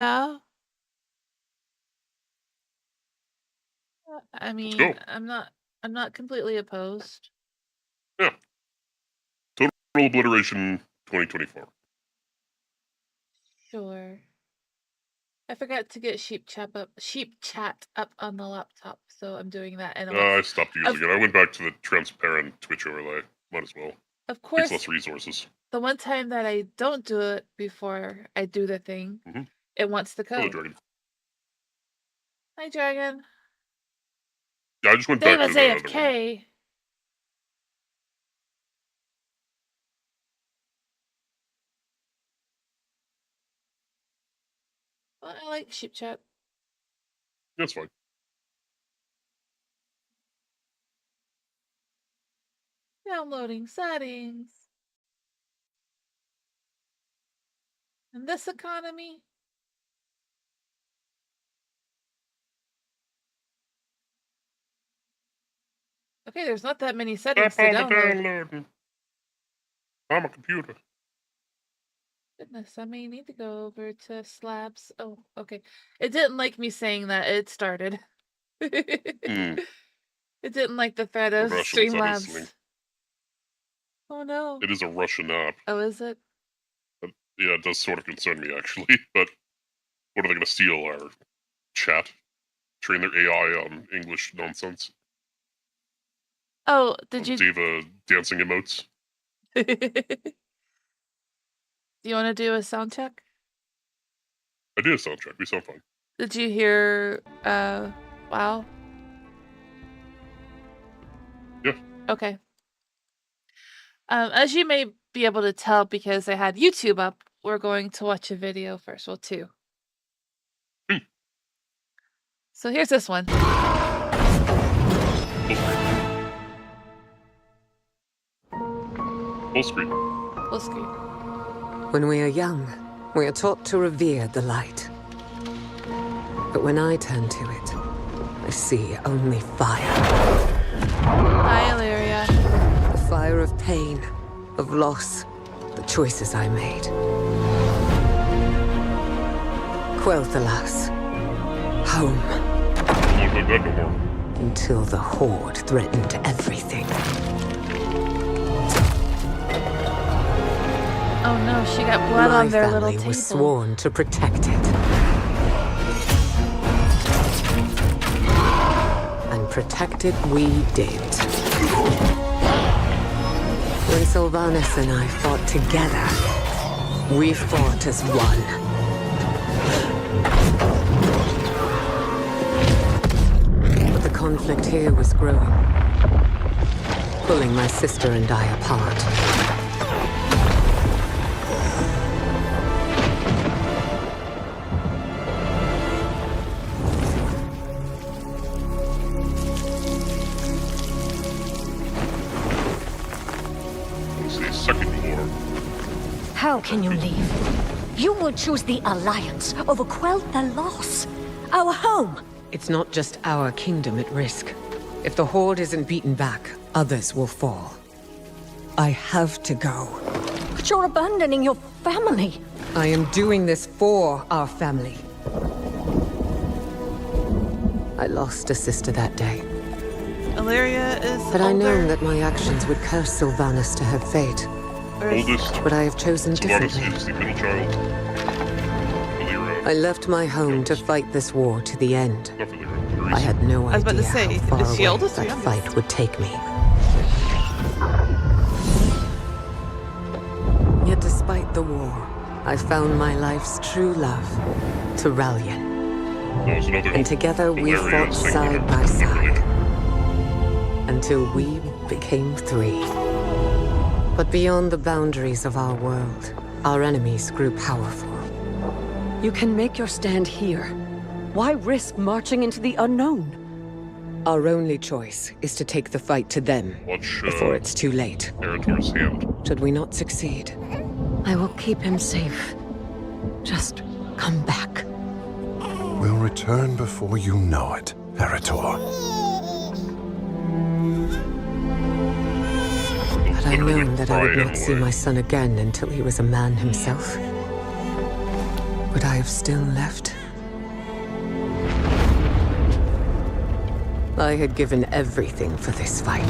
Yeah. I Let's mean, go. I'm not completely opposed. Yeah. Total Obliteration 2024. Sure. I forgot to get Sheep Chat up on the laptop, so I'm doing that. And I stopped using of it. I went back to the transparent Twitch overlay. Might as well. of Takes course, less resources. the one time that I don't do it before I do the thing, Mm-hmm. it wants the Hello, code. Dragon. Hi, Dragon. Yeah, I just went back to David's the other one. AFK. Well, I like Sheep Chat. That's fine. Downloading settings. In this economy, okay, there's not that many settings Tap to on the download. download. I'm a computer. Goodness, I may need to go over to Slabs. Oh, okay. It didn't like me saying that. It started. Hmm. It didn't like the thread The of Russians are listening. Streamlabs. Oh no. It is a Russian app. Oh, is it? But yeah, it does sort of concern me, actually. But what are they going to steal? Our chat? Train their AI on English nonsense? Oh, did you? Diva dancing emotes? Do you want to do a sound check? I did a soundtrack. We sound fine. Did you hear, wow? Yeah. Okay. As you may be able to tell because I had YouTube up, we're going to watch a video first. Well, two. Hmm. So here's this one. Full screen. Full screen. When we are young, we are taught to revere the light. But when I turn to it, I see only fire. Hi, Illyria. The fire of pain, of loss, the choices I made. Quel'Thalas. Home. Won't look like that no more. Until the Horde threatened everything. Oh no, she got blood on their little My table. family was sworn to protect it. And protect it we did. When Sylvanas and I fought together, we fought as one. But the conflict here was growing, pulling my sister and I apart. It's the second war. How can you leave? You will choose the Alliance over Quel'Thalas, our home. It's not just our kingdom at risk. If the Horde isn't beaten back, others will fall. I have to go. But you're abandoning your family. I am doing this for our family. I lost a sister that day, Illyria is but I know older. that my actions would curse Sylvanas to her fate. Or is- Oldest. But I have chosen Sylvanas differently. is the middle child. I left my home to fight this war to the end. Not Illyria. I had no I was about idea to say, how far is she away oldest or that youngest? fight would take me. Yet despite the war, I found my life's true love, Turalyon. That was another And together we Illyria fought singular. side by Not side related. until we became three. But beyond the boundaries of our world, our enemies grew powerful. You can make your stand here. Why risk marching into the unknown? Our only choice is to take the fight to them Watch before it's too late. Eritor's hand. Should we not succeed, I will keep him safe. Just come back. We'll return before you know it, Eritor. had I Literally known that I cry would him not see away. my son again until he was a man himself, would I have still left? I had given everything for this fight.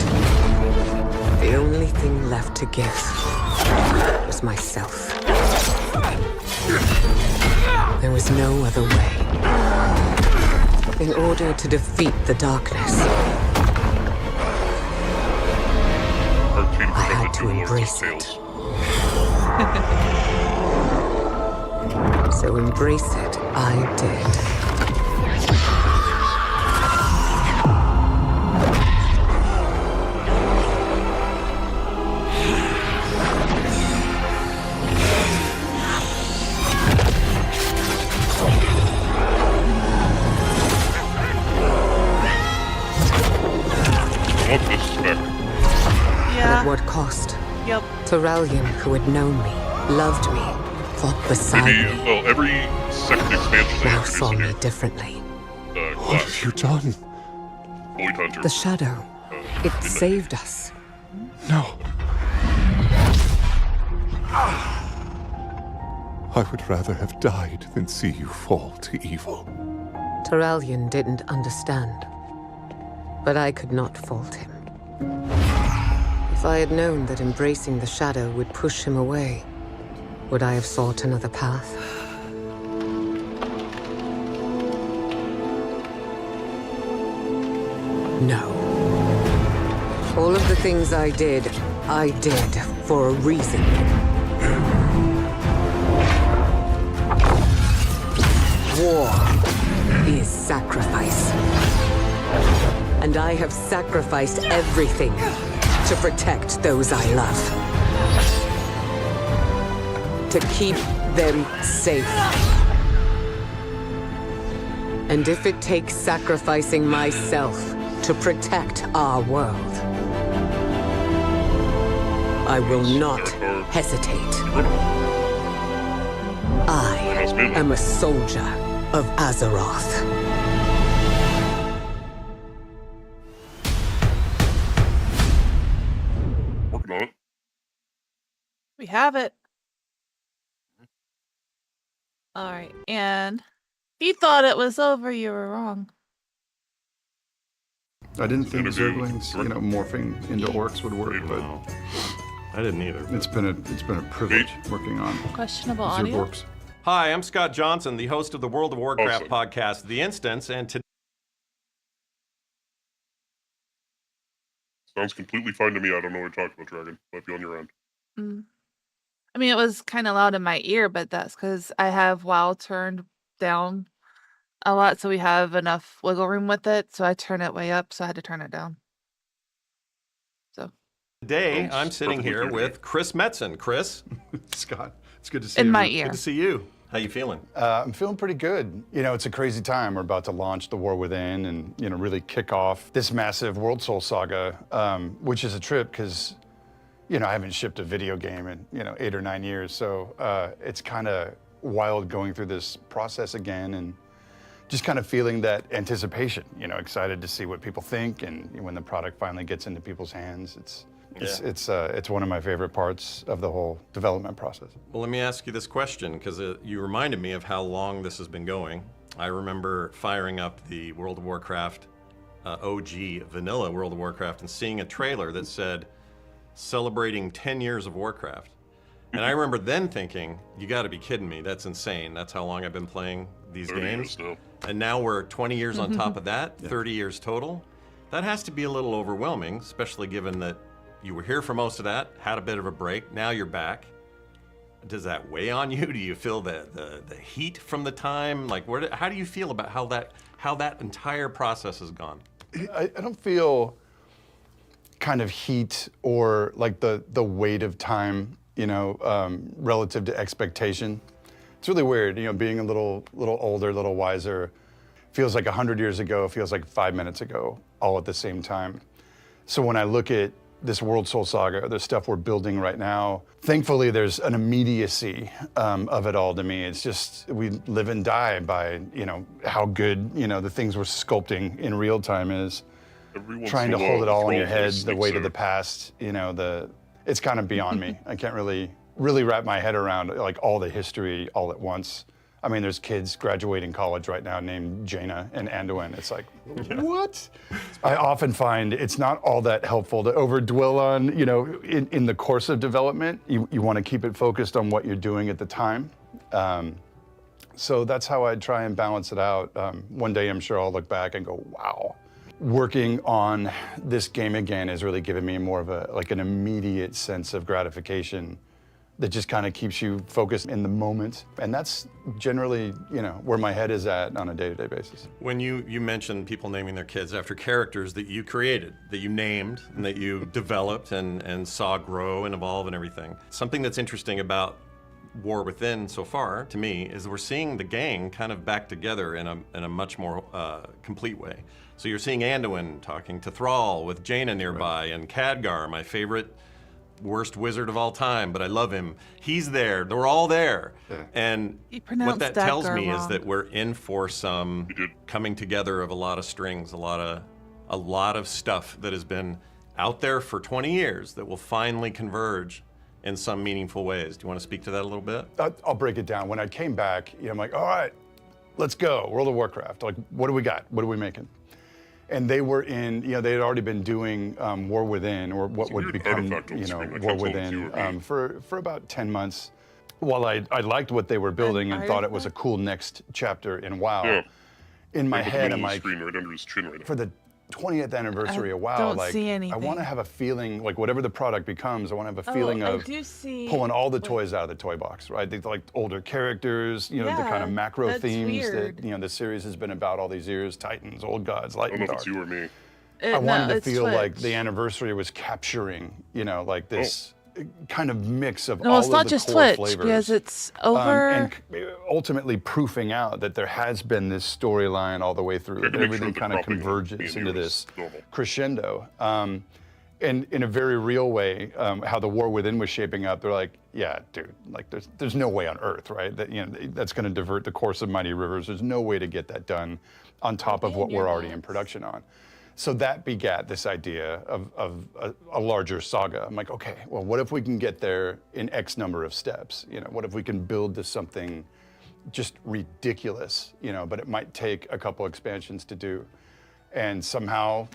The only thing left to give was myself. There was no other way. In order to defeat the darkness, I had to embrace it. So embrace it I did. I want this back. But Yeah. at what cost? Yep. Terralion, who had known me, loved me, fought beside Maybe, me, well, every second expansion they now introduce saw a me new differently. What class. have you done? Void Hunter. The Shadow, it Midnight. saved us. No. I would rather have died than see you fall to evil. Terralion didn't understand, but I could not fault him. If I had known that embracing the Shadow would push him away, would I have sought another path? No. All of the things I did for a reason. War is sacrifice. And I have sacrificed everything to protect those I love. To keep them safe. And if it takes sacrificing myself to protect our world, I will not hesitate. I am a soldier of Azeroth. Working on it. We have it. All right. And if you thought it was over, you were wrong. I didn't think Interview. Zerglings, morphing into orcs would work, but I didn't either. it's been a privilege working on Questionable audio. Zergorps. Hi, I'm Scott Johnson, the host of the World of Warcraft Awesome. podcast, The Instance, and today Sounds completely fine to me. I don't know what you're talking about, Dragon. Might be on your end. Mm. I mean, it was kind of loud in my ear, but that's because I have WoW turned down a lot, so we have enough wiggle room with it. So I turn it way up, so I had to turn it down. So Today, Sounds I'm sitting perfectly here clear to me. with Chris Metzen. Chris, Scott, it's good to see in you. my man. ear. good to see you. How you feeling? I'm feeling pretty good. It's a crazy time. We're about to launch The War Within and, really kick off this massive World Soul saga, which is a trip because, I haven't shipped a video game in, 8 or 9 years. So it's kind of wild going through this process again and just kind of feeling that anticipation, excited to see what people think. And when the product finally gets into people's hands, it's one of my favorite parts of the whole development process. Well, let me ask you this question, because you reminded me of how long this has been going. I remember firing up the World of Warcraft OG vanilla World of Warcraft and seeing a trailer that said, celebrating 10 years of Warcraft. And I remember then thinking, you gotta be kidding me, that's insane. That's how long I've been playing these 30 games. years now. And now we're 20 years on top of that, 30 years total. That has to be a little overwhelming, especially given that you were here for most of that, had a bit of a break, now you're back. Does that weigh on you? Do you feel the heat from the time? Like, how do you feel about how that entire process has gone? I don't feel kind of heat or like the weight of time, relative to expectation. It's really weird, being a little older, a little wiser. Feels like 100 years ago, feels like 5 minutes ago, all at the same time. So when I look at this World Soul Saga, the stuff we're building right now, thankfully there's an immediacy of it all to me. It's just, we live and die by, how good, the things we're sculpting in real time is. Every once Trying in to a hold while, it all in the your thrall head, voice the weight sneaks of the out. past, it's kind of beyond me. I can't really wrap my head around like all the history all at once. I mean, there's kids graduating college right now named Jaina and Anduin. It's like, what? I often find it's not all that helpful to overdwell on, in the course of development. You want to keep it focused on what you're doing at the time. So that's how I try and balance it out. One day I'm sure I'll look back and go, wow. Working on this game again has really given me more of an immediate sense of gratification that just kind of keeps you focused in the moment. And that's generally, where my head is at on a day-to-day basis. When you mentioned people naming their kids after characters that you created, that you named, and that you developed and saw grow and evolve and everything, something that's interesting about War Within so far, to me, is we're seeing the gang kind of back together in a much more complete way. So you're seeing Anduin talking to Thrall with Jaina nearby, and Khadgar, my favorite worst wizard of all time, but I love him. He's there. They're all there. Yeah. And You what pronounced that tells Khadgar me is wrong. that we're in for some coming together of a lot of strings, a lot of stuff that has been out there for 20 years that will finally converge in some meaningful ways. Do you want to speak to that a little bit? I'll break it down. When I came back, I'm like, all right, let's go. World of Warcraft. Like, what do we got? What are we making? And they were in, they had already been doing War Within, or what would weird become, artifact on screen. I War can't tell if Within, you or me. for about 10 months. While I liked what they were building and thought it was a cool next chapter in WoW, Yeah. in my Look at the head, middle I'm of the like, screen right under his chin right now. for the 20th anniversary of WoW, don't like, see I want anything. to have a feeling, like whatever the product becomes, I want to have a Oh, feeling I of do see, pulling all the like- toys out of the toy box, right? They like older characters, the kind Yeah, of macro that's themes weird. that the series has been about all these years: Titans, Old Gods, Light I don't and know if Dark. it's you or me. I wanted to it's feel like Twitch. the anniversary was capturing, like this kind of mix of No, all it's of not the just core Twitch flavors. because it's over. And ultimately proofing out that there has been this storyline all the way through. Yeah, to That make everything sure kind the of cropping converges being into used this is normal. crescendo. And in a very real way, how the War Within was shaping up, they're like, yeah, dude, like there's no way on earth, right? That that's going to divert the course of Mighty Rivers. There's no way to get that done on top of what your we're already in backs. production on. So that begat this idea of a larger saga. I'm like, okay, well, what if we can get there in X number of steps? What if we can build to something just ridiculous, but it might take a couple expansions to do. And somehow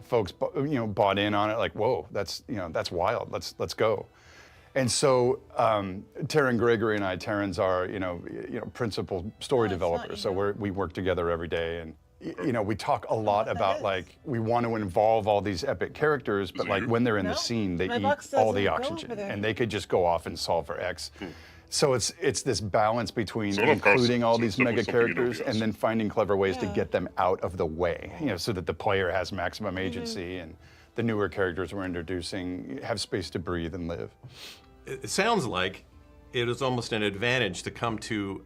folks, bought in on it. Like, whoa, that's wild. Let's go. And so Taryn Gregory and I, Taryn's our principal story Oh, it's not developer. So you. we work together every day, and we talk a lot that about is. like we want to involve all these epic characters, but it like you? when they're in No, the scene, they my eat box all the doesn't go oxygen, over there. and they could just go off and solve for X. So it's this balance between So it all costs- including all so these it's definitely mega something you don't characters guess. and then finding clever ways to Yeah. get them out of the way, so that the player has maximum agency and the newer characters we're introducing have space to breathe and live. It sounds like it is almost an advantage to come to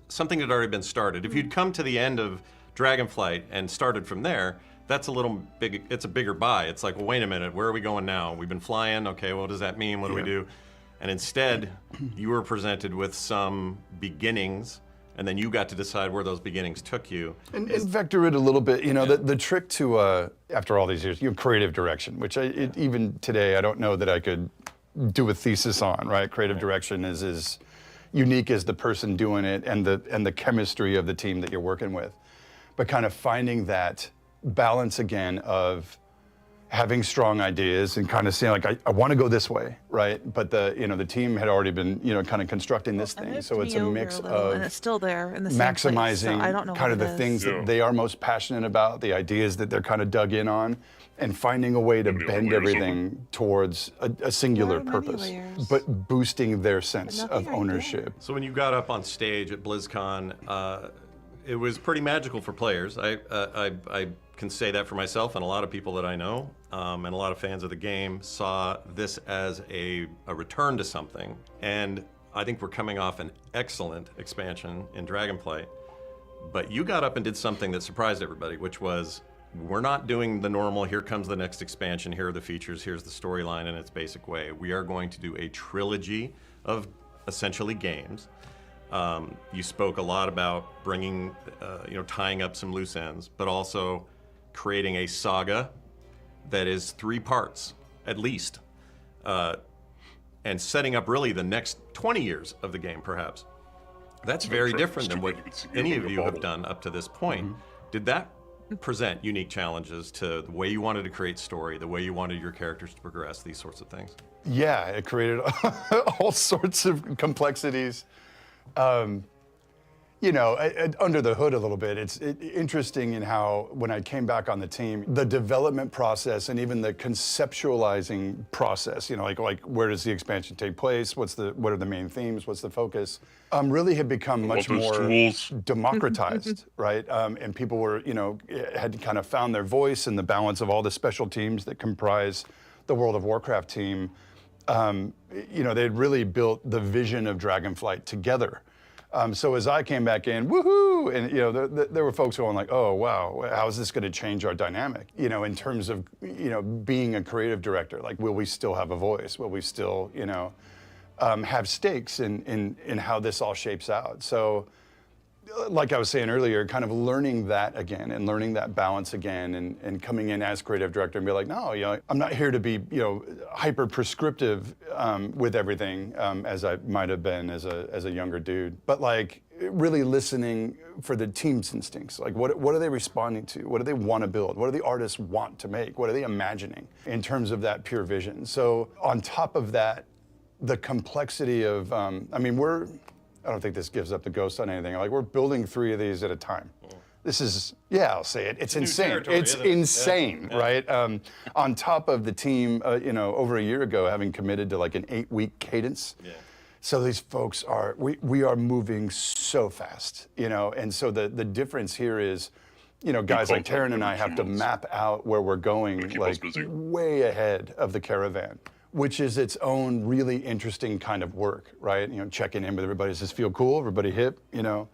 something that had already been started. If you'd come to the end of Dragonflight and started from there, that's a little big. It's a bigger buy. It's like, well, wait a minute, where are we going now? We've been flying. Okay, what does that mean? What do we do? And instead, you were presented with some beginnings, and then you got to decide where those beginnings took you. And vector it a little bit. The trick to after all these years, creative direction, which even today I don't know that I could do a thesis on. Right, creative direction is as unique as the person doing it and the chemistry of the team that you're working with, but kind of finding that balance again of having strong ideas and kind of saying like I want to go this way, right? But the team had already been kind of constructing this I thing, moved so it's me a over mix little, and of it's still there in the same place, so maximizing I don't know kind what of the it things is. Yeah. that they are most passionate about, the ideas that they're kind of dug in on, and finding a way to Maybe bend layers of everything towards a singular There are many purpose, layers. but boosting their sense nothing of right there. ownership. So when you got up on stage at BlizzCon, it was pretty magical for players. I can say that for myself, and a lot of people that I know, and a lot of fans of the game saw this as a return to something. And I think we're coming off an excellent expansion in Dragonflight. But you got up and did something that surprised everybody, which was, we're not doing the normal, here comes the next expansion, here are the features, here's the storyline in its basic way. We are going to do a trilogy of essentially games. You spoke a lot about bringing, tying up some loose ends, but also creating a saga that is 3 parts, at least, and setting up really the next 20 years of the game, perhaps. That's very Sure, different than what stupid, you could see any it in of a you have bottle. done up to this point. Did that present unique challenges to the way you wanted to create story, the way you wanted your characters to progress, these sorts of things? Yeah, it created all sorts of complexities. You know, under the hood a little bit, it's interesting in how when I came back on the team, the development process and even the conceptualizing process, you know, like where does the expansion take place? What are the main themes? What's the focus? Really had become much those more tools. democratized, right? And people were, you know, had kind of found their voice in the balance of all the special teams that comprise the World of Warcraft team. You know, they'd really built the vision of Dragonflight together. So as I came back in, woohoo, and you know, there were folks going like, oh wow, how is this going to change our dynamic? You know, in terms of, you know, being a creative director, like, will we still have a voice? Will we still, you know, have stakes in how this all shapes out? So, like I was saying earlier, kind of learning that again and learning that balance again and coming in as creative director and be like, no, you know, I'm not here to be, you know, hyper prescriptive with everything as I might have been as a younger dude, but like really listening for the team's instincts. Like what are they responding to? What do they want to build? What do the artists want to make? What are they imagining in terms of that pure vision? So on top of that, the complexity of, I mean, I don't think this gives up the ghost on anything. Like, we're building 3 of these at a time. This is, yeah, I'll say it. It's insane. territory, It's isn't it? insane, right? On top of the team, you know, over a year ago, having committed to like an 8-week cadence. Yeah. So these folks are, we are moving so fast, you know, and so the difference here is, you know, guys like content Taryn and I every have to 2 months. map out where we're going, keep us like busy. way ahead of the caravan, which is its own really interesting kind of work, right? You know, checking in with everybody. Does this feel cool? Everybody hip? You know,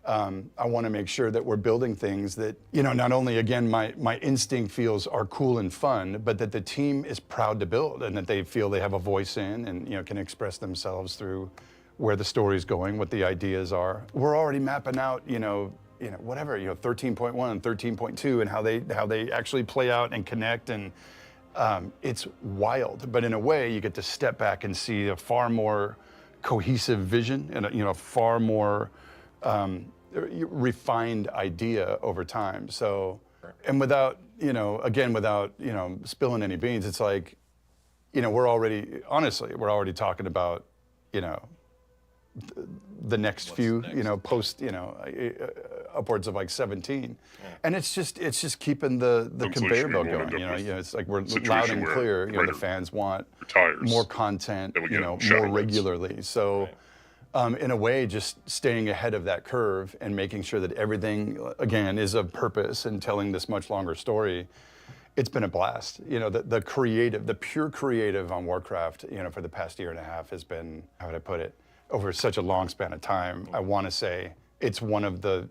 I want to make sure that we're building things that, you know, not only, again, my instinct feels are cool and fun, but that the team is proud to build and that they feel they have a voice in and, you know, can express themselves through where the story's going, what the ideas are. We're already mapping out, you know, whatever, you know, 13.1 and 13.2 and how they actually play out and connect, and it's wild. But in a way, you get to step back and see a far more cohesive vision and a, you know, far more refined idea over time. So, and without, you know, again, without, you know, spilling any beans, it's like, you know, we're already talking about, you know, the next few, you know, post, you know, upwards of like 17, and it's just keeping the conveyor belt going. You know, it's like we're loud and clear. You know, the fans want more content, Then we you get know, shadow more rights. regularly. So, in a way, just staying ahead of that curve and making sure that everything, again, is of purpose and telling this much longer story. It's been a blast. You know, the creative, the pure creative on Warcraft, you know, for the past year and a half has been, how would I put it, over such a long span of time. I want to say it's one of the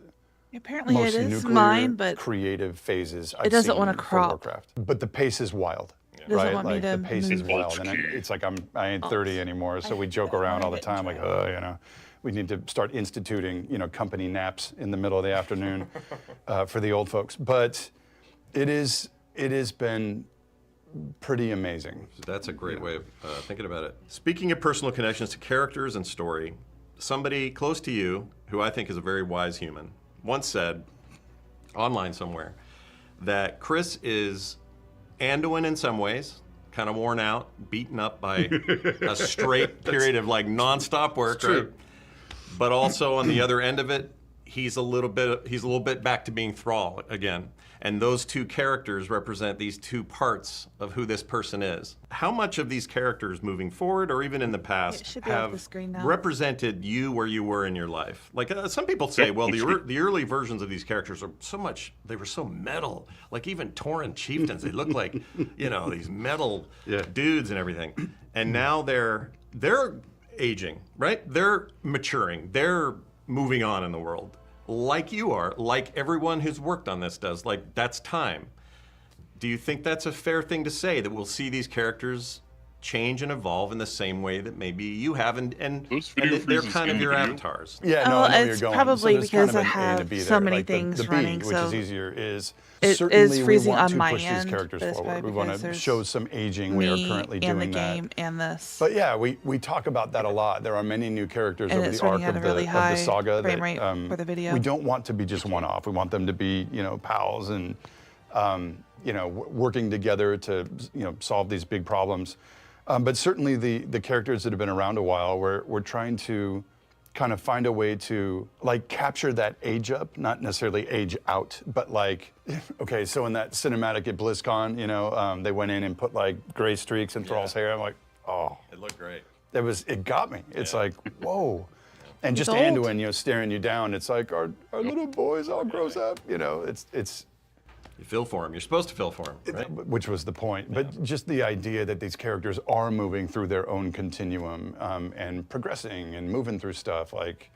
Apparently most it is nuclear mine, but creative phases it doesn't want wanna to crop. Warcraft. But the pace is wild. Doesn't Right? want me Like to the pace is move. wild. And it's like I ain't 30 anymore, so we joke around all the time like, oh, you know, we need to start instituting, you know, company naps in the middle of the afternoon for the old folks. But it has been pretty amazing. That's a great way of thinking about it. Speaking of personal connections to characters and story, somebody close to you, who I think is a very wise human, once said, online somewhere, that Chris is Anduin in some ways, kind of worn out, beaten up by a straight period of like nonstop work, right? But also on the other end of it, he's a little bit back to being Thrall again. And those two characters represent these two parts of who this person is. How much of these characters moving forward or even in the past should be off have the screen now. represented you where you were in your life? Like some people say, well, the early versions of these characters are they were so metal. Like even Tauren chieftains, they look like, you know, these metal dudes and everything. And now they're aging, right? They're maturing. They're moving on in the world. Like you are, like everyone who's worked on this does, like that's time. Do you think that's a fair thing to say, that we'll see these characters change and evolve in the same way that maybe you have, and Those video they're freezes kind of in the your video? avatars. Yeah, no, Oh, I know where it's you're going. probably so there's kind because of I an A and a have B so there. many Like things the B, running, which so is easier, is it is certainly we freezing want on to my push these end, characters but it's forward. probably We want because to there's show some aging. We are me currently and the doing that. game and this. But yeah, we talk about that a lot. There are many new characters And over it's the arc running at of a really the high saga frame that rate for the video. we don't want to be just one-off. We want them to be, you know, pals and you know, working together to, you know, solve these big problems. But certainly the characters that have been around a while, we're trying to kind of find a way to like capture that age up, not necessarily age out, but like, okay, so in that cinematic at BlizzCon, you know, they went in and put like gray streaks in Thrall's hair. I'm like, oh, It looked great. it got me. It's like, whoa. And just old. Anduin, you know, staring you down. It's like our little boys all grows up, you know, it's You feel for him. You're supposed to feel for him, right? which was the point. But just the idea that these characters are moving through their own continuum and progressing and moving through stuff, like,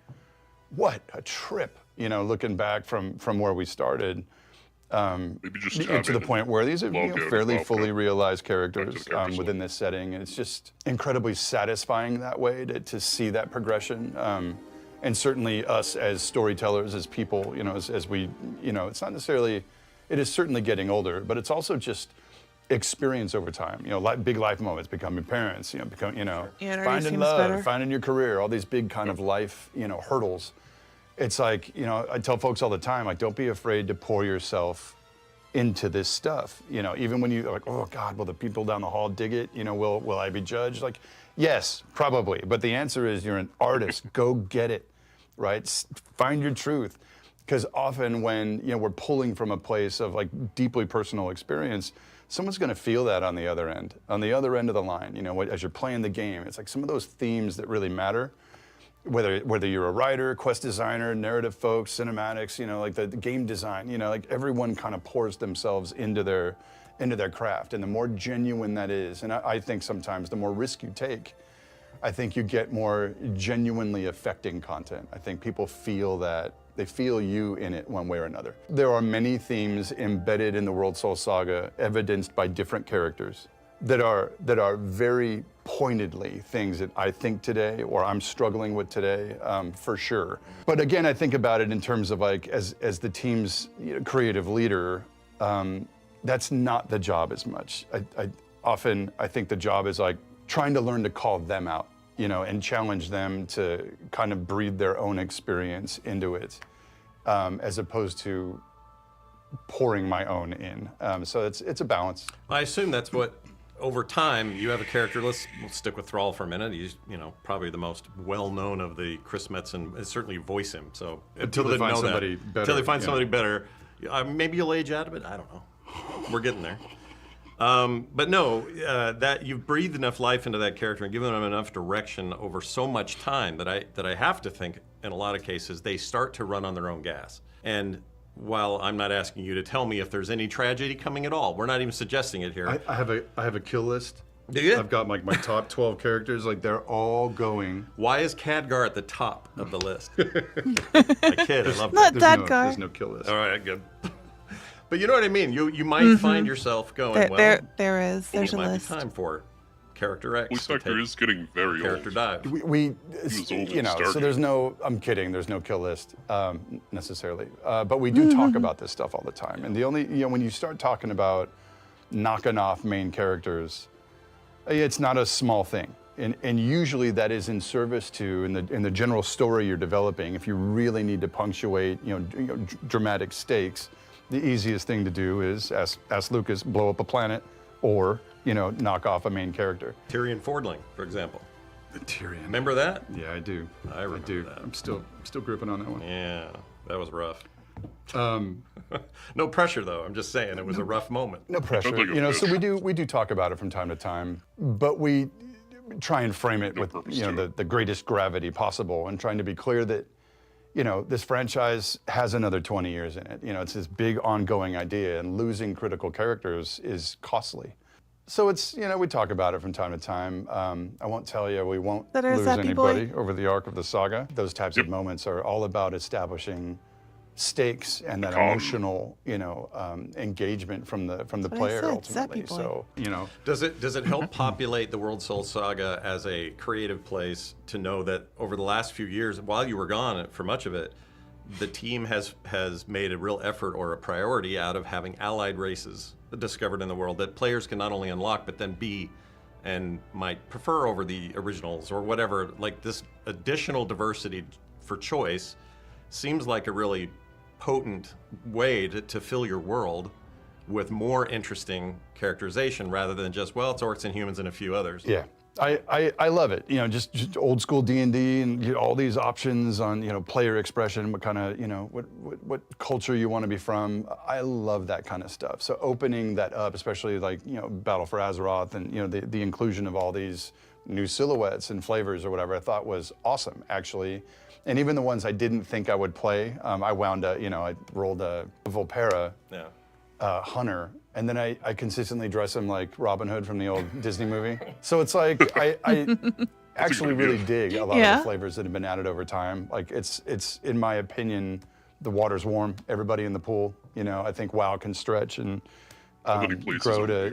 what a trip, you know, looking back from where we started. Maybe just To the point where these are, you know, fairly fully realized characters the characters within this setting, and it's just incredibly satisfying that way to see that progression. And certainly us as storytellers, as people, you know, as we, you know, it's not necessarily, it is certainly getting older, but it's also just experience over time. You know, big life moments, becoming parents, you know, Yeah, it already finding seems love, better. finding your career, all these big kind of life, you know, hurdles. It's like, you know, I tell folks all the time, like, don't be afraid to pour yourself into this stuff. You know, even when you're like, oh God, will the people down the hall dig it? You know, will I be judged? Like, yes, probably. But the answer is you're an artist. Go get it, right? Find your truth. Because often when, you know, we're pulling from a place of like deeply personal experience, someone's going to feel that on the other end of the line. You know, as you're playing the game, it's like some of those themes that really matter. Whether you're a writer, quest designer, narrative folks, cinematics, you know, like the game design, you know, like everyone kind of pours themselves into their craft. And the more genuine that is, and I think sometimes the more risk you take, I think you get more genuinely affecting content. I think people feel that, they feel you in it one way or another. There are many themes embedded in the World Soul Saga, evidenced by different characters, that are very pointedly things that I think today, or I'm struggling with today, for sure. But again, I think about it in terms of like, as the team's, you know, creative leader, that's not the job as much. I often think the job is like trying to learn to call them out, you know, and challenge them to kind of breathe their own experience into it, as opposed to pouring my own in. So it's a balance. I assume that's what, over time, you have a character. We'll stick with Thrall for a minute. He's, you know, probably the most well-known of the Chris Metzen, and certainly voice him. So Until people they didn't find know that. somebody better, Until they find yeah. somebody better. Maybe you'll age out of it. I don't know. We're getting there. But no, that you've breathed enough life into that character and given them enough direction over so much time that I have to think, in a lot of cases, they start to run on their own gas. And while I'm not asking you to tell me if there's any tragedy coming at all, we're not even suggesting it here. I have a kill list. Do you? I've got like my top 12 characters, like they're all going. Why is Khadgar at the top of the list? I kid, I love Not that. that guy. There's no kill list. All right, good. But you know what I mean? You might find yourself going, There's it a might list. be time for character X Voice to actor take is getting very character old. dive. We was old you and know, so started. there's no, I'm kidding, there's no kill list necessarily. But we do talk about this stuff all the time. And the only, you know, when you start talking about knocking off main characters, it's not a small thing. And usually that is in service to, in the general story you're developing, if you really need to punctuate, you know, dramatic stakes, the easiest thing to do is ask Lucas, blow up a planet, or, you know, knock off a main character. Tyrion Fordling, for example. Tyrion. Remember that? Yeah, I do. I remember do. that. I'm still gripping on that one. Yeah, that was rough. No pressure though. I'm just saying it was a rough moment. No pressure. like a You know, so push. we do talk about it from time to time, but we try and frame it with, purpose you know, to the greatest gravity possible, and trying to be clear that, you know, this franchise has another 20 years in it. You know, it's this big ongoing idea, and losing critical characters is costly. So it's, you know, we talk about it from time to time. I won't tell you we won't That is lose Happy Boy. anybody over the arc of the saga. Those types of moments are all about establishing stakes and that emotional, engagement from the what I player said, ultimately. Zappy boy. So, Does it help populate the World Soul Saga as a creative place to know that over the last few years, while you were gone for much of it, the team has made a real effort or a priority out of having allied races discovered in the world that players can not only unlock but then be and might prefer over the originals or whatever. Like this additional diversity for choice seems like a really potent way to fill your world with more interesting characterization rather than just, well, it's orcs and humans and a few others. yeah, I love it. Just old school D&D and all these options on player expression, what kind of what culture you want to be from. I love that kind of stuff. So opening that up, especially like Battle for Azeroth and the inclusion of all these new silhouettes and flavors or whatever, I thought was awesome actually. And even the ones I didn't think I would play, I wound up I rolled a Volpera. Yeah. Hunter, and then I consistently dress him like Robin Hood from the old Disney movie. So it's like I actually really dig a lot of the flavors that have been added over time. Like it's in my opinion, the water's warm. Everybody in the pool. I think WoW can stretch and grow to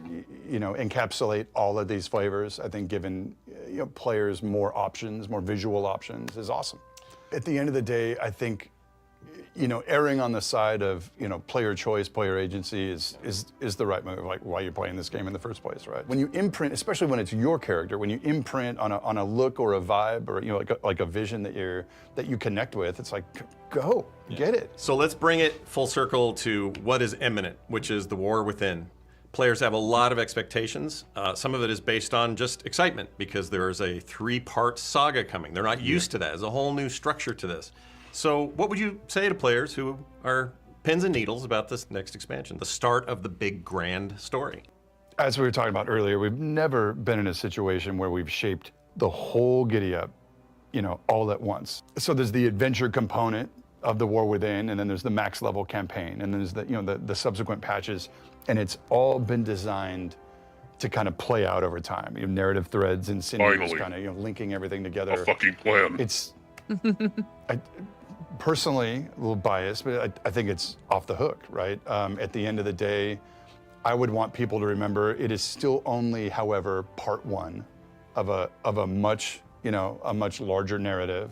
encapsulate all of these flavors. I think giving players more options, more visual options is awesome. At the end of the day, I think erring on the side of player choice, player agency is the right move. Like why you're playing this game in the first place, right? When you imprint, especially when it's your character, when you imprint on a look or a vibe or like a vision that you connect with, it's like go get it. So let's bring it full circle to what is imminent, which is the War Within. Players have a lot of expectations. Some of it is based on just excitement because there is a 3-part saga coming. They're not used to that. There's a whole new structure to this. So what would you say to players who are pins and needles about this next expansion, the start of the big grand story? As we were talking about earlier, we've never been in a situation where we've shaped the whole Giddy Up, all at once. So there's the adventure component of the War Within, and then there's the max level campaign, and then there's the subsequent patches, and it's all been designed to kind of play out over time. Narrative threads and sinews, kind of linking everything together. A fucking plan. It's personally a little biased, but I think it's off the hook, right? At the end of the day, I would want people to remember it is still only, however, part 1 of a much larger narrative.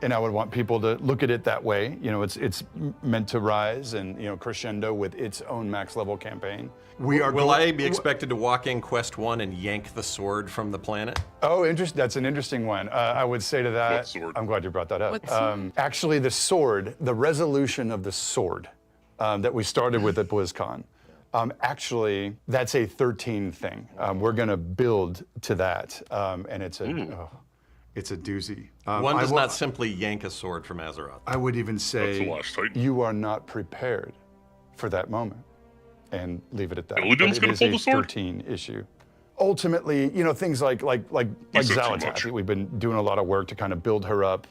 And I would want people to look at it that way. It's meant to rise and crescendo with its own max level campaign. Will I be expected to walk in Quest 1 and yank the sword from the planet? Oh, that's an interesting one. I would say to that, What sword? I'm glad you brought that up. What sword? Actually, the sword, the resolution of the sword that we started with at BlizzCon, actually, that's a 13 thing. We're going to build to that, and it's a doozy. One does not simply yank a sword from Azeroth. I would even That's say the last Titan. you are not prepared for that moment, and leave it at that. Illidan's But gonna it pull is the a sword? 13 issue. Ultimately, things like He said too Xalatath. much. We've been doing a lot of work to kind of build her up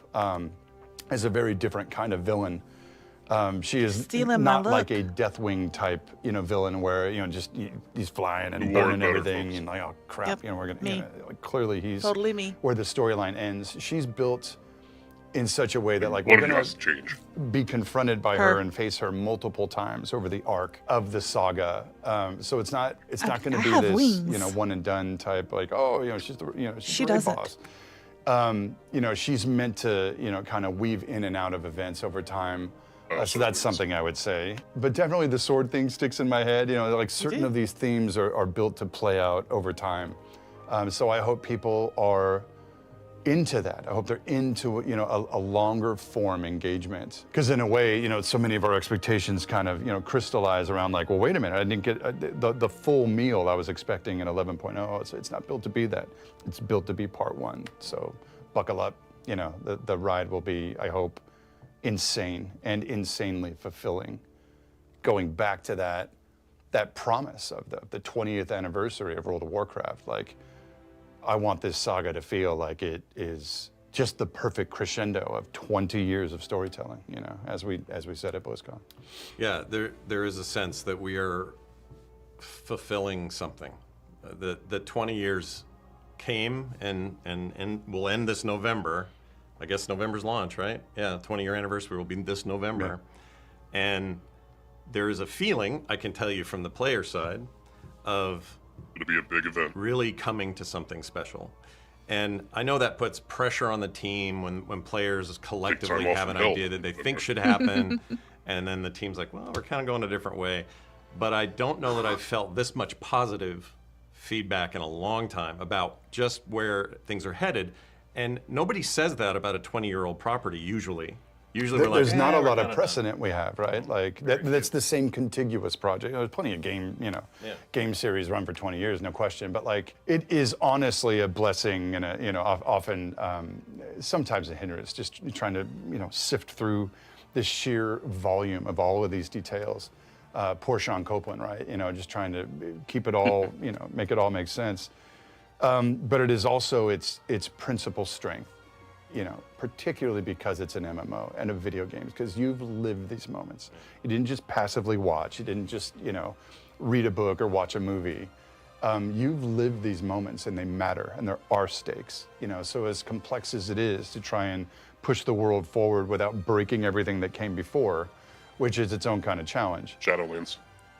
as a very different kind of villain. She is Stealing my not like look. a Deathwing type, villain where he's flying and The war burning better, everything folks. and like, oh crap, Yep, we're gonna. me. Clearly, he's Totally me. where the storyline ends. She's built in such a way that like One we're of you gonna has to change. be confronted by Her. her and face her multiple times over the arc of the saga. So it's not going to I be have this wings. one and done type like she's the she's She the raid doesn't. boss. She's meant to kind of weave in and out of events over time. So that's something I would say. But definitely the sword thing sticks in my head. Like certain do? of these themes are built to play out over time. So I hope people are into that. I hope they're into a longer form engagement. Because in a way, so many of our expectations kind of crystallize around like, well, wait a minute, I didn't get the full meal I was expecting in 11.0. It's not built to be that. It's built to be part 1. So buckle up. The ride will be, I hope, insane and insanely fulfilling. Going back to that promise of the 20th anniversary of World of Warcraft, like I want this saga to feel like it is just the perfect crescendo of 20 years of storytelling, as we said at BlizzCon. Yeah, there is a sense that we are fulfilling something. The 20 years came and will end this November, I guess November's launch, right? Yeah, 20-year anniversary will be this November. And there is a feeling, I can tell you from the player side, of It'll be a big event. really coming to something special. And I know that puts pressure on the team when players collectively off have an from idea that they think should happen, and then the team's like, well, we're kind of going a different way. But I don't know that I've felt this much positive feedback in a long time about just where things are headed. And nobody says that about a 20-year-old property usually. Usually we're like, There's not a lot we're of precedent we have, right? Like that's the same contiguous project. There's plenty of game series run for 20 years, no question. But like, it is honestly a blessing and often sometimes a hindrance. Just trying to sift through the sheer volume of all of these details. Poor Sean Copeland, right? Just trying to keep it all, make it all make sense. But it is also its principal strength. Particularly because it's an MMO and a video game, because you've lived these moments. You didn't just passively watch. You didn't just, read a book or watch a movie. You've lived these moments and they matter and there are stakes, so as complex as it is to try and push the world forward without breaking everything that came before, which is its own kind of challenge. Shadowlands.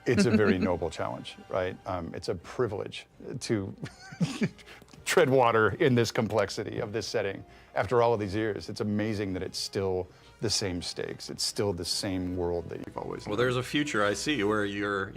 It's a very noble challenge, right? It's a privilege to tread water in this complexity of this setting. After all of these years, it's amazing that it's still the same stakes. It's still the same world that you've always known. well, there's a future I see where you're,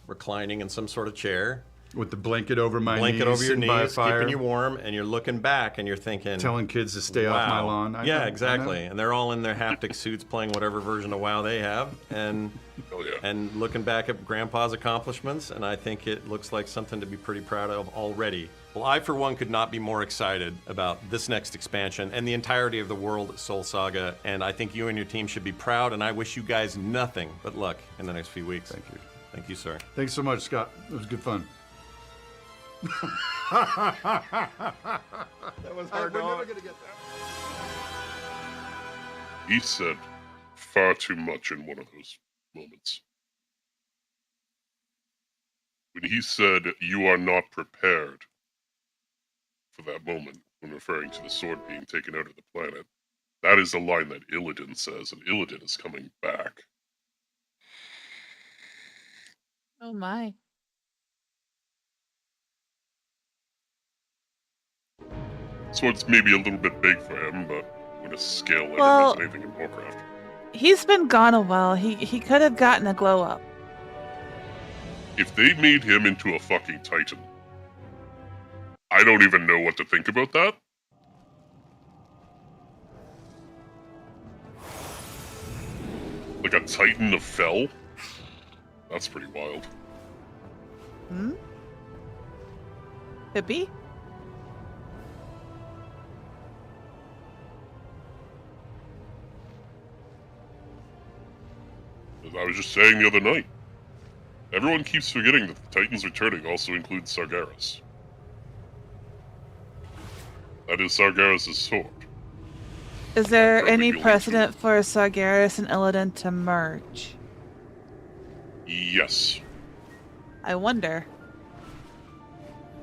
reclining in some sort of chair, With the blanket over my blanket knees, over your sitting by a knees, fire, keeping you warm, and you're looking back and you're thinking, telling kids to stay off my wow. lawn. I Yeah, know, I exactly. know. And they're all in their haptic suits playing whatever version of WoW they have, and Oh yeah. and looking back at Grandpa's accomplishments, and I think it looks like something to be pretty proud of already. Well, I, for one, could not be more excited about this next expansion and the entirety of the world at Soul Saga, and I think you and your team should be proud, and I wish you guys nothing but luck in the next few weeks. Thank you. Thank you, sir. Thanks so much, Scott. It was good fun. That was hard. We're never gonna get that. He said far too much in one of those moments. When he said, "You are not prepared for that moment," when referring to the sword being taken out of the planet, that is a line that Illidan says, and Illidan is coming back. Oh my. Sword's maybe a little bit big for him, but with a scale like Well- it makes anything in Warcraft. He's been gone a while. He could have gotten a glow up. If they made him into a fucking Titan, I don't even know what to think about that. Like a Titan of Fel? That's pretty wild. Hmm? Could be. As I was just saying the other night, everyone keeps forgetting that the Titans returning also includes Sargeras. That is Sargeras' sword. Is there Probably any the only precedent for Sargeras and Illidan to merge? Yes. I wonder.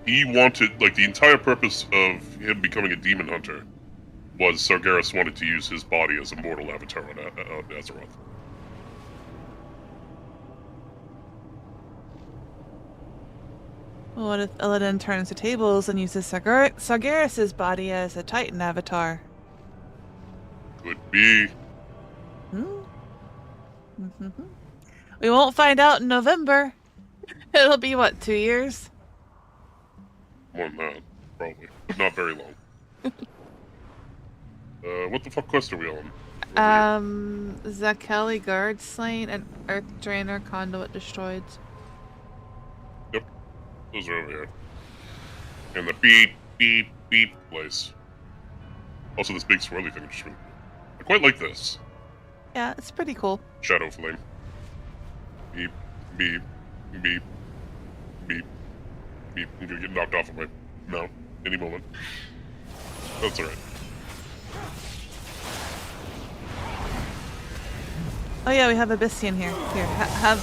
He wanted, like, the entire purpose of him becoming a demon hunter was Sargeras wanted to use his body as a mortal avatar on Azeroth. Well, what if Illidan turns the tables and uses Sargeras' body as a Titan avatar? Could be. We won't find out in November. It'll be, what, 2 years? More than that, probably. But not very long. What the fuck quest are we on? Zakeli guard slain and Earth Drainer conduit destroyed. Yep. Those are over here. And the beep, beep, beep place. Also this big swirly thing. Just, I quite like this. Yeah, it's pretty cool. Shadow flame. Beep, beep, beep, beep, beep. I'm gonna get knocked off of my mount any moment. That's alright. Oh yeah, we have Abyssian here. Here, have...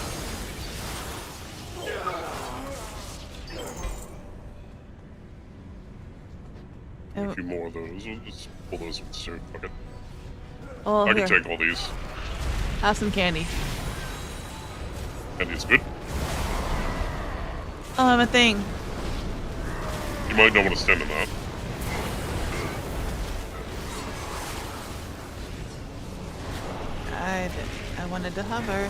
A few more of those. We'll just pull those ones too. Okay. Oh, I here. can take all these. Have some candy. And it's good. Oh, I'm a thing. You might not want to stand in that. I wanted to hover.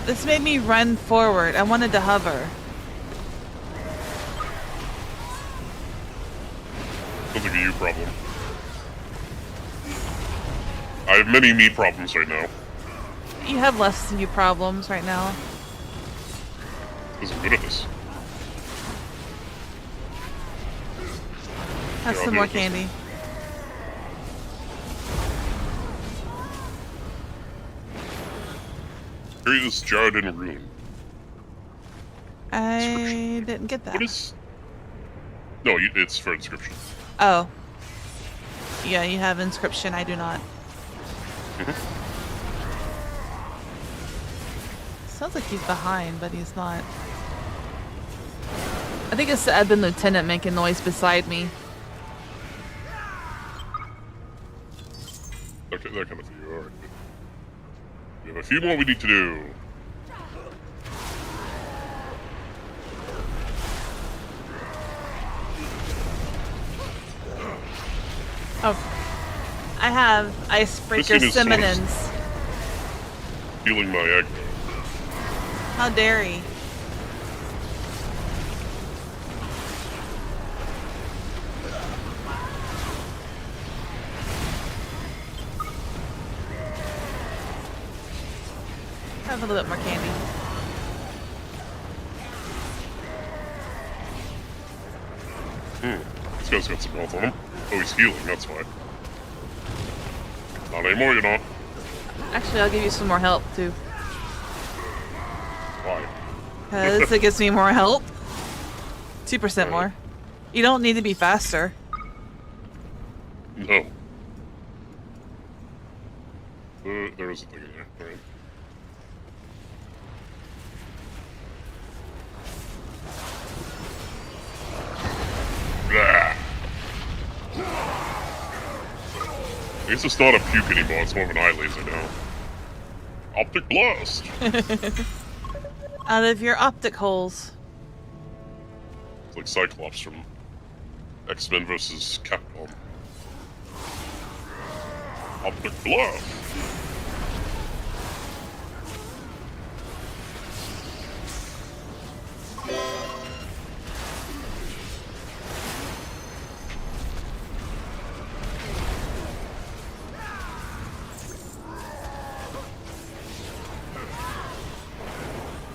This made me run forward. I wanted to hover. Sounds like a you problem. I have many me problems right now. You have less than you problems right now. Because I'm good at this. Have Yeah, I'll some be more with this. candy. Here is Jarden Rune. I didn't get that. What is... No, it's for inscription. Oh. Yeah, you have inscription. I do not. Sounds like he's behind, but he's not. I think it's the Ebon Lieutenant making noise beside me. Okay, that kind of view. Alright. We have a few more we need to do. Oh. I have Icebreaker This thing is sort of- Simonins. Healing my aggro. How dare he? Have a little bit more candy. This guy's got some health on him. Oh, he's healing, that's why. Not anymore, you're not. Actually, I'll give you some more help too. Why? Because it gives me more help. 2% more. You don't need to be faster. No. There is a thing in there. Alright. Blah. I guess it's not a puke anymore, it's more of an eye laser now. Optic blast! Out of your optic holes. It's like Cyclops from X-Men vs. Capcom. Optic blast!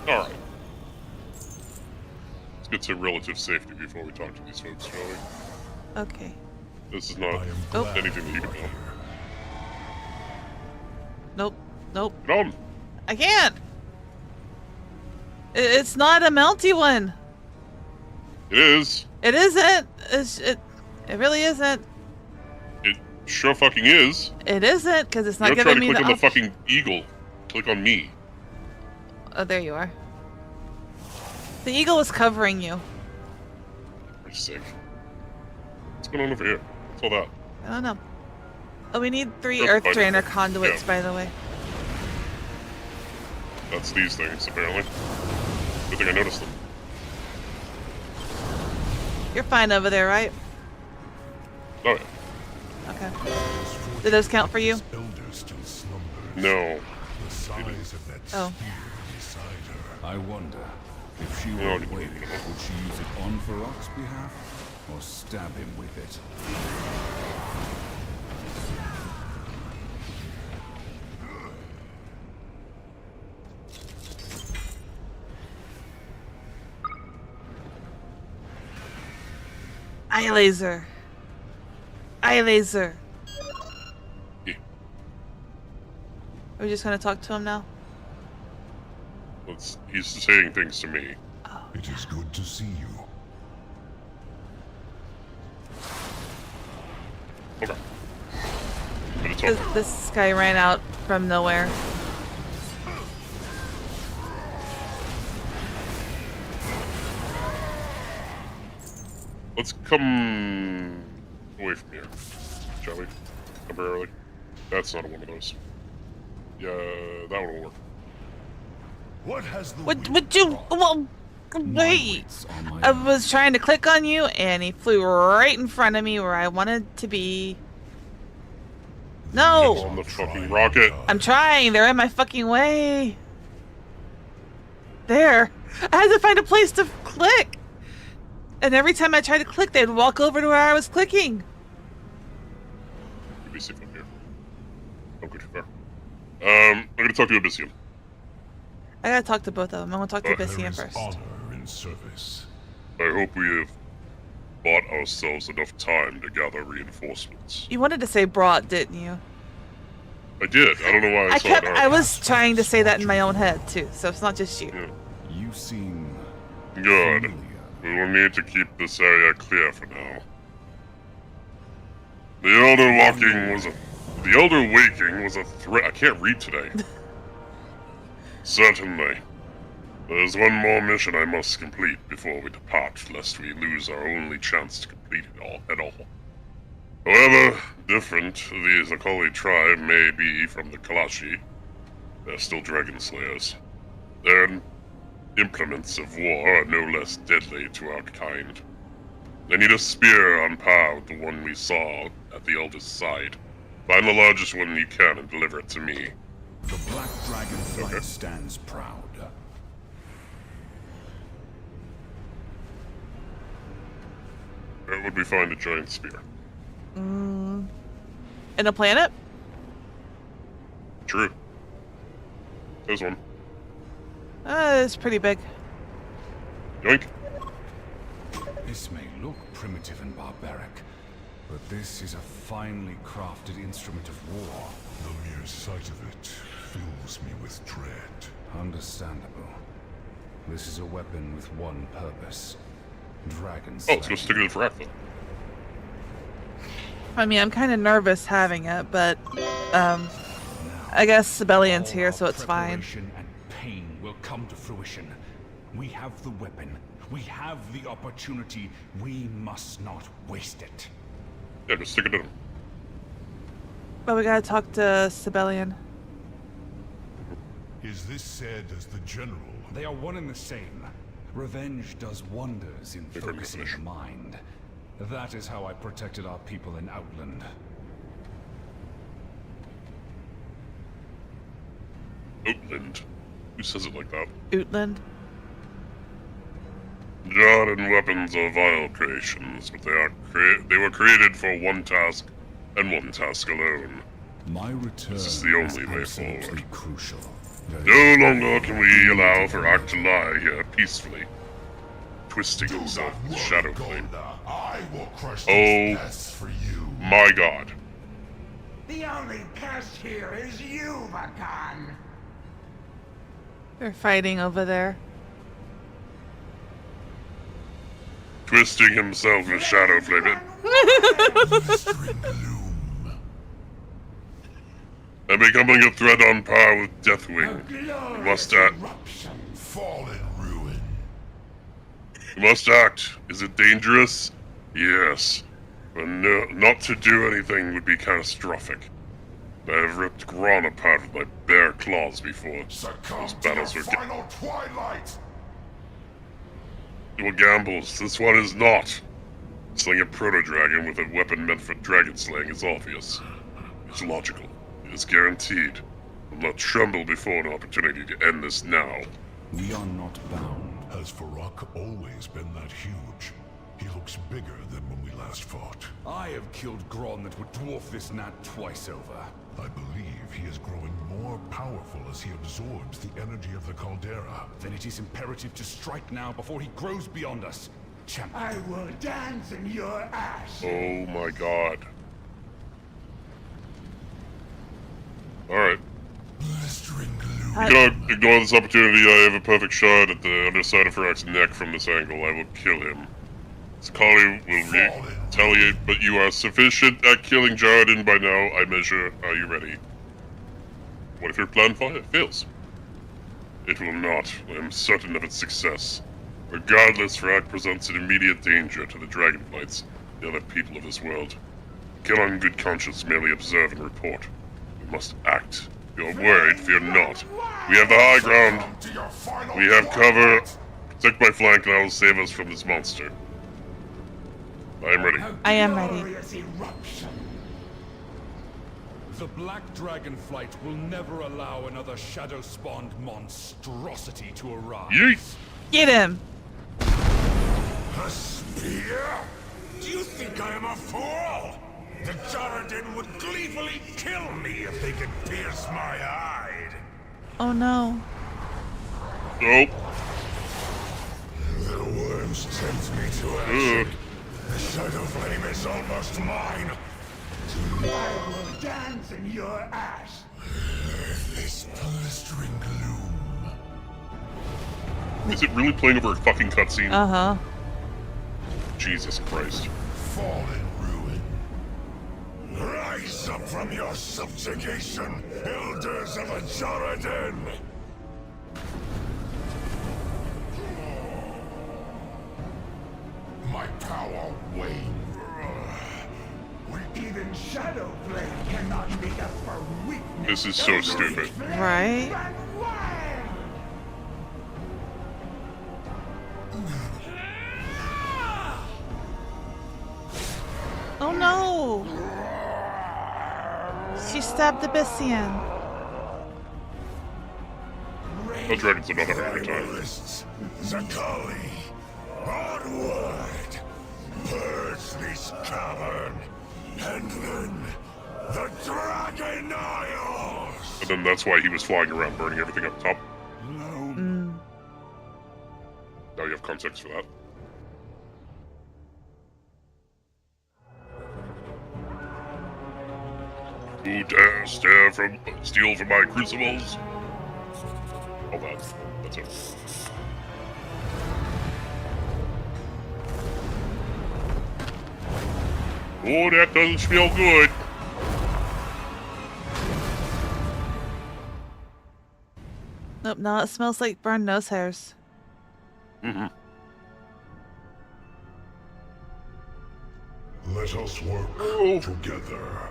Alright. Let's get to relative safety before we talk to these folks, shall we? Okay. This is not Oh. anything that you can do. Nope. Nope. Get on! I can't. It's not a mounty one. It is. It isn't. It really isn't. It sure fucking is. It isn't because it's not Don't try giving to me click the on the fucking eagle. Click on me. Oh, there you are. The eagle was covering you. Pretty sick. What's going on over here? What's all that? I don't know. Oh, we need 3 That's Earth fine. Drainer conduits, Yeah. by the way. That's these things, apparently. Good thing I noticed them. You're fine over there, right? Oh, yeah. Okay. Did those count for you? Elder still slumbers. No. The size of that Oh. spear beside her. I wonder if she No, were I awake, didn't. would she use it on Farok's behalf or stab him with it? Eye laser. Eye laser. Yeah. Are we just gonna talk to him now? He's saying things to me. It is good to see you. Okay. But it's over. This guy ran out from nowhere. Let's come away from here, shall we? Temporarily. That's not one of those. Yeah, that one will work. What has the Would you? Well, wait. I was trying to click on you, and he flew right in front of me where I wanted to be. No! On the fucking rocket. I'm trying. They're in my fucking way. There. I had to find a place to click. And every time I tried to click, they'd walk over to where I was clicking. Let me see if I'm here. Don't go too far. I'm gonna talk to Abyssium. I gotta talk to both of them. I'm gonna talk to Abyssium first. honor in service? I hope we have bought ourselves enough time to gather reinforcements. You wanted to say brought, didn't you? I did. I don't know why I saw it. I was trying to say that in my own head too, so it's not just you. Yeah. You seem Good. familiar. We will need to keep this area clear for now. The Elder Waking was a threat. I can't read today. Certainly. There's one more mission I must complete before we depart, lest we lose our only chance to complete it at all. However different the Zakali tribe may be from the Kalashi, they're still dragon slayers. Their implements of war are no less deadly to our kind. They need a spear on par with the one we saw at the Elder's side. Find the largest one you can and deliver it to me. The Black Dragon Flight stands proud. Where would we find a giant spear? In a planet? True. There's one. It's pretty big. Yoink. This may look primitive and barbaric, but this is a finely crafted instrument of war. The mere sight of it fills me with dread. Understandable. This is a weapon with one purpose. Dragon Oh, let's go stick it in the rack then. I mean, I'm kind of nervous having it, but I guess Sibelian's here, so it's fine. Preparation and pain will come to fruition. We have the weapon. We have the opportunity. We must not waste it. Yeah, just stick it in him. But we gotta talk to Sibelian. Is this said as the general? They are one and the same. Revenge does wonders in focusing the mind. That is how I protected our people in Outland. Outland? Who says it like that? Outland? Jarden weapons are vile creations, but they were created for one task, and one task alone. My return This is the only way absolutely forward. crucial. No longer can we allow Farak to lie here peacefully, twisting himself with Shadow Flame. I will crush Oh, for you. my God. The only pest here is you, Bakan. They're fighting over there. Twisting himself with Shadow Flame. And becoming a threat on par with Deathwing. You must act. Fall in ruin. You must act. Is it dangerous? Yes. But no, not to do anything would be catastrophic. I have ripped Gron apart with my bare claws before. Those battles were Final twilight. Dual gambles. This one is not. Slaying a proto-dragon with a weapon meant for dragon slaying is obvious. It's logical. It is guaranteed. I will not tremble before an opportunity to end this now. We are not bound. Has Farak always been that huge? He looks bigger than when we last fought. I have killed Gron that would dwarf this gnat twice over. I believe he is growing more powerful as he absorbs the energy of the Caldera. Then it is imperative to strike now before he grows beyond us. Champion. I will dance in your ash. Oh my god. Alright. You cannot ignore this opportunity. I have a perfect shot at the underside of Farak's neck from this angle. I will kill him. Zakali will retaliate, but you are sufficient at killing Jarden by now, I measure. Are you ready? What if your plan fails? It will not. I am certain of its success. Regardless, Farak presents an immediate danger to the Dragonflights, the other people of this world. cannot in good conscience merely observe and report. We must act. If you are worried, fear not. We have the high ground. We have cover. Protect my flank and I will save us from this monster. I am ready. I am ready. The Black Dragonflight will never allow another shadow-spawned monstrosity to arise. Yeet! Get him! A spear? Do you think I am a fool? The Jaredin would gleefully kill me if they could pierce my hide. Oh no. Nope. The worms tempt me to action. The Shadow Flame is almost mine. I will dance in your ash. This blistering gloom. Is it really playing over a fucking cutscene? Uh-huh. Jesus Christ. Fall in ruin. Rise up from your subjugation, elders of a Jaredin. My power wanes. Even Shadow Flame cannot make up for weakness. This is so stupid. Right? Oh no! She stabbed the Byssian. Those dragons are not having a good time. Zakali, onward! Purge this cavern! And then, the Dragon Isles! And then that's why he was flying around burning everything up top. Mm. Now you have context for that. Who dare steal from my crucibles? All that. That's it. Oh, that doesn't smell good. Nope, now it smells like burned nose hairs. Mm-hmm. Let us work together.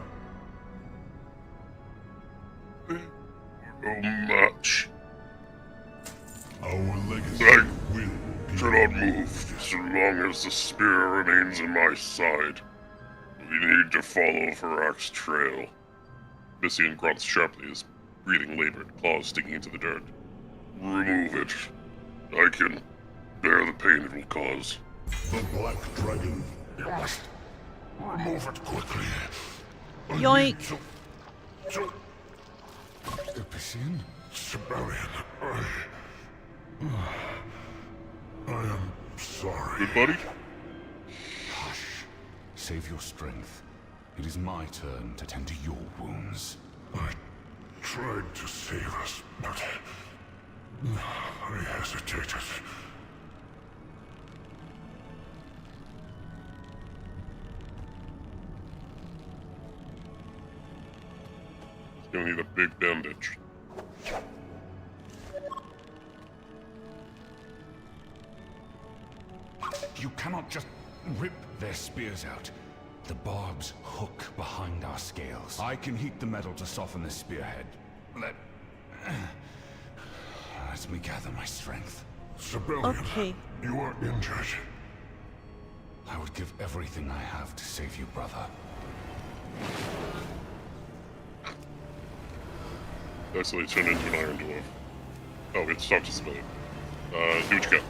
So much. Our legacy I will cannot move so long as the spear remains in my side. We need to follow Farak's trail. Byssian grunts sharply, his breathing labored, claws sticking into the dirt. Remove it. I can bear the pain it will cause. The Black Dragon. You must remove it quickly. Yoink! The Byssian? Sibelian, I am sorry. Good buddy? Hush. Save your strength. It is my turn to tend to your wounds. I tried to save us, but I hesitated. Gonna need a big bandage. You cannot just rip their spears out. The barbs hook behind our scales. I can heat the metal to soften the spearhead. Let me gather my strength. Sibelian, Okay. you are injured. I would give everything I have to save you, brother. Actually turned into an iron dwarf. Oh, it's talk to Sibelian. Do what you got.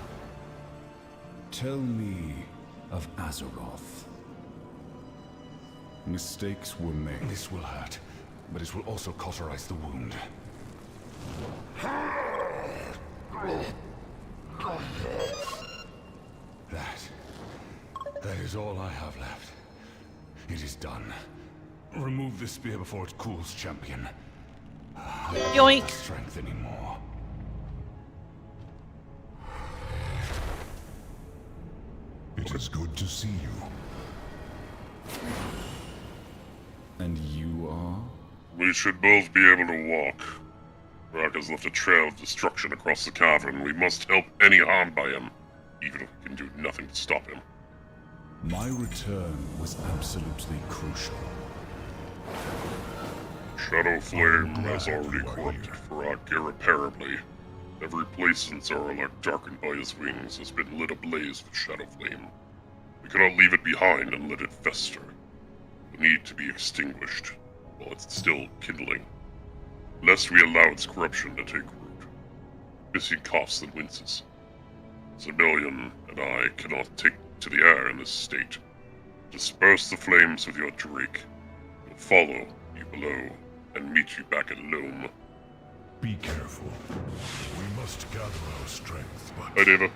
Tell me of Azeroth. Mistakes were made. This will hurt, but it will also cauterize the wound. That is all I have left. It is done. Remove the spear before it cools, champion. Yoink! Strength anymore. It is good to see you. And you are? We should both be able to walk. Farak has left a trail of destruction across the cavern. We must help any harmed by him, even if we can do nothing to stop him. My return was absolutely crucial. Shadow Flame has already corrupted Farak irreparably. Every place in Zaralak darkened by his wings has been lit ablaze with Shadow Flame. We cannot leave it behind and let it fester. It will need to be extinguished while it's still kindling, lest we allow its corruption to take root. Missy coughs and winces. Zebellion and I cannot take to the air in this state. Disperse the flames with your Drake. We'll follow you below and meet you back at Loam. Be careful. We must gather our strength, but Hi, Deva.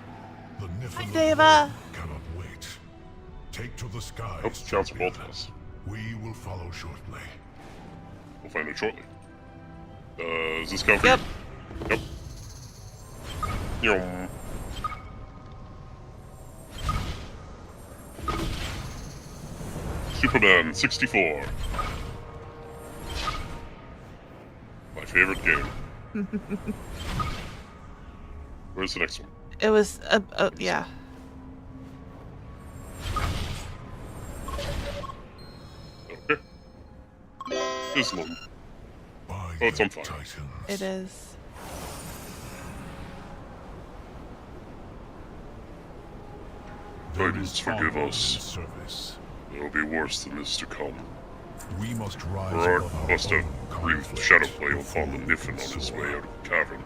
the Niflheim Hi, Deva. cannot wait. Take to the skies. Hope it counts for champion. both of us. We will follow shortly. We'll find out shortly. Does this count for Yep. you? Yep. Yum. Superman 64. My favorite game. Where's the next one? It was, yeah. Okay. Islam. Oh, it's on fire. It is. Titans, forgive us. Service. There will be worse than this to come. We must rise Farak above our must have own breathed conflict shadow play upon the before we Niffin can on his soar. way out of the cavern.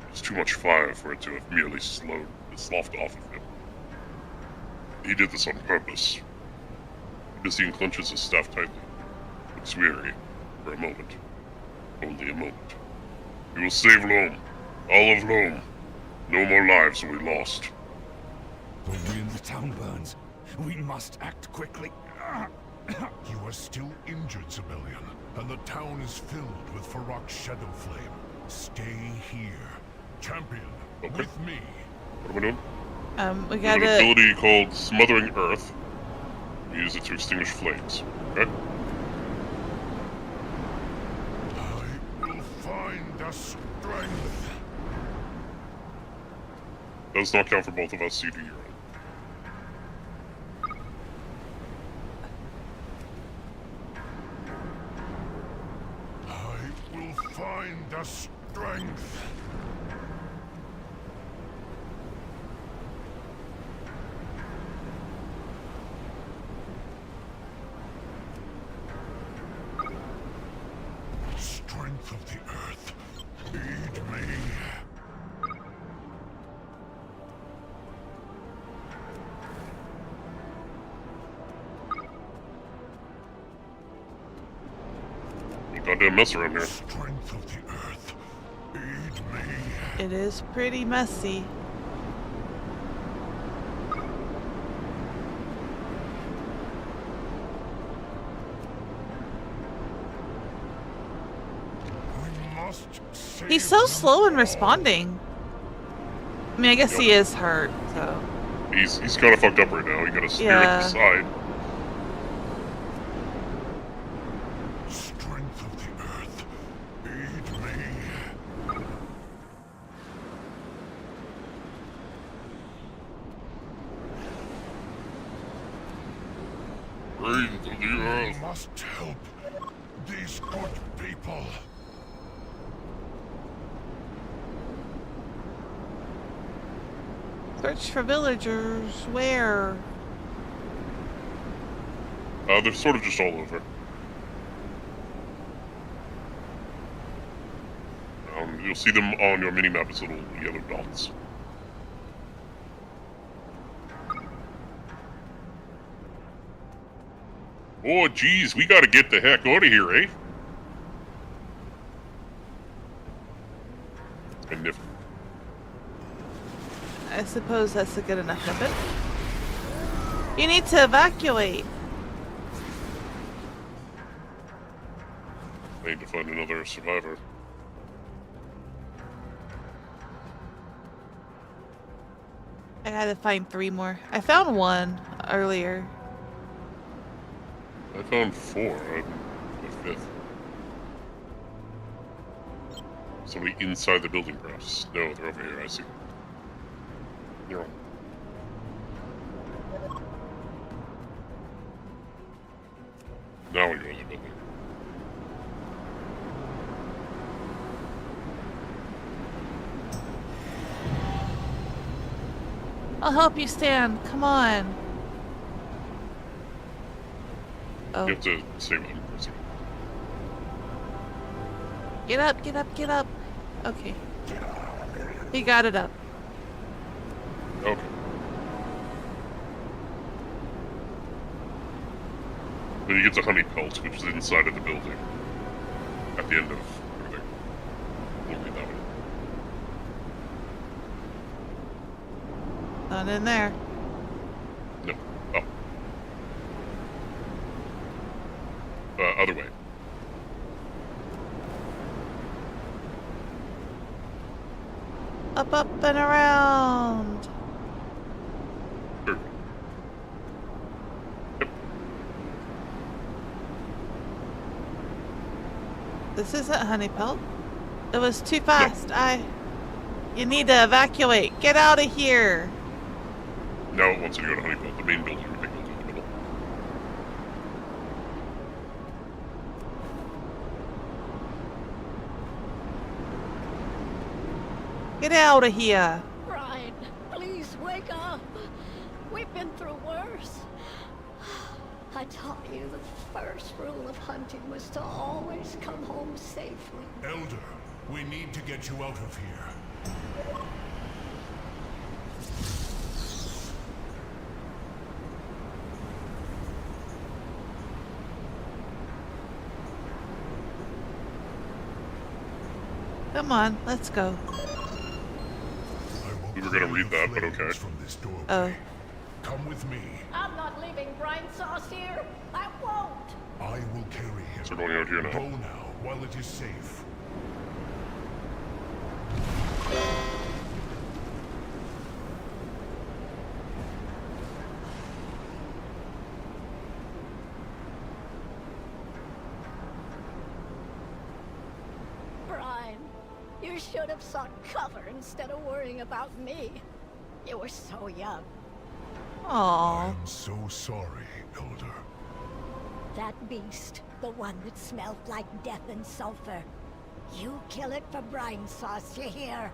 There's too much fire for it to have merely sloughed off of him. He did this on purpose. Busy clenches his staff tightly. Looks weary. For a moment. Only a moment. We will save Loam. All of Loam. No more lives will be lost. The wind. The town burns. We must act quickly. You are still injured, Zebellion, and the town is filled with Farak's shadow flame. Stay here. Champion, Okay. with me. What am I doing? We We have an gotta, ability called Smothering Earth. We use it to extinguish flames. Okay? I will find the strength. Does not count for both of us, so you do your own. I will find the strength. Strength of the earth, aid me. You goddamn mess around here. Strength of the earth, aid me. it is pretty messy. We must save He's so them slow in all. responding. I mean, I guess he is hurt, so. He's kind of fucked up right now. You gotta steer Yeah. it aside. Strength of the earth, aid me. Breathe to the We earth. must help these good people. Search for villagers. Where? They're sort of just all over. You'll see them on your mini-map as little yellow dots. Oh, geez, we gotta get the heck out of here, eh? And if I suppose that's a good enough of it. You need to evacuate. I need to find another survivor. I gotta find 3 more. I found 1 earlier. I found 4. I'm the 5th. Somebody inside the building, perhaps. No, they're over here. I see. You're on. now we go to the building. I'll help you stand. Come on. Oh. You have to save him for a second. Get up, get up, get up. Okay. He got it up. Okay. Then you get to Honey Pelt, which is inside of the building. At the end of everything. We'll read that one. Not in there. No. Oh. Other way. Up, up, and around. Sure. Yep. This isn't Honey Pelt. It was too fast. You need to evacuate. Get out of here. Now it wants you to go to Honey Pelt, the main building. I think we'll do in the middle. Get out of here. Brian, please wake up. We've been through worse. I taught you the first rule of hunting was to always come home safely. Elder, we need to get you out of here. Come on, let's go. We were gonna read that, but okay. Oh. Come with me. I'm not leaving Brian Sauce here. I won't. I will carry him. So we're going out here now. Go now, while it is safe. Brian, you should have sought cover instead of worrying about me. You were so young. Aww. I'm so sorry, Elder. That beast, the one that smelled like death and sulfur. You kill it for Brian Sauce, you hear?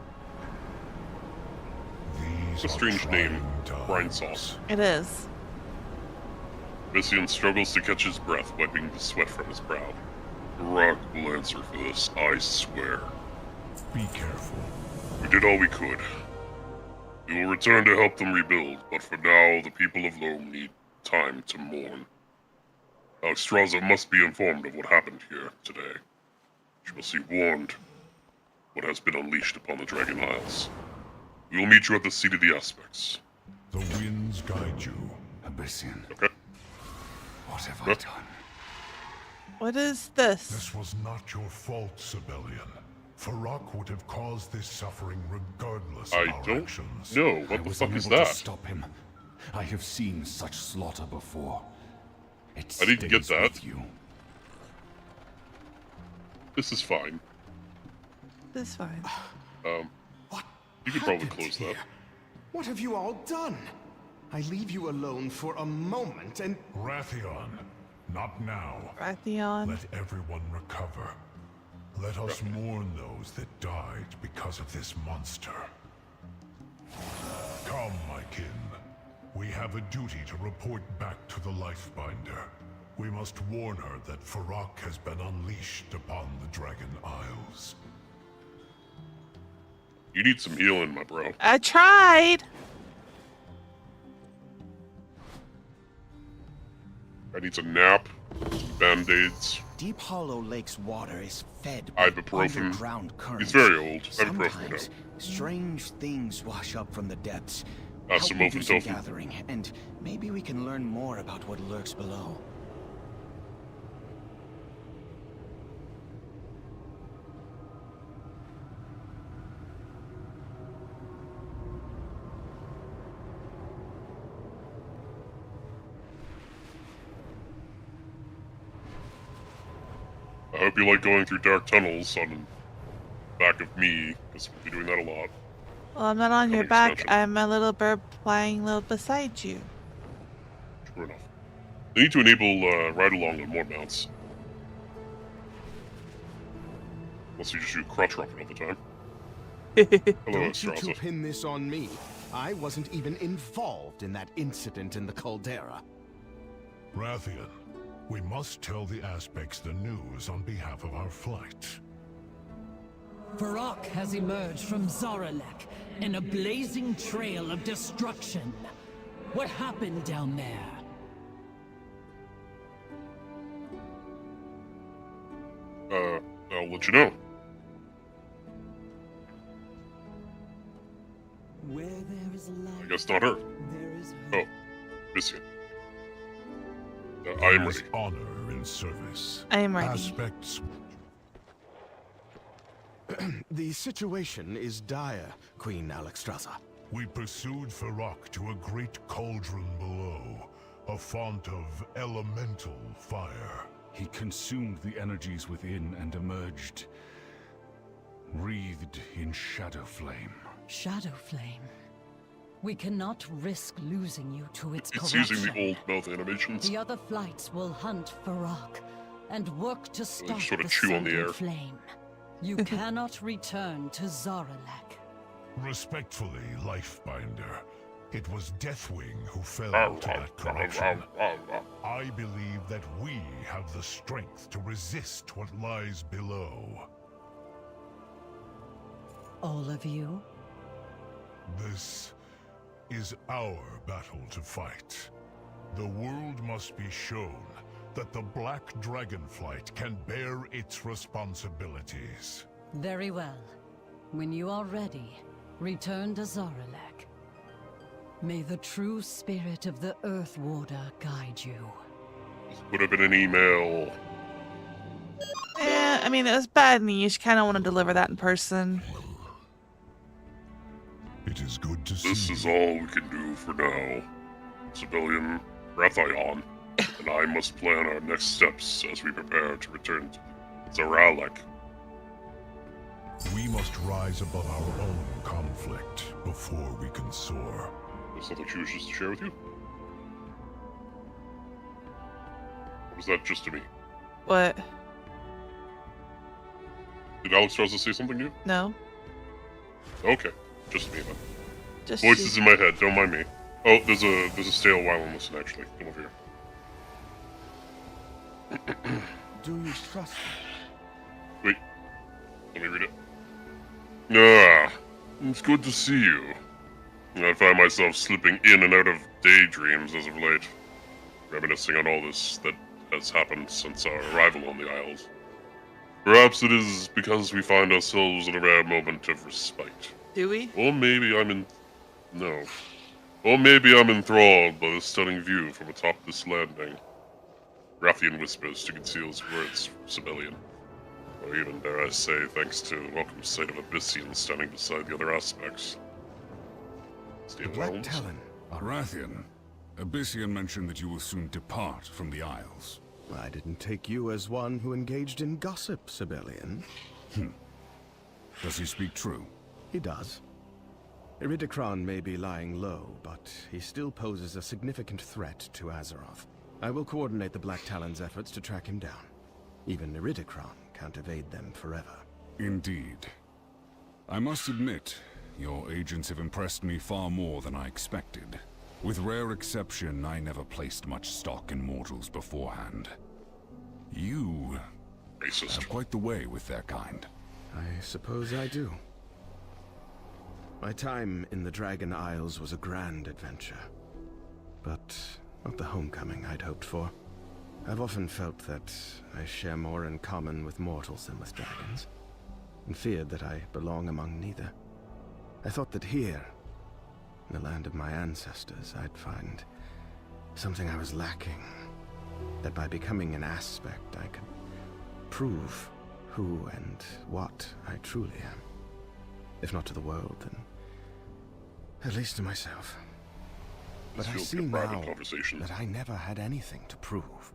It's a strange name, Brine Sauce. It is. Messian struggles to catch his breath, wiping the sweat from his brow. Rock will answer for this, I swear. Be careful. We did all we could. We will return to help them rebuild, but for now, the people of Loam need time to mourn. Alexstrasza must be informed of what happened here today. She must be warned what has been unleashed upon the Dragon Isles. We will meet you at the seat of the aspects. The winds guide you, Abyssian. Okay. What have I done? What is this? This was not your fault, Sibelian. Farak would have caused this suffering regardless of our actions. No, what the fuck is unable that? To stop him. I have seen such slaughter before. It I didn't get stays that. with you. This is fine. This is fine. You could probably close that. What have you all done? I leave you alone for a moment and... Rathion, not now. Rathion. Let everyone recover. Let us mourn those that died because of this monster. Come, my kin. We have a duty to report back to the Lifebinder. We must warn her that Farak has been unleashed upon the Dragon Isles. You need some healing, my bro. I tried. I need some nap, some band-aids. Deep Hollow Lake's water is fed by by ibuprofen. underground currents. He's very old. Ibuprofen, Sometimes strange things wash up from the depths. Some Help me do some Ofen tofu. gathering, and maybe we can learn more about what lurks below. I hope you like going through dark tunnels on the back of me, because we'll be doing that a lot. Well, I'm not on your Coming back. extension. I'm a little bird flying a little beside you. Sure enough. I They need to enable ride-along on more mounts. Unless you just do crotch rocket all the time. Hello, Don't you two Extraza. pin this on me. I wasn't even involved in that incident in the caldera. Rathian, we must tell the Aspects the news on behalf of our flight. Varrock has emerged from Zaralek in a blazing trail of destruction. What happened down there? I'll let you know. Where there is light, I guess not her. there is Oh, Biscuit. I am ready. Honor in service. I am ready. Aspects. The situation is dire, Queen Alexstrasza. We pursued Varrock to a great cauldron below, a font of elemental fire. He consumed the energies within and emerged, wreathed in shadow flame. Shadow Flame. We cannot risk losing you to its It's corruption. using the old mouth animations. The other flights will hunt Varrock and work to stop sort of the chew on the Sacred air. Flame. You cannot return to Zaralek. Respectfully, Lifebinder, it was Deathwing who fell to that corruption. I believe that we have the strength to resist what lies below. All of you? This is our battle to fight. The world must be shown that the Black Dragonflight can bear its responsibilities. Very well. When you are ready, return to Zaralek. May the true spirit of the Earth Warder guide you. Would have been an email. I mean, it was bad niche. Kind of want to deliver that in person. It is good to see. This is all we can do for now. Civilian Rathion and I must plan our next steps as we prepare to return to Zaralek. We must rise above our own conflict before we can soar. There's something she wishes to share with you? Or was that just to me? What? Did Alexstrasza say something new? No. Okay, just me then. Just Voices in my head, don't mind me. Oh, there's a stale while and listen actually. Come over here. Do you trust me? Wait, let me read it. Ah, it's good to see you. I find myself slipping in and out of daydreams as of late, reminiscing on all this that has happened since our arrival on the Isles. Perhaps it is because we find ourselves in a rare moment of respite. Do we? Or maybe I'm No. Or maybe I'm enthralled by the stunning view from atop this landing. Rathian whispers to conceal his words from Sibelian. Or even, dare I say, thanks to the welcome sight of Abyssian standing beside the other aspects. The Black Talon. Rathian, Abyssian mentioned that you will soon depart from the Isles. I didn't take you as one who engaged in gossip, Sibelian. Does he speak true? He does. Iridikron may be lying low, but he still poses a significant threat to Azeroth. I will coordinate the Black Talon's efforts to track him down. Even Iridikron can't evade them forever. Indeed. I must admit, your agents have impressed me far more than I expected. With rare exception, I never placed much stock in mortals beforehand. You have quite the way with their kind. I suppose I do. My time in the Dragon Isles was a grand adventure, but not the homecoming I'd hoped for. I've often felt that I share more in common with mortals than with dragons, and feared that I belong among neither. I thought that here, in the land of my ancestors, I'd find something I was lacking, that by becoming an aspect I could prove who and what I truly am. If not to the world, then at least to myself. But I see now that I never had anything to prove.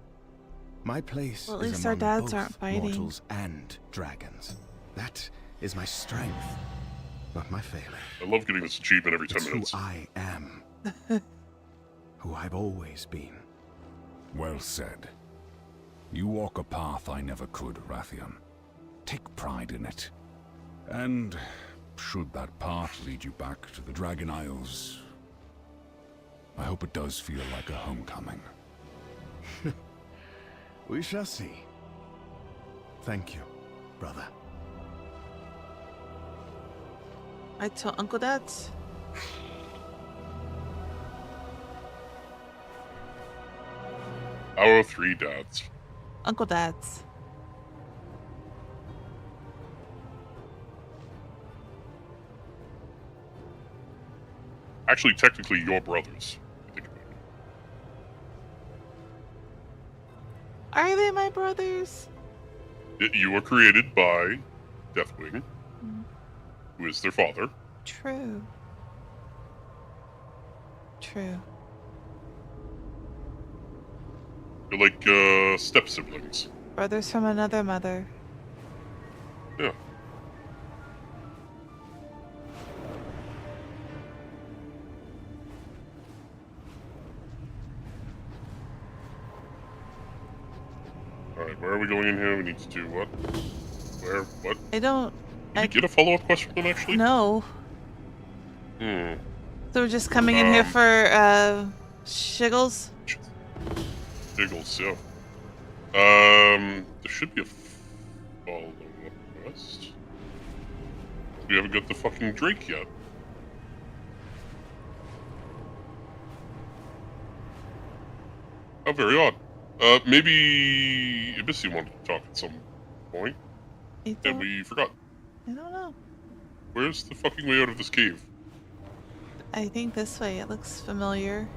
My place Well, at is least our among dads both aren't fighting. mortals and dragons. That is my strength, not my failing. I love getting this achievement every 10 It's minutes. who I am. Who I've always been. Well said. You walk a path I never could, Rathian. Take pride in it. And should that path lead you back to the Dragon Isles, I hope it does feel like a homecoming. We shall see. Thank you, brother. I tell Uncle Dads. Our 3 dads. Uncle Dads. Actually, technically, your brothers. Are they my brothers? You were created by Deathwing, who is their father. True. True. You're like step siblings. Brothers from another mother. Yeah. Alright, where are we going in here? We need to do what? Where? What? I don't... Did you get a follow-up question then, actually? No. Hmm. So we're just coming in here for, shiggles? Jiggles, yeah. There should be a follow-up quest. We haven't got the fucking Drake yet. How very odd. Maybe Abyssy wanted to talk at some point, and we forgot. I don't know. Where's the fucking way out of this cave? I think this way. It looks familiar.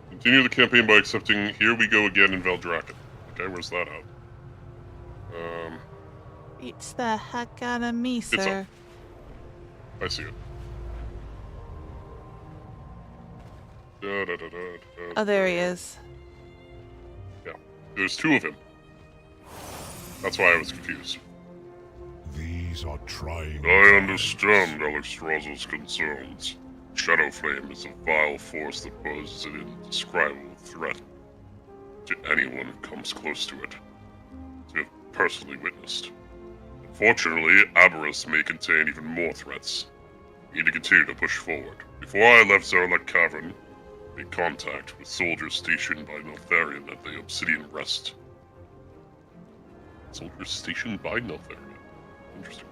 Continue the campaign by accepting Here We Go Again in Valdrakken. Okay, where's that at? Beats the heck out of me, sir. I see it. Oh, there he is. Yeah, there's 2 of him. That's why I was confused. These are trying. I understand Alexstrasza's concerns. Shadowflame is a vile force that poses an indescribable threat to anyone who comes close to it, as we have personally witnessed. Unfortunately, Aberrus may contain even more threats. We need to continue to push forward. Before I left Zarlek Cavern, I made contact with soldiers stationed by Neltharion at the Obsidian Rest. Soldiers stationed by Neltharion? Interesting.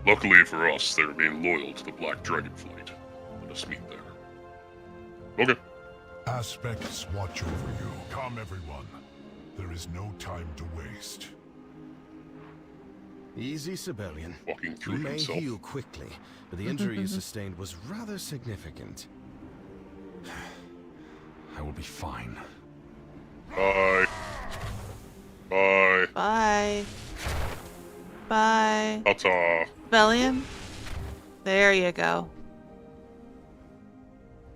Luckily for us, they remain loyal to the Black Dragon Fleet. Let us meet there. Okay. Aspects watch over you. Come, everyone. There is no time to waste. Easy, Sibelian. Walking through You may himself. heal quickly, but the injury you sustained was rather significant. I will be fine. Bye. Bye. Bye. Bye. Ta-ta. Bellion? There you go.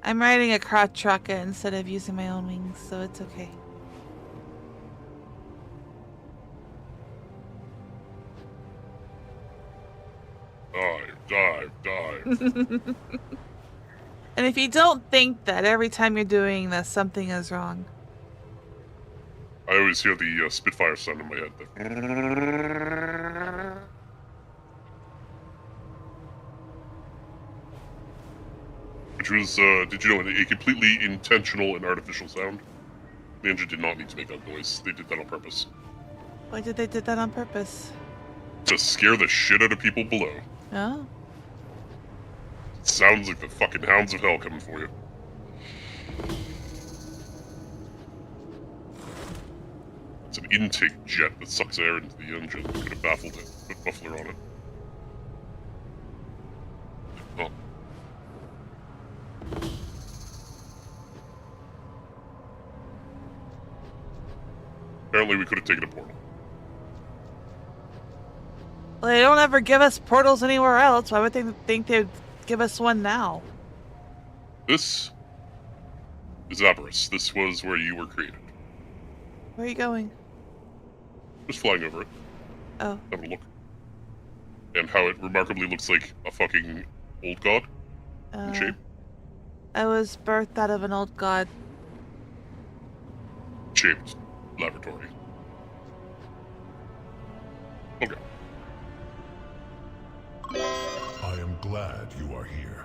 I'm riding a crotch rocket instead of using my own wings, so it's okay. Dive. And if you don't think that every time you're doing this, something is wrong. I always hear the Spitfire sound in my head. Which was, did you know, a completely intentional and artificial sound? The engine did not need to make that noise. They did that on purpose. Why did they do that on purpose? To scare the shit out of people below. Oh. It sounds like the fucking hounds of hell coming for you. It's an intake jet that sucks air into the engine. Could have baffled it. Put muffler on it. Oh. Apparently we could have taken a portal. Well, they don't ever give us portals anywhere else. Why would they think they'd give us one now? This is Aberrus. This was where you were created. Where are you going? Just flying over it. Oh. Have a look. And how it remarkably looks like a fucking old god in shape. I was birthed out of an old god. Shaped laboratory. Okay. I am glad you are here.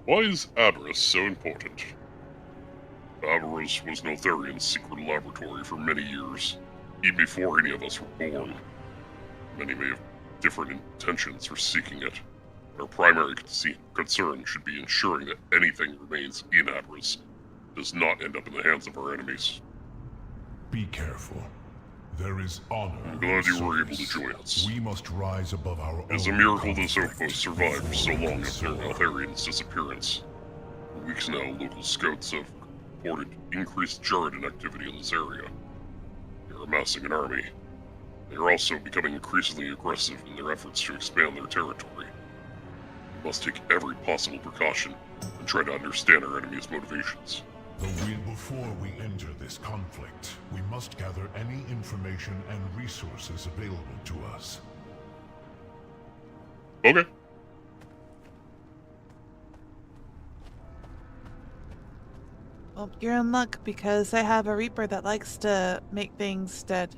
Why is Aberrus so important? Aberrus was Notherian's secret laboratory for many years, even before any of us were born. Many may have different intentions for seeking it. Our primary concern should be ensuring that anything remains in Aberrus does not end up in the hands of our enemies. Be careful. There is honor. I'm glad you were able to join us. We must rise above our own. It's a miracle this outpost survived so long after Notherian's disappearance. For weeks now, local scouts have reported increased Jarden activity in this area. They are amassing an army. They are also becoming increasingly aggressive in their efforts to expand their territory. We must take every possible precaution and try to understand our enemy's motivations. Before we enter this conflict, we must gather any information and resources available to us. Okay. Well, you're in luck because I have a Reaper that likes to make things dead.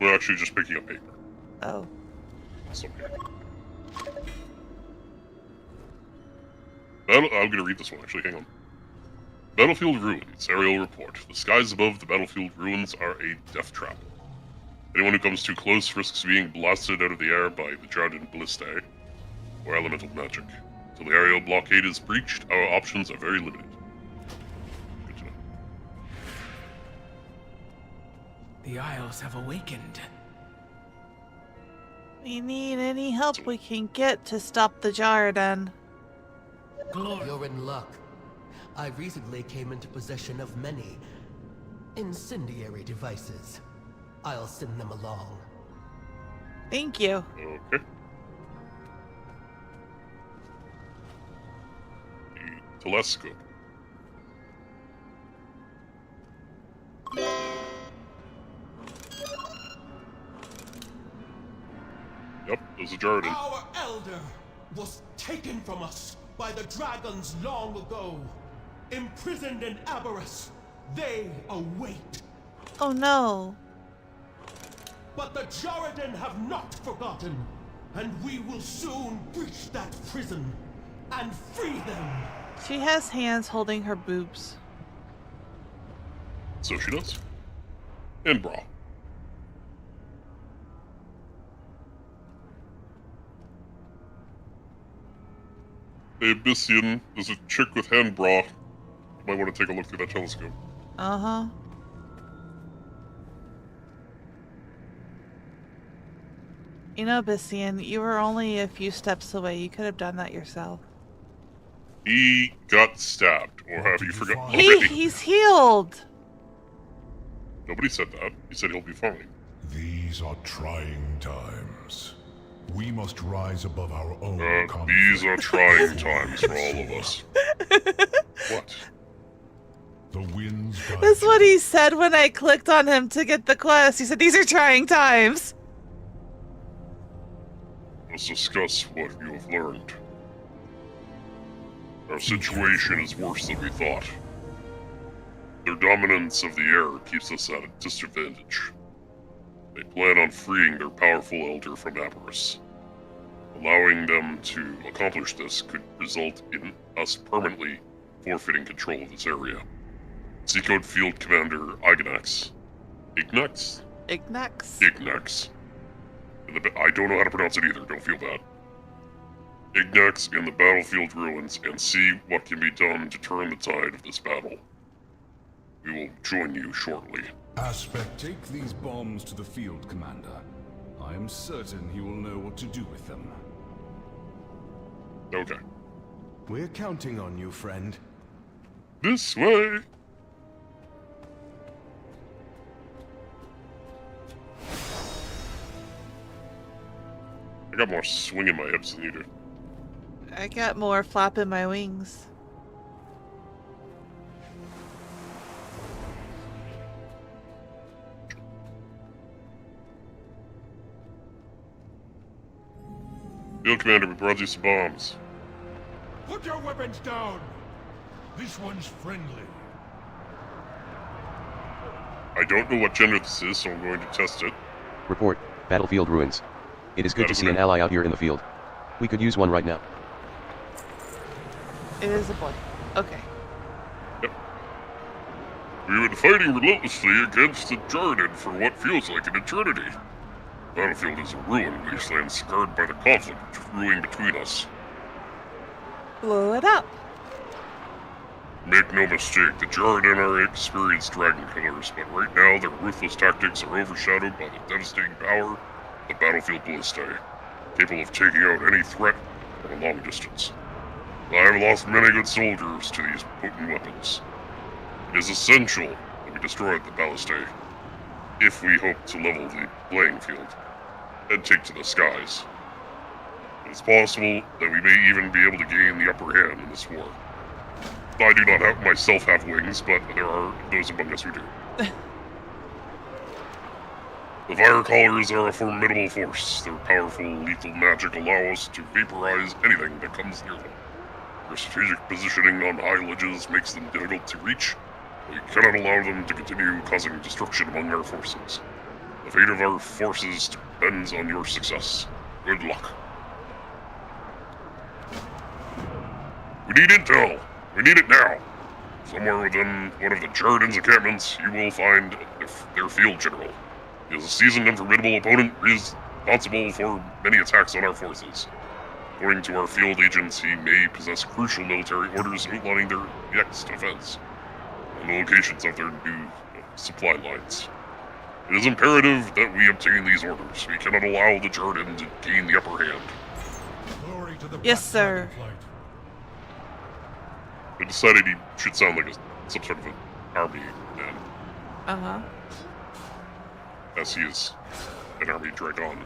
We're actually just picking up paper. Oh. It's okay. I'm gonna read this one, actually. Hang on. Battlefield Ruins. Aerial report. The skies above the battlefield ruins are a death trap. Anyone who comes too close risks being blasted out of the air by the Jarden Ballistae or elemental magic. Until the aerial blockade is breached, our options are very limited. Good to know. The Isles have awakened. We need any help we can get to stop the Jarden. You're in luck. I recently came into possession of many incendiary devices. I'll send them along. Thank you. Okay. The telescope. Yep, there's a Jarden. Our elder was taken from us by the dragons long ago. Imprisoned in Aberrus, they await. Oh no. But the Jarden have not forgotten, and we will soon breach that prison and free them. She has hands holding her boobs. So she does. And bra. Hey, Byssian, there's a chick with hand bra. You might want to take a look through that telescope. Uh-huh. You know, Byssian, you were only a few steps away. You could have done that yourself. He got stabbed, or have you forgotten already? He's healed! Nobody said that. He said he'll be fine. These are trying times. We must rise above our own these are trying times for all of us. What? The winds guide That's what he said when I clicked on him to get the quest. He said, these are trying times. Let's discuss what you have learned. Our situation is worse than we thought. Their dominance of the air keeps us at a disadvantage. They plan on freeing their powerful elder from Aberrus. Allowing them to accomplish this could result in us permanently forfeiting control of this area. Seek out Field Commander Ignax. Ignax? Ignax? Ignax. I don't know how to pronounce it either, don't feel bad. Ignax in the battlefield ruins and see what can be done to turn the tide of this battle. We will join you shortly. Aspect. Take these bombs to the field commander. I am certain he will know what to do with them. Okay. We're counting on you, friend. This way! I got more swing in my hips than you do. I got more flap in my wings. Field Commander, we brought you some bombs. Put your weapons down! This one's friendly. I don't know what gender this is, so I'm going to test it. Report, battlefield ruins. It is good to see an ally out here in the field. We could use one right now. It is a boy. Okay. Yep. We've been fighting relentlessly against the Jarden for what feels like an eternity. The battlefield is a ruined wasteland scarred by the conflict brewing between us. Blow it up. Make no mistake, the Jarden are experienced dragon killers, but right now their ruthless tactics are overshadowed by the devastating power of the battlefield ballistae, capable of taking out any threat from a long distance. I have lost many good soldiers to these potent weapons. It is essential that we destroy the ballistae if we hope to level the playing field and take to the skies. It is possible that we may even be able to gain the upper hand in this war. I do not myself have wings, but there are those among us who do. The Fire Callers are a formidable force. Their powerful, lethal magic allow us to vaporize anything that comes near them. Their strategic positioning on high ledges makes them difficult to reach. We cannot allow them to continue causing destruction among our forces. The fate of our forces depends on your success. Good luck. We need intel. We need it now. Somewhere within one of the Jarden's encampments, you will find their field general. He is a seasoned and formidable opponent responsible for many attacks on our forces. According to our field agents, he may possess crucial military orders outlining their next offense and the locations of their new supply lines. It is imperative that we obtain these orders. We cannot allow the Jarden to gain the upper hand. Yes, sir. I decided he should sound like some sort of an army man. Uh-huh. As he is an army dragon.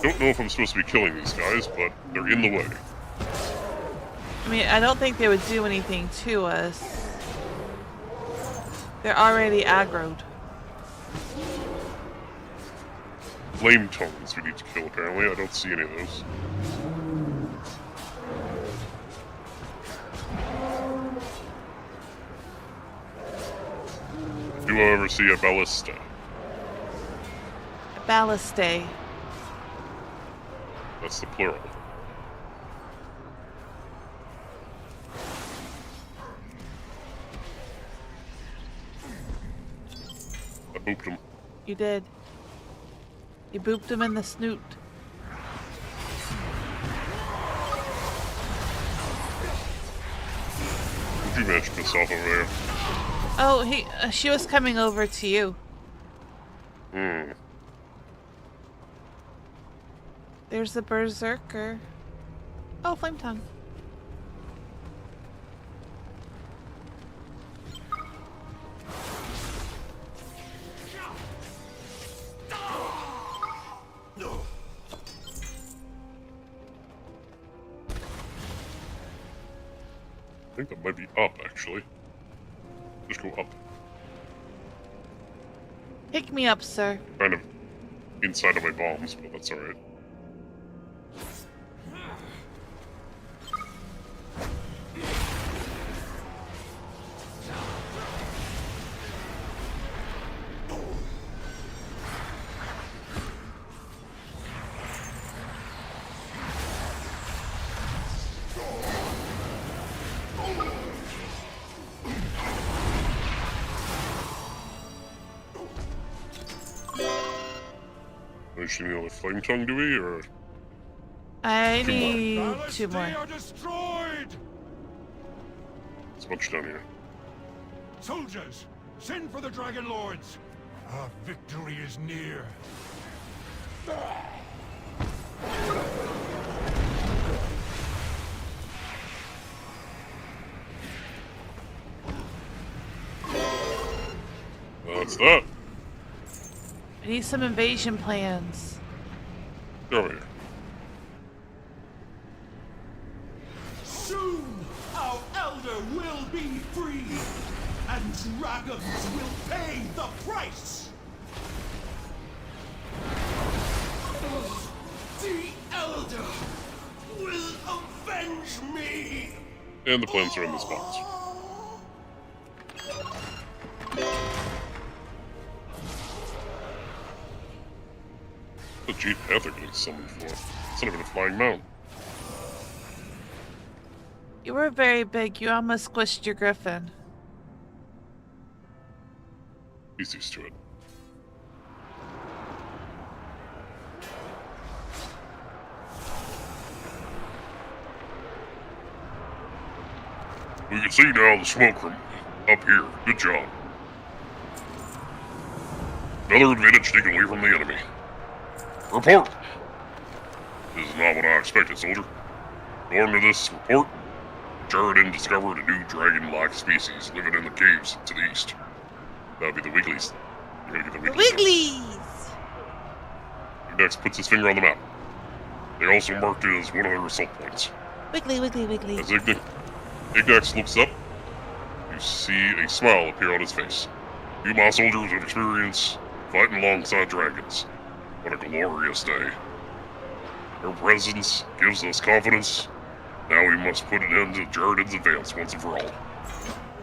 Don't know if I'm supposed to be killing these guys, but they're in the way. I mean, I don't think they would do anything to us. They're already aggroed. Flame tongues we need to kill, apparently. I don't see any of those. Do I ever see a ballista? Ballistae. That's the plural. I booped him. You did. You booped him in the snoot. Did you manage to piss off over there? Oh, she was coming over to you. Hmm. There's the berserker. Oh, flame tongue. I think that might be up, actually. Just go up. Pick me up, sir. Kind of inside of my bombs, but that's alright. Should we need a flame tongue, do we, or? I need two more. There's a bunch down here. Soldiers, send for the Dragon Lords. Our victory is near. That's that. I need some invasion plans. Get over here. Soon, our elder will be free, and dragons will pay the price. And the plans are in this box. The Jeep Panther getting summoned for. It's not even a flying mount. You were very big. You almost squished your griffin. He's used to it. We can see now the smoke from up here. Good job. Another advantage taken away from the enemy. Report! This is not what I expected, soldier. According to this report, Jaredin discovered a new dragon-like species living in the caves to the east. That would be the Wigglies. You're gonna get the Wigglies. Wigglies! Ignax puts his finger on the map. They also marked it as one of their assault points. Wiggly, wiggly, wiggly. As Ignax looks up, you see a smile appear on his face. You, my soldiers, have experience fighting alongside dragons. What a glorious day. Their presence gives us confidence. Now we must put an end to Jaredin's advance once and for all.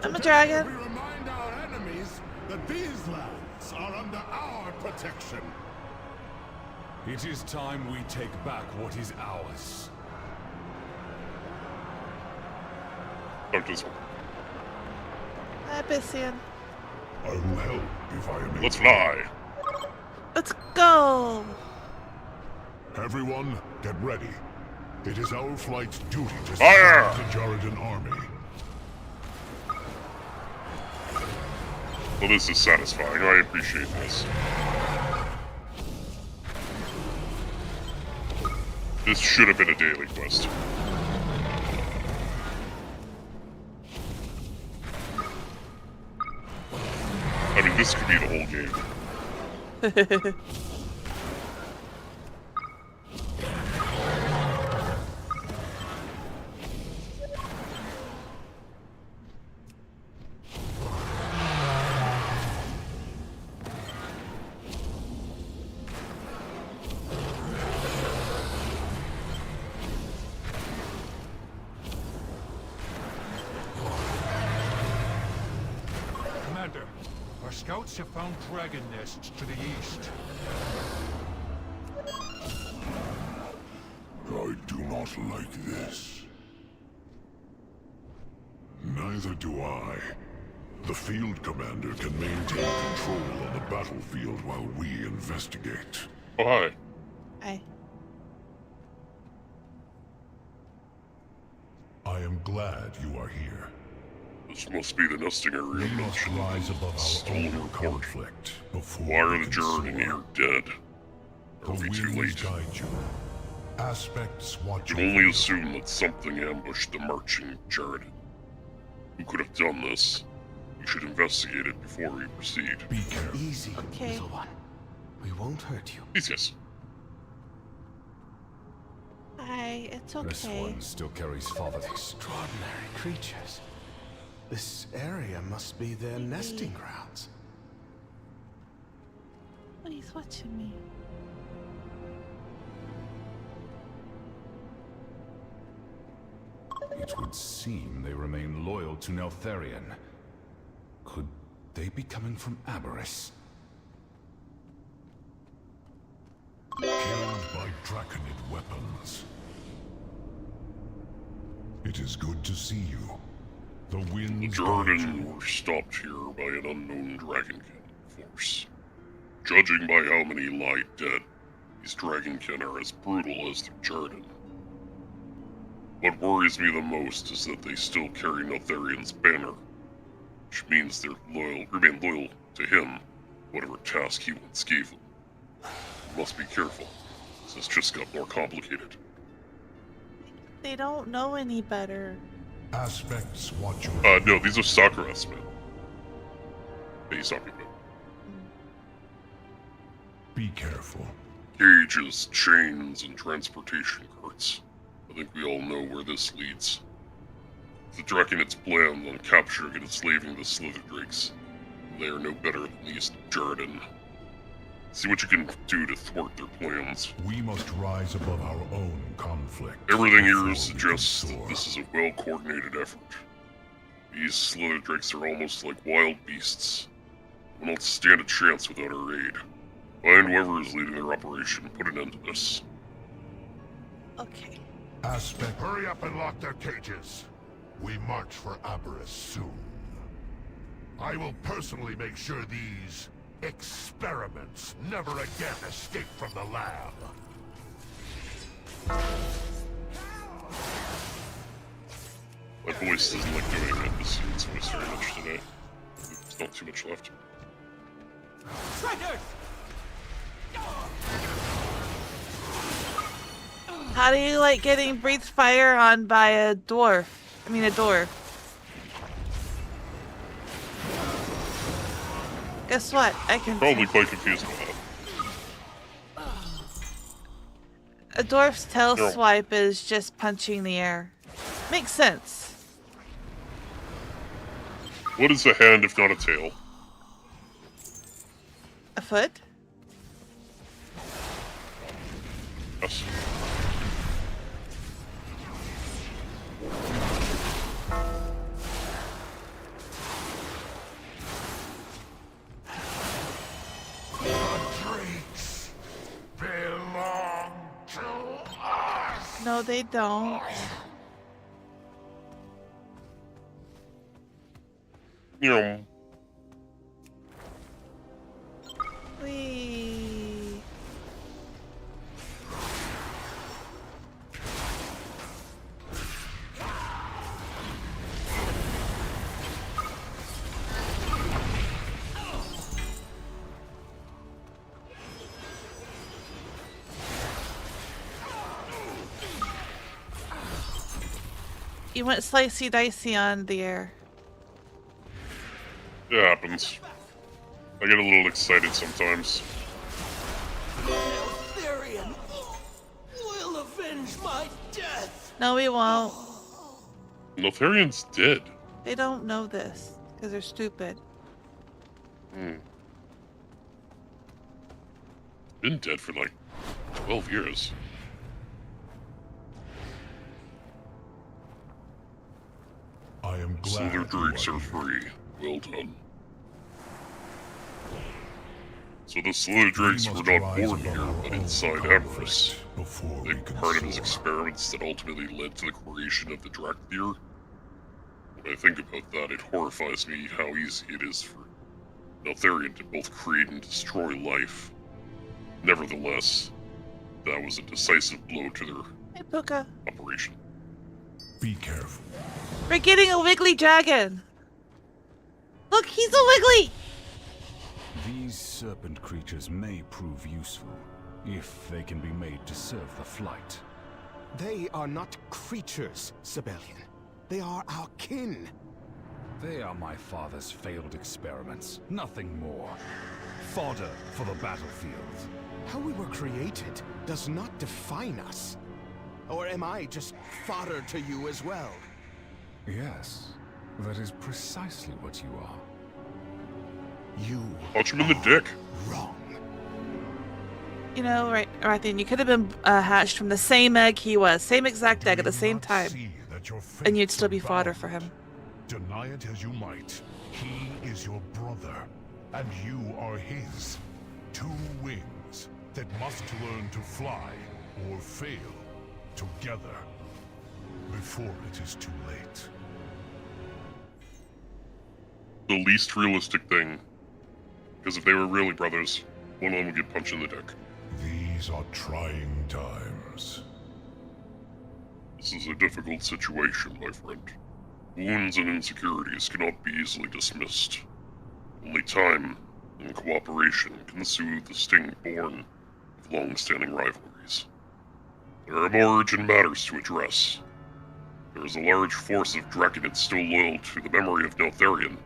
I'm a dragon. We remind our enemies that these lands are under our protection. It is time we take back what is ours. Talk to this one. Hi, Bissian. I will help if I am able. Let's fly. Let's go. Everyone, get ready. It is our flight's duty to Fire! support the Jaredin army. Well, this is satisfying. I appreciate this. This should have been a daily quest. I mean, this could be the whole game. Commander, our scouts have found dragon nests to the east. I do not like this. Neither do I. The field commander can maintain control on the battlefield while we investigate. Oh, hi. Hi. I am glad you are here. This must be the nesting area. We must rise above our Stolen own report. conflict before Why are we the can Jaredin soar. here dead? Are The we too winds late? guide you. Aspects watch You over can only you. assume that something ambushed the marching Jaredin. Who could have done this? We should investigate it before we proceed. Be careful. Easy, Okay. little one. We won't hurt you. Yes. Hi, it's This okay. one still carries father. Extraordinary creatures. This area must be their nesting grounds. Oh, he's watching me. It would seem they remain loyal to Neltharion. Could they be coming from Aberys? Killed by Draconid weapons. It is good to see you. The The winds guide Jaredin you. were stopped here by an unknown Dragonkin force. Judging by how many lie dead, these Dragonkin are as brutal as the Jaredin. What worries me the most is that they still carry Neltharion's banner, which means they're remain loyal to him, whatever task he once gave them. Must be careful. This just got more complicated. They don't know any better. Aspects watch over No, these are Sakura's men. That he's talking about. Be careful. Cages, chains, and transportation carts. I think we all know where this leads. The Draconid's plan on capturing and enslaving the Slither Drakes. They are no better than these Jaredin. See what you can do to thwart their plans. We must rise above our own conflict. Everything here suggests that this is a well-coordinated effort. These slither drakes are almost like wild beasts. Will not stand a chance without our aid. Find whoever is leading their operation. Put an end to this. Okay. Aspect. Hurry up and lock their cages. We march for Aberrus soon. I will personally make sure these experiments never again escape from the lab. My voice doesn't like doing it. This is voice very much today. There's not too much left. Traitors! How do you like getting breathed fire on by a dwarf? I mean, a dwarf. Guess what? I can. Probably quite confused about it. A dwarf's tail No. swipe is just punching the air. Makes sense. What is a hand if not a tail? A foot? Yes. Belong to us. No, they don't. Whee. You went slicey dicey on the air. It happens. I get a little excited sometimes. Eltharion will avenge my death. No, we won't. Lotharion's dead. They don't know this because they're stupid. Been dead for like 12 years. I am glad Slither drakes are free. Well done. So the Slither drakes were not born here, but inside Aberrus. Big part of his experiments that ultimately led to the creation of the Drakthir. When I think about that, it horrifies me how easy it is for Neltharion to both create and destroy life. Nevertheless, that was a decisive blow to their Hey, Puka. operation. Be careful. We're getting a wiggly dragon. Look, he's a wiggly. These serpent creatures may prove useful, if they can be made to serve the flight. They are not creatures, Sibelian. They are our kin. They are my father's failed experiments, nothing more. Fodder for the battlefield. How we were created does not define us. Or am I just fodder to you as well? Yes, that is precisely what you are. You Punch him in the dick. wrong. You know, right then, you could have been hatched from the same egg he was, same exact egg at the same time, and you'd still be fodder for him. Deny it as you might, he is your brother, and you are his. Two wings that must learn to fly or fail together before it is too late. The least realistic thing. Because if they were really brothers, one of them would get punched in the dick. These are trying times. This is a difficult situation, my friend. Wounds and insecurities cannot be easily dismissed. Only time and cooperation can soothe the sting born of long-standing rivalries. There are more urgent matters to address. There is a large force of Draconids still loyal to the memory of Neltharion.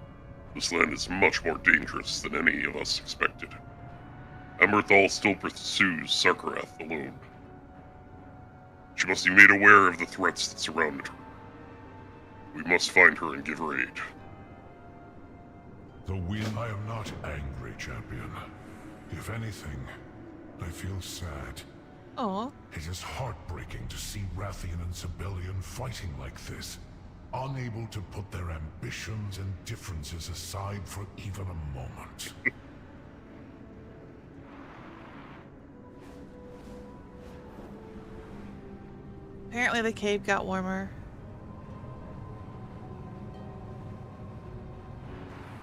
This land is much more dangerous than any of us expected. Emberthal still pursues Sarkarath alone. She must be made aware of the threats that surrounded her. We must find her and give her aid. The wind. I am not angry, champion. If anything, I feel sad. Oh. It is heartbreaking to see Rathian and Sibelian fighting like this, unable to put their ambitions and differences aside for even a moment. Apparently the cave got warmer.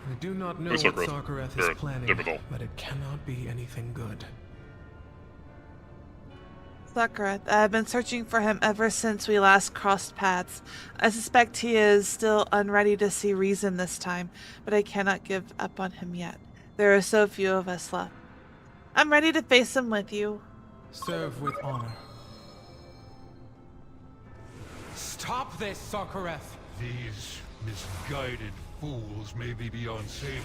I do not know Who's what Sarkareth? Sarkareth They're is planning, difficult. but it cannot be anything good. Sarkareth, I have been searching for him ever since we last crossed paths. I suspect he is still unready to see reason this time, but I cannot give up on him yet. There are so few of us left. I'm ready to face him with you. Serve with honor. Stop this, Sarkareth! These misguided fools may be beyond saving,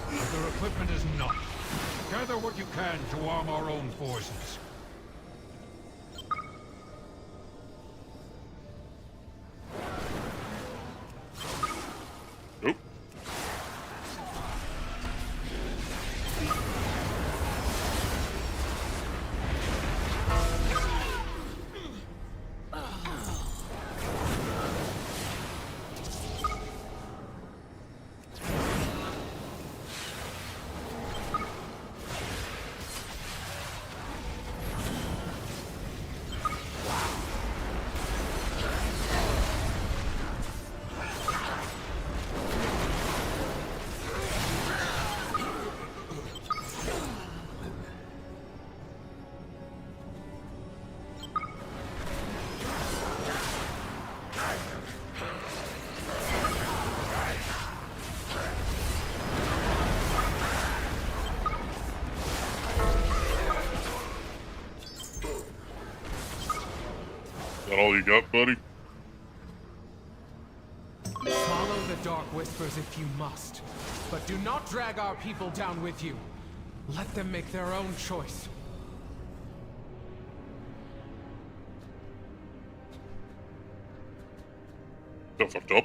but their equipment is not. Gather what you can to arm our own forces. Nope. That all you got, buddy? Follow the dark whispers if you must, but do not drag our people down with you. Let them make their own choice. Got fucked up.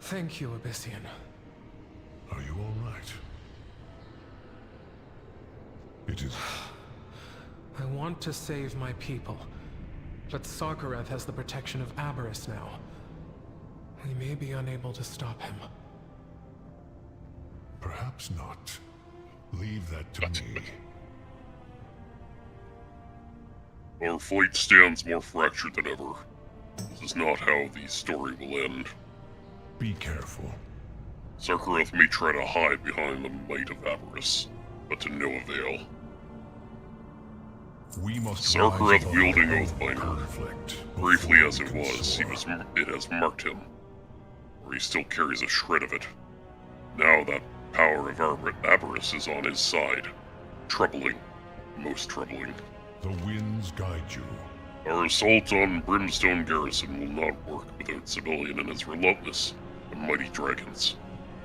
Thank you, Abyssian. Are you all right? It is... I want to save my people, but Sarkareth has the protection of Aberrus now. We may be unable to stop him. Perhaps not. Leave that to me. Our fleet stands more fractured than ever. This is not how the story will end. Be careful. Sarkareth may try to hide behind the might of Aberrus, but to no avail. We must Sarkareth wielding Oathbinder, briefly as it was, it has marked him, or he still carries a shred of it. Now that power of Aberrus is on his side. Troubling. Most troubling. The winds guide you. Our assault on Brimstone Garrison will not work without Sibelian and his relentless and mighty dragons.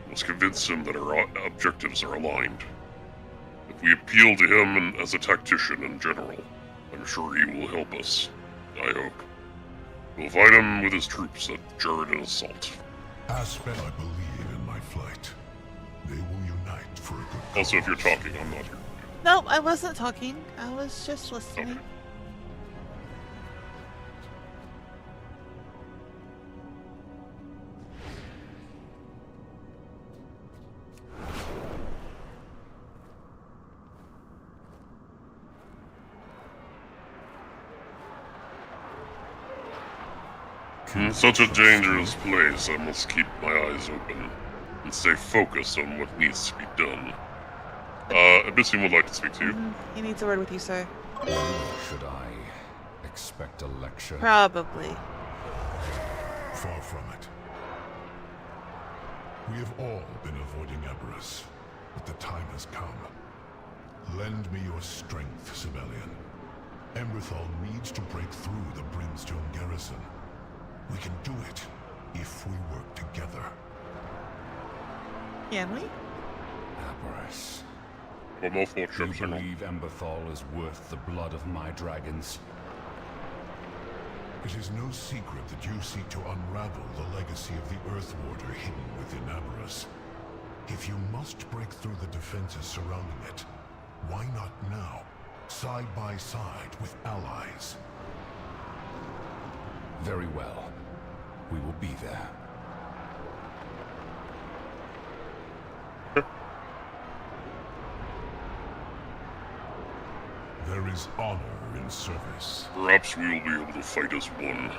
We must convince him that our objectives are aligned. If we appeal to him and as a tactician in general, I'm sure he will help us. I hope. We'll fight him with his troops at Jared assault. Aspen, I believe in my flight. They will unite for a good cause. Also, if you're talking, I'm not here. Nope, I wasn't talking. I was just listening. Okay. In such a dangerous place, I must keep my eyes open and stay focused on what needs to be done. Abyssian would like to speak to you. He needs a word with you, sir. Should I expect a lecture? Probably. Far from it. We have all been avoiding Aberrus, but the time has come. Lend me your strength, Sibelian. Emberthal needs to break through the Brimstone Garrison. We can do it if we work together. Can we? Aberrus. Kom maar voor, Do you believe Emberthal is worth the blood of my dragons? It is no secret that you seek to unravel the legacy of the Earthwarder hidden within Aberrus. If you must break through the defenses surrounding it, why not now, side by side with allies? Very well. We will be there. There is honor in service. Perhaps we will be able to fight as one.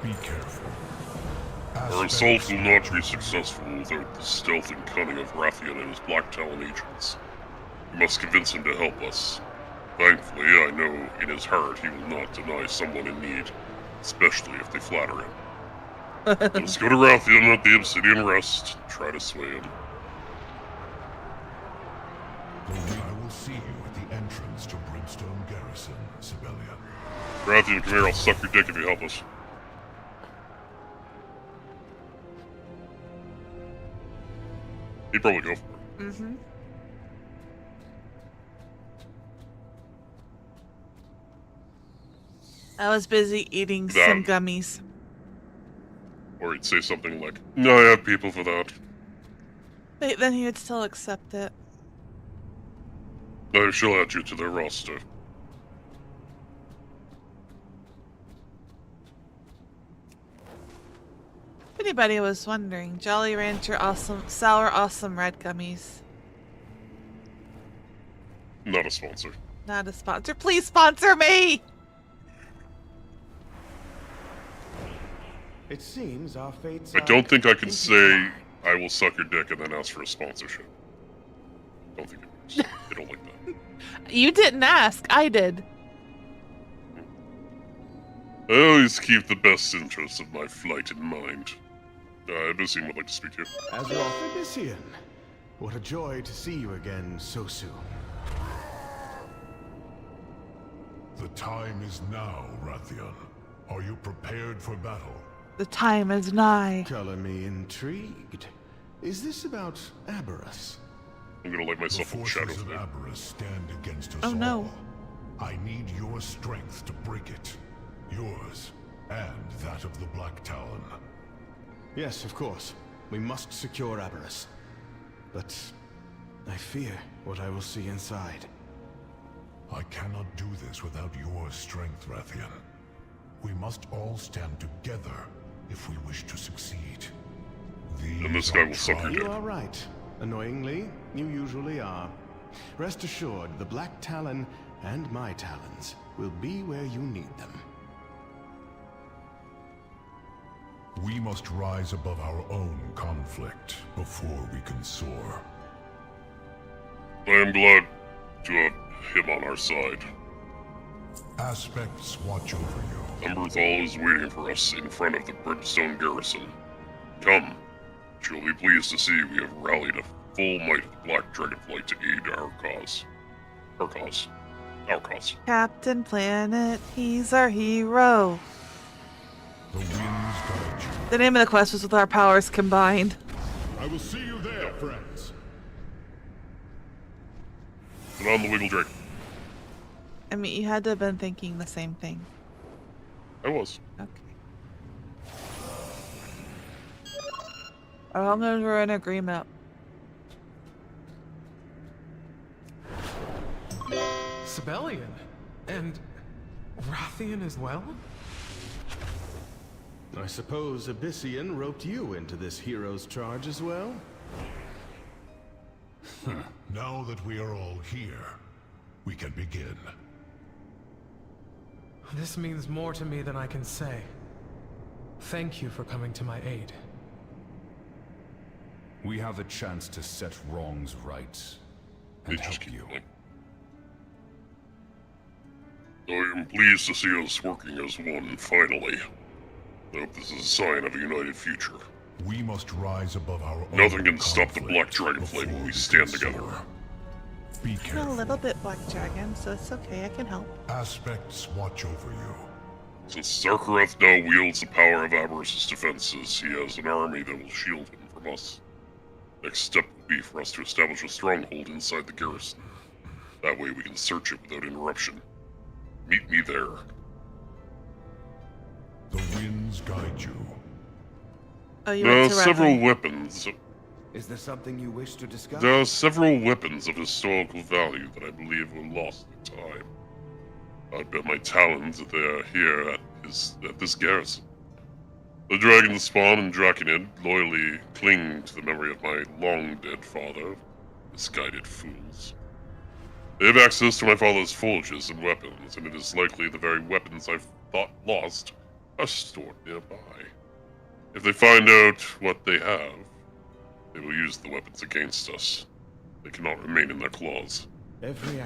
Be careful. Our assault will not be successful without the stealth and cunning of Rathian and his Black Talon agents. We must convince him to help us. Thankfully, I know in his heart he will not deny someone in need, especially if they flatter him. Let's go to Rathian at the Obsidian Rest and try to sway him. I will see you at the entrance to Brimstone Garrison, Sibelian. Rathian, come here, I'll suck your dick if you help us. He'd probably go for it. Mm-hmm. I was busy eating some gummies. Or he'd say something like, no, I have people for that. Wait, then he would still accept it. I shall add you to their roster. If anybody was wondering, Jolly Rancher Sour Awesome Red Gummies. Not a sponsor. Not a sponsor. Please sponsor me! It seems our fates I don't think I can say, I will suck your dick and then ask for a sponsorship. Don't think it works. They don't like that. You didn't ask. I did. I always keep the best interests of my flight in mind. Abyssian would like to speak to you. Azeroth Abyssian, what a joy to see you again so soon. The time is now, Rathian. Are you prepared for battle? The time is nigh. Color me intrigued. Is this about Aberrus? I'm gonna light myself the with shadow forces of today. Aberrus stand against us Oh all. no. I need your strength to break it. Yours, and that of the Black Talon. Yes, of course. We must secure Aberrus. But I fear what I will see inside. I cannot do this without your strength, Rathian. We must all stand together if we wish to succeed. And this guy will suck your You dick. are right. Annoyingly, you usually are. Rest assured, the Black Talon and my talons will be where you need them. We must rise above our own conflict before we can soar. I am glad to have him on our side. Aspects watch over you. Emberthal is waiting for us in front of the Brimstone Garrison. Come. You'll be pleased to see we have rallied a full might of the Black Dragonflight to aid our cause. Our cause. Our cause. Captain Planet, he's our hero. The winds guide you. The name of the quest was with our powers combined. I will see you there, friends. Put on the Wiggle Drake. I mean, you had to have been thinking the same thing. I was. Okay. As long as we're in agreement. Sibelian? And Rathian as well? I suppose Abyssian roped you into this hero's charge as well? Now that we are all here, we can begin. This means more to me than I can say. Thank you for coming to my aid. We have the chance to set wrongs right and help you. I am pleased to see us working as one, finally. I hope this is a sign of a united future. We must rise above our own Nothing can stop the Black Dragonflame when we stand together. Be I'm a careful. little bit Black Dragon, so it's okay, I can help. Aspects watch over you. Since Zarkareth now wields the power of Aberrus' defenses, he has an army that will shield him from us. Next step will be for us to establish a stronghold inside the garrison. That way we can search it without interruption. Meet me there. The winds guide you. Oh, you There are went to several Raccoon. weapons. Is there something you wish to discuss? There are several weapons of historical value that I believe were lost in time. I'd bet my talons that they are here at this garrison. The Dragon Spawn and Draconid loyally cling to the memory of my long-dead father, misguided fools. They have access to my father's forges and weapons, and it is likely the very weapons I've thought lost are stored nearby. If they find out what they have, they will use the weapons against us. They cannot remain in their claws.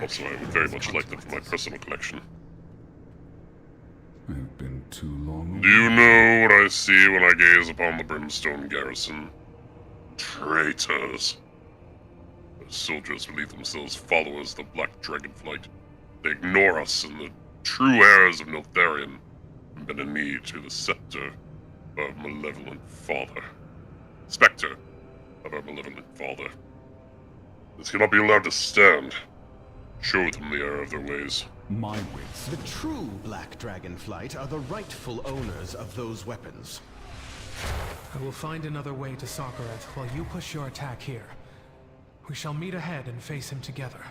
Also, I would very much like them for my personal collection. I've been too long. Do you know what I see when I gaze upon the Brimstone garrison? Traitors. Those soldiers believe themselves followers of the Black Dragonflight. They ignore us and the true heirs of Neltharion, and bend a knee to the scepter of our malevolent father. Spectre of our malevolent father. This cannot be allowed to stand. Show them the error of their ways. My wits. The true Black Dragonflight are the rightful owners of those weapons. I will find another way to Sakhareth while you push your attack here. We shall meet ahead and face him together.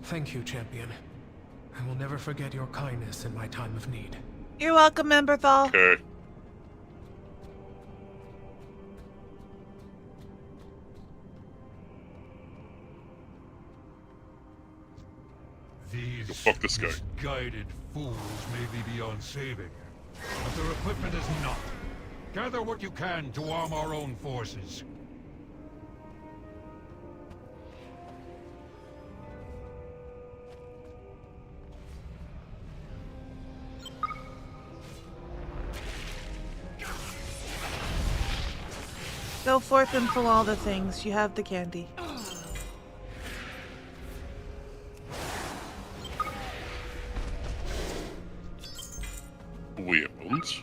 Thank you, champion. I will never forget your kindness in my time of need. You're welcome, Emberthal. Okay. These fuck this guy. misguided fools may be beyond saving, but their equipment is not. Gather what you can to arm our own forces. Go forth and pull all the things. You have the candy. Weapons.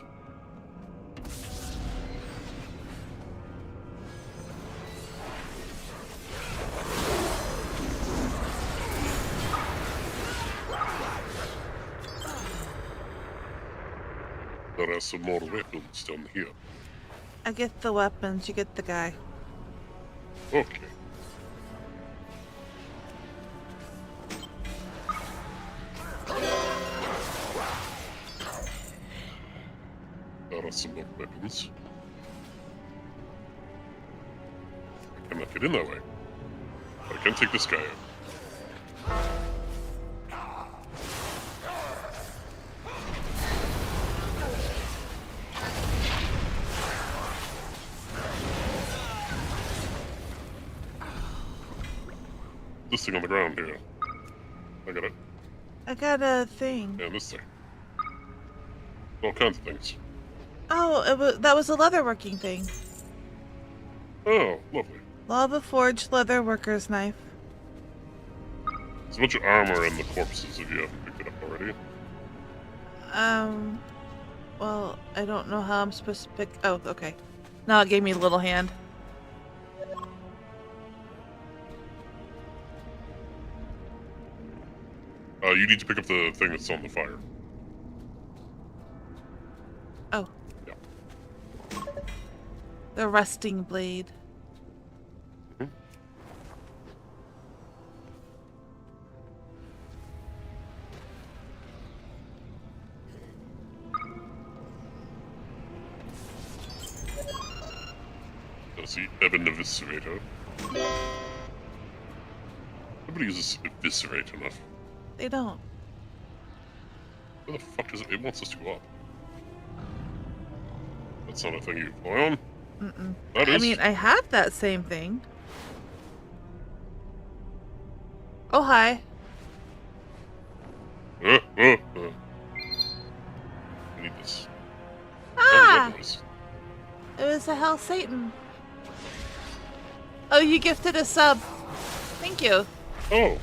There are some more weapons down here. I get the weapons, you get the guy. Okay. There are some more weapons. I cannot get in that way. But I can take this guy out. This thing on the ground here. I got it. I got a thing. Yeah, this thing. All kinds of things. Oh, that was a leatherworking thing. Oh, lovely. Lava Forged leather worker's knife. There's a bunch of armor in the corpses if you haven't picked it up already. Well, I don't know how I'm supposed to pick. Oh, okay. Now it gave me a little hand. You need to pick up the thing that's on the fire. Oh. Yeah. The rusting blade. Let's see, Ebon Eviscerator. Nobody uses Eviscerate enough. They don't. Where the fuck does it? It wants us to go up. That's not a thing you fly on. Mm-mm. That is. I mean, I have that same thing. Oh, hi. I need this. Ah! Oh, was. It was a Hell Satan. Oh, you gifted a sub. Thank you. Oh,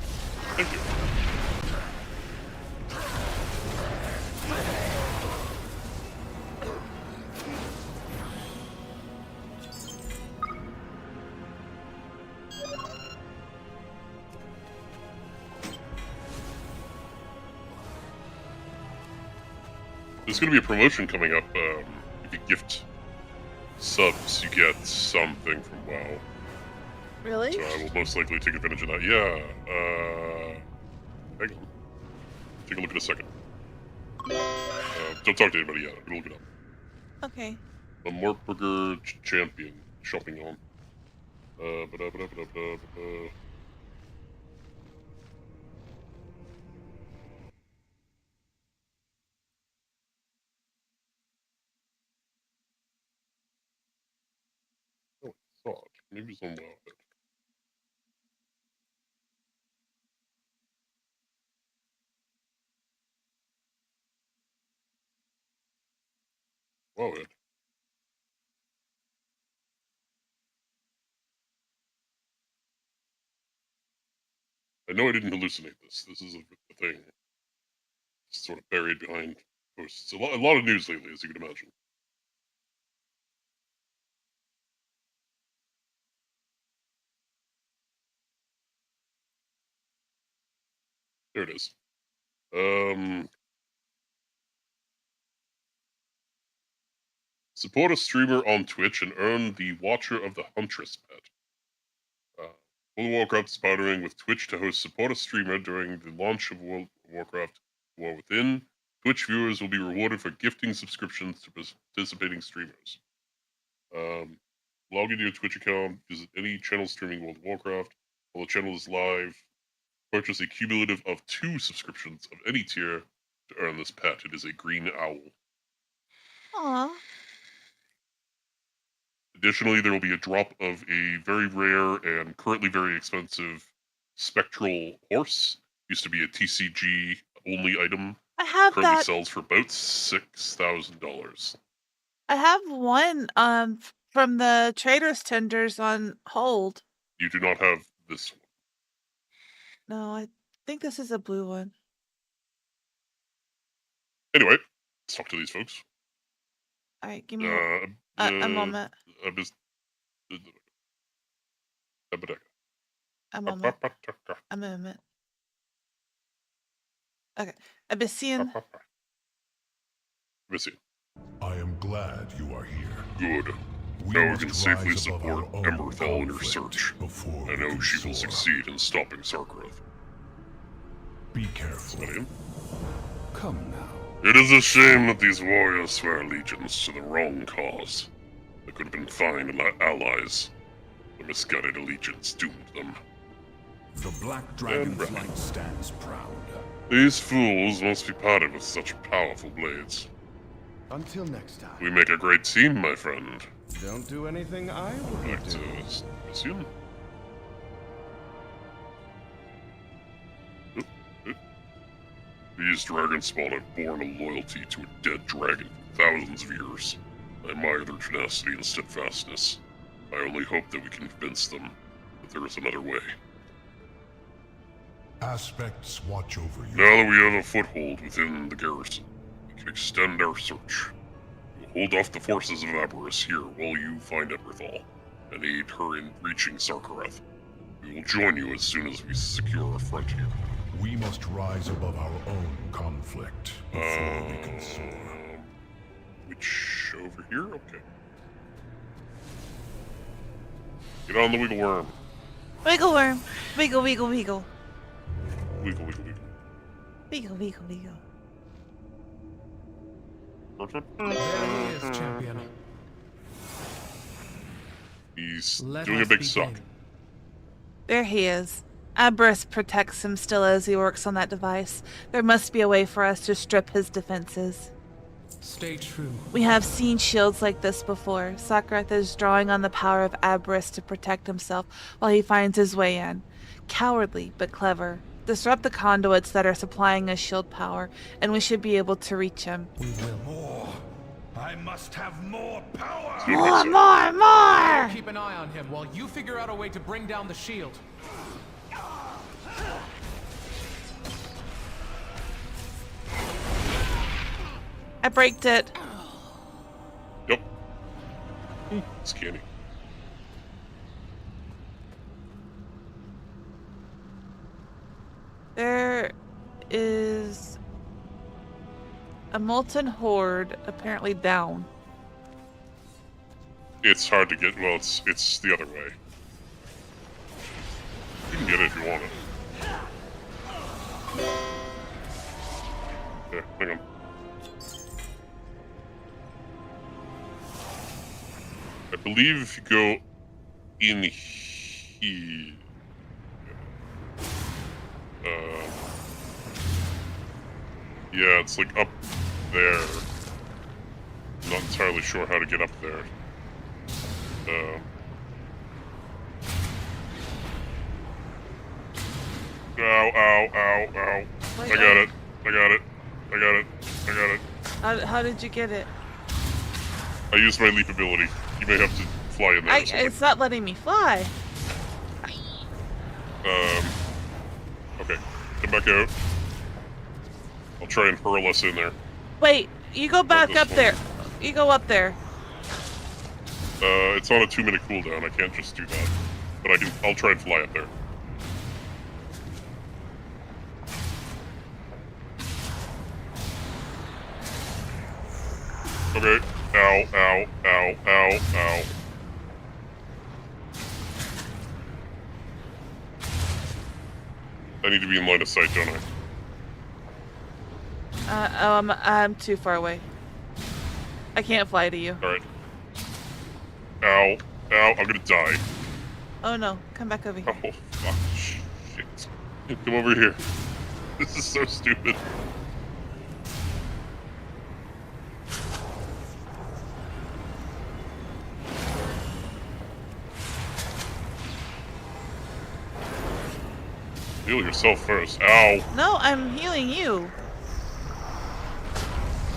thank you. There's going to be a promotion coming up. If you gift subs, you get something from WoW. Really? So I will most likely take advantage of that. Yeah. Hang on. Take a look in a second. Don't talk to anybody yet. I'm going to look it up. Okay. A Mortburger champion shopping on. Oh, I thought. Maybe it's on WoW. Wowhead. I know I didn't hallucinate this. This is a thing. It's sort of buried behind posts. A lot of news lately, as you can imagine. There it is. Support a streamer on Twitch and earn the Watcher of the Huntress pet. World of Warcraft is partnering with Twitch to host Support a Streamer during the launch of World of Warcraft War Within. Twitch viewers will be rewarded for gifting subscriptions to participating streamers. Log into your Twitch account, visit any channel streaming World of Warcraft. While the channel is live, purchase a cumulative of 2 subscriptions of any tier to earn this pet. It is a green owl. Aww. Additionally, there will be a drop of a very rare and currently very expensive spectral horse. Used to be a TCG only item. I have Currently that. sells for about $6,000. I have one from the traders tenders on hold. You do not have this one. No, I think this is a blue one. Anyway, let's talk to these folks. All right, give me a moment. A moment. A moment. Okay, Abyssian. I am glad you are here. Good. Now we can safely support Emberthal in her search. I know she will succeed in stopping Sarkareth. Be careful. Come now. It is a shame that these warriors swear allegiance to the wrong cause. They could have been fine allies. The misguided allegiance doomed them. The Black Dragon Flight stands proud. These fools must be parted with such powerful blades. Until next time. We make a great team, my friend. Don't do anything I wouldn't do. Assume. These dragonspawn have borne a loyalty to a dead dragon for thousands of years. I admire their tenacity and steadfastness. I only hope that we can convince them that there is another way. Aspects watch over you. Now that we have a foothold within the garrison, we can extend our search. We will hold off the forces of Aberrus here while you find Emberthal, and aid her in reaching Sarkareth. We will join you as soon as we secure our frontier. We must rise above our own conflict before we can soar. Which, over here? Okay. Get on the wiggle worm. Wiggle worm. Wiggle, wiggle, wiggle. Wiggle, wiggle, wiggle. Wiggle, wiggle, wiggle. There he is, champion. He's Let doing a us big begin. suck. There he is. Aberrus protects him still as he works on that device. There must be a way for us to strip his defenses. Stay true. We have seen shields like this before. Sarkareth is drawing on the power of Aberrus to protect himself while he finds his way in. Cowardly, but clever. Disrupt the conduits that are supplying us shield power, and we should be able to reach him. We will. More. I must have more power. More! Keep an eye on him while you figure out a way to bring down the shield. I braked it. Yep. It's candy. There is A molten horde apparently down. It's hard to get. Well, it's the other way. You can get it if you want it. There, hang on. I believe if you go in here, yeah, it's like up there. I'm not entirely sure how to get up there. Ow, ow, ow, ow. Wait, I got it. I got it. I got it. I got it. How did you get it? I used my leap ability. You may have to fly in there. or something. It's not letting me fly. Okay. Come back out. I'll try and hurl us in there. Wait, you go back this up one. there. You go up there. It's on a 2-minute cooldown. I can't just do that. But I'll try and fly up there. Okay. Ow, ow, ow, ow, ow. I need to be in line of sight, don't I? I'm too far away. I can't fly to you. Alright. Ow. Ow, I'm gonna die. Oh no, come back over here. Oh, fuck. Shit. Come over here. This is so stupid. Heal yourself first. Ow. No, I'm healing you.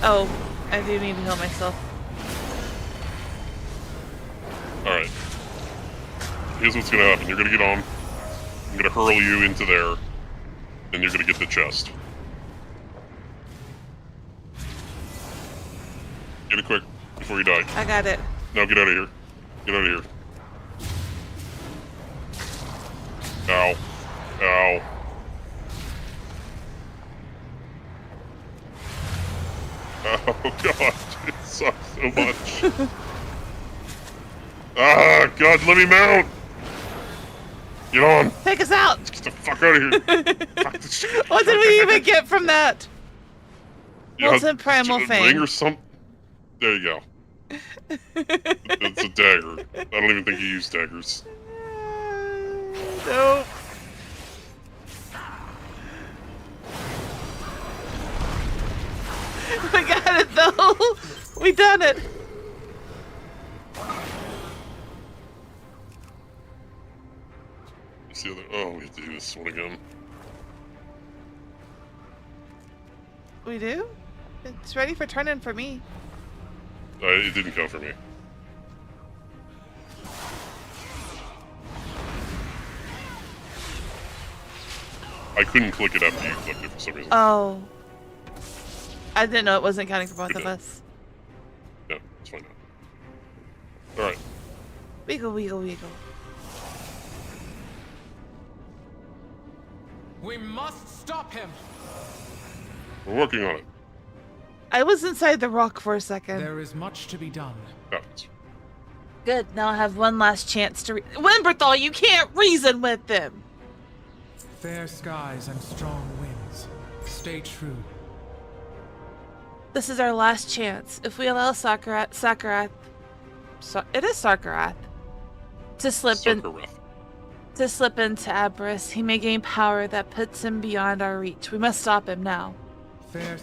Oh, I do need to heal myself. Alright. Here's what's gonna happen. You're gonna get on. I'm gonna hurl you into there. And you're gonna get the chest. Get it quick, before you die. I got it. Now get out of here. Get out of here. Ow. Ow. Oh god, it sucks so much. Ah, god, let me mount! Get on! Take us out! Get the fuck out of here! Fuck this shit. What did we even get from that? Molten Primal Ring Fang. or something? There you go. It's a dagger. I don't even think you use daggers. No. We got it though. We done it. What's the other? Oh, we have to do this one again. We do? It's ready for turning for me. It didn't count for me. I couldn't click it after you clicked it for some reason. Oh. I didn't know it wasn't counting for both of us. Yeah, it's fine now. Alright. Wiggle, wiggle, wiggle. We must stop him! We're working on it. I was inside the rock for a second. There is much to be done. Happens. Good, now I have one last chance to Wimberthal, you can't reason with them! Fair skies and strong winds. Stay true. This is our last chance. If we allow Sakarath, it is Sarkarath, to slip into Aberys, he may gain power that puts him beyond our reach. We must stop him now. Fair.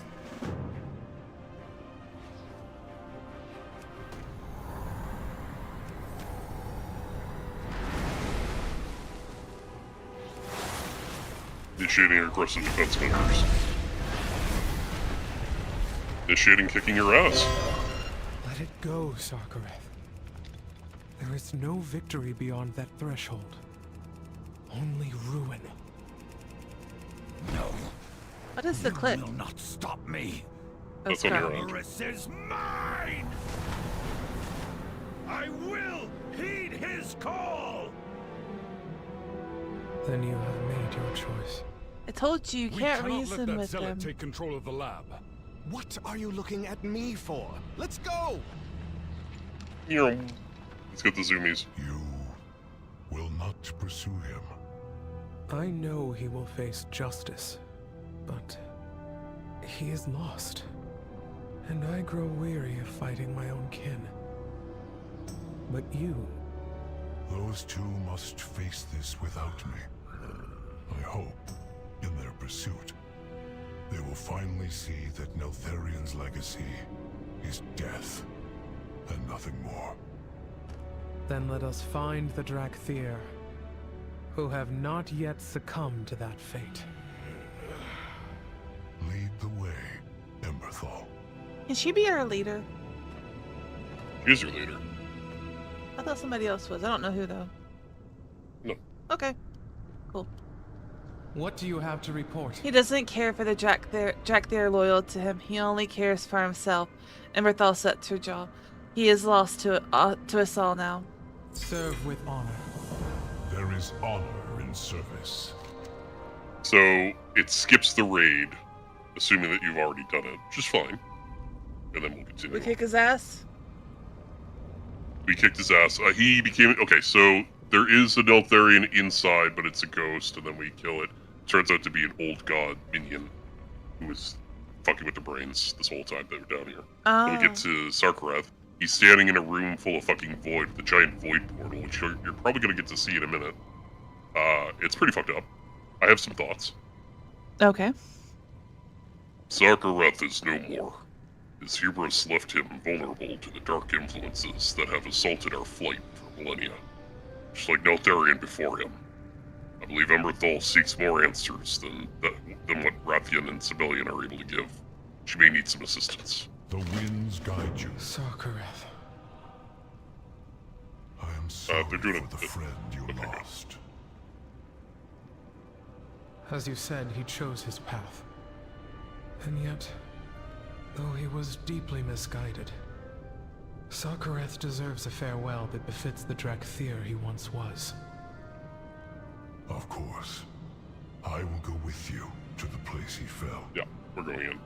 Initiating aggressive defense measures. Initiating kicking your ass. Let it go, Sarkarath. There is no victory beyond that threshold. Only ruin. No. What is the clip? You will not stop me. That's on your end. Aberys is mine! I will heed his call! Then you have made your choice. I told you, you can't we cannot reason let that with zealot them. take control of the lab. What are you looking at me for? Let's go! Let's get the zoomies. You will not pursue him. I know he will face justice, but he is lost. And I grow weary of fighting my own kin. But you... Those two must face this without me. I hope, in their pursuit, they will finally see that Neltharion's legacy is death, and nothing more. Then let us find the Drakthir, who have not yet succumbed to that fate. Lead the way, Emberthal. Can she be our leader? She's your leader. I thought somebody else was. I don't know who, though. No. Okay. Cool. What do you have to report? He doesn't care for the Drakthir loyal to him. He only cares for himself. Emberthal sets her jaw. He is lost to us all now. Serve with honor. There is honor in service. So it skips the raid, assuming that you've already done it, which is fine. And then we'll continue. We kick his ass? We kicked his ass. He became... Okay, so there is a Neltharion inside, but it's a ghost, and then we kill it. Turns out to be an old god minion who was fucking with the brains this whole time they were down here. Oh. Then we get to Sarkareth. He's standing in a room full of fucking void, the giant void portal, which you're probably going to get to see in a minute. It's pretty fucked up. I have some thoughts. Okay. Sarkareth is no more. His hubris left him vulnerable to the dark influences that have assaulted our flight for millennia. Just like Neltharion before him. I believe Emberthal seeks more answers than what Rathian and Sibelian are able to give. She may need some assistance. The winds guide you. Sarkareth. I am sorry they're doing for the friend you lost. As you said, he chose his path. And yet, though he was deeply misguided, Sarkareth deserves a farewell that befits the Drakthir he once was. Of course. I will go with you to the place he fell. Yeah, we're going in.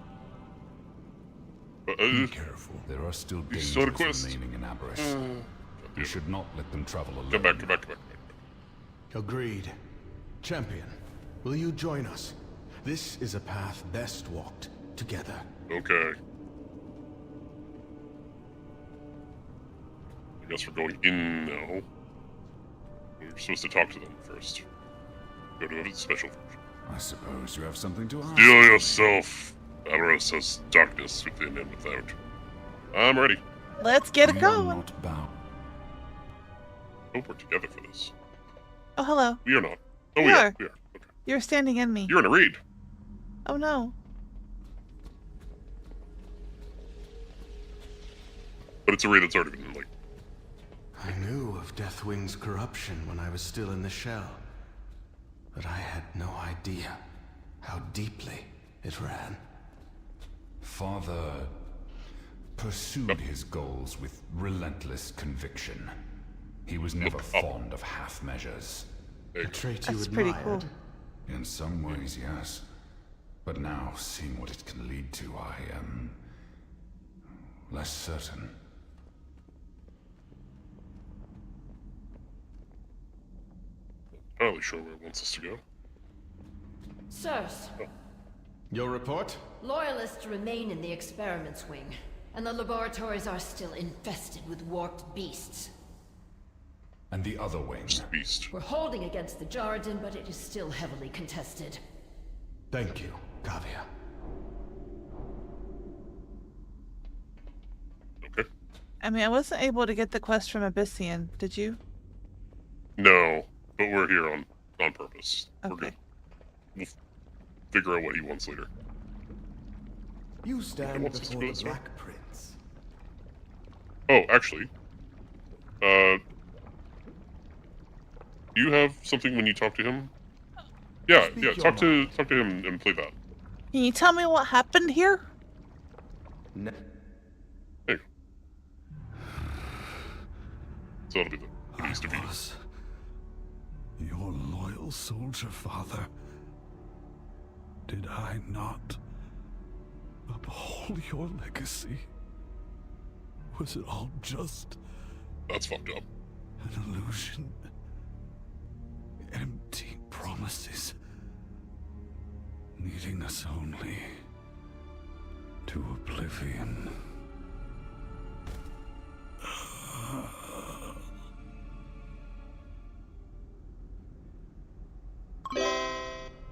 Be careful. There are still dangers remaining in Aberys. We should not let them travel alone. Come back. Agreed. Champion, will you join us? This is a path best walked together. Okay. I guess we're going in now. We're supposed to talk to them first. Go to a special version. I suppose you have something to ask. Steel yourself. Aberys has darkness within and without. I'm ready. Let's get it going. Not bound. Hope we're together for this. Oh, hello. We are not. Oh, We we are. are. Okay. You're standing in me. You're in a raid. Oh, no. But it's a raid that's already been, like... I knew of Deathwing's corruption when I was still in the shell. But I had no idea how deeply it ran. Father pursued his goals with relentless conviction. He was never fond of half measures. A trait you That's pretty admired. cool. In some ways, yes. But now, seeing what it can lead to, I am less certain. Not really sure where it wants us to go. Sirs, Your report? Loyalists remain in the experiments wing, and the laboratories are still infested with warped beasts. And the other wing? Beast. We're holding against the Jarden, but it is still heavily contested. Thank you, Kavia. Okay. I mean, I wasn't able to get the quest from Abyssian. Did you? No, but we're here on purpose. Okay. We're good. We'll figure out what he wants later. You stand wants us to before go the this way? Black Prince. Oh, actually, do you have something when you talk to him? Yeah, Speak yeah. your Talk to him and play that. Can you tell me what happened here? No. There you go. So that'll be the needs to be. Your loyal soldier, Father. Did I not? Uphold your legacy. Was it all just That's fucked up. an illusion? Empty promises, leading us only to oblivion.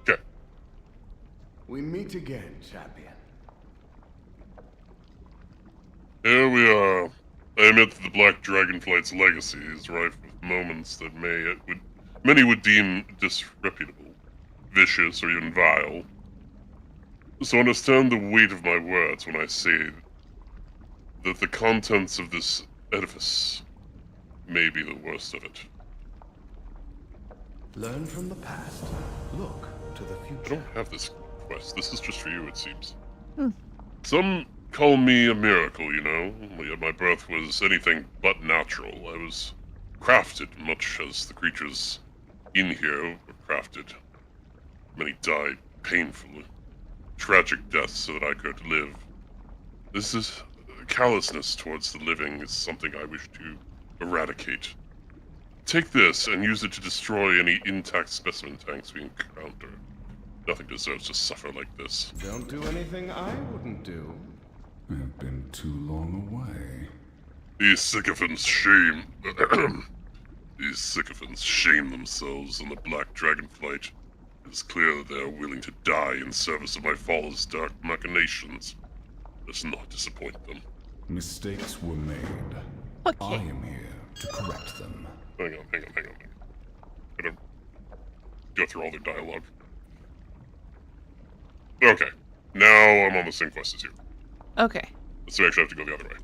Okay. We meet again, champion. Here we are. I admit that the Black Dragonflight's legacy is rife with moments that many would deem disreputable, vicious, or even vile. So understand the weight of my words when I say that the contents of this edifice may be the worst of it. Learn from the past. Look to the I future. don't have this quest. This is just for you, it seems. Hmm. Some call me a miracle, you know. Yet my birth was anything but natural. I was crafted, much as the creatures in here were crafted. Many died painful, tragic deaths so that I could live. This is callousness towards the living is something I wish to eradicate. Take this and use it to destroy any intact specimen tanks we encounter. Nothing deserves to suffer like this. Don't do anything I wouldn't do. I've been too long away. These sycophants shame... These sycophants shame themselves on the Black Dragonflight. It is clear that they are willing to die in service of my father's dark machinations. Let's not disappoint them. Mistakes were made. Okay. I am here to correct them. Hang on. Gotta go through all their dialogue. Okay. Now I'm on the same quest as you. Okay. So I actually have to go the other way.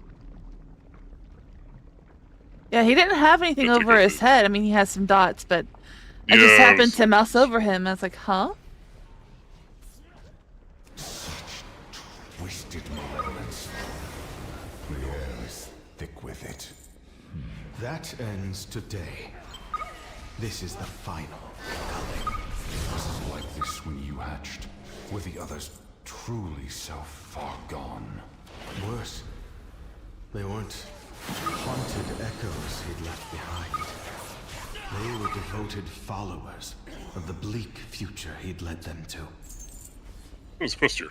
Yeah, he didn't have anything That's over okay, his too. head. I mean, he has some dots, but I Yeah, just I happened was- to mouse over him. I was like, huh? Twisted moments. The air is thick with it. That ends today. This is the final culling. Was it like this when you hatched? Were the others truly so far gone? Worse, they weren't haunted echoes he'd left behind. They were devoted followers of the bleak future he'd led them to. What's the quest here?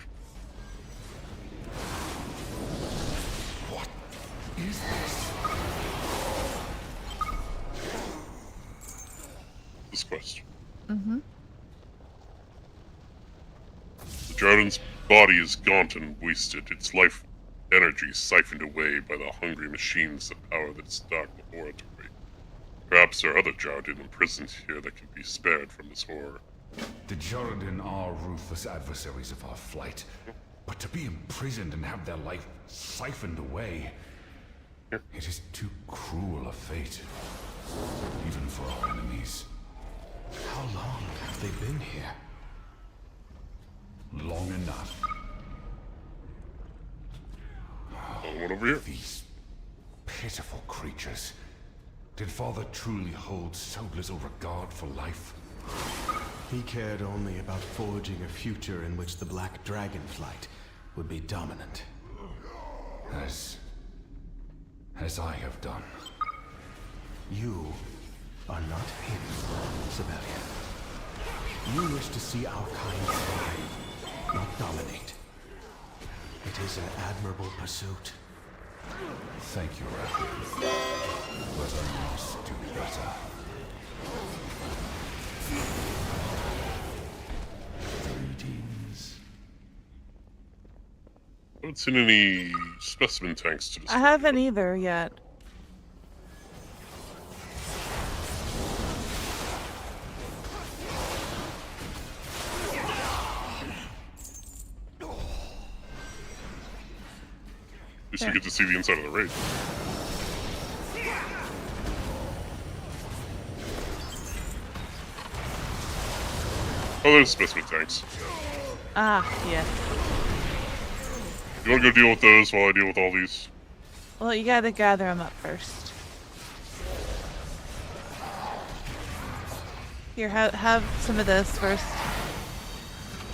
What is this? This quest. Mm-hmm. The Jordan's body is gaunt and wasted, its life energy siphoned away by the hungry machines that power its dark laboratory. Perhaps there are other Jordan imprisoned here that can be spared from this horror. The Jordan are ruthless adversaries of our flight. But to be imprisoned and have their life siphoned away, it is too cruel a fate. Even for our enemies. How long have they been here? Long enough. One over here. These pitiful creatures. Did Father truly hold so little regard for life? He cared only about forging a future in which the Black Dragonflight would be dominant. As I have done. You are not him, Sibelian. You wish to see our kind thrive, not dominate. It is an admirable pursuit. Thank you, Raph. But I must do better. Greetings. I haven't seen any specimen tanks to I destroy. haven't either yet. At least we get to see the inside of the raid. Oh, there's specimen tanks. Ah, yeah. You wanna go deal with those while I deal with all these? Well, you gotta gather them up first. Here, have some of this first.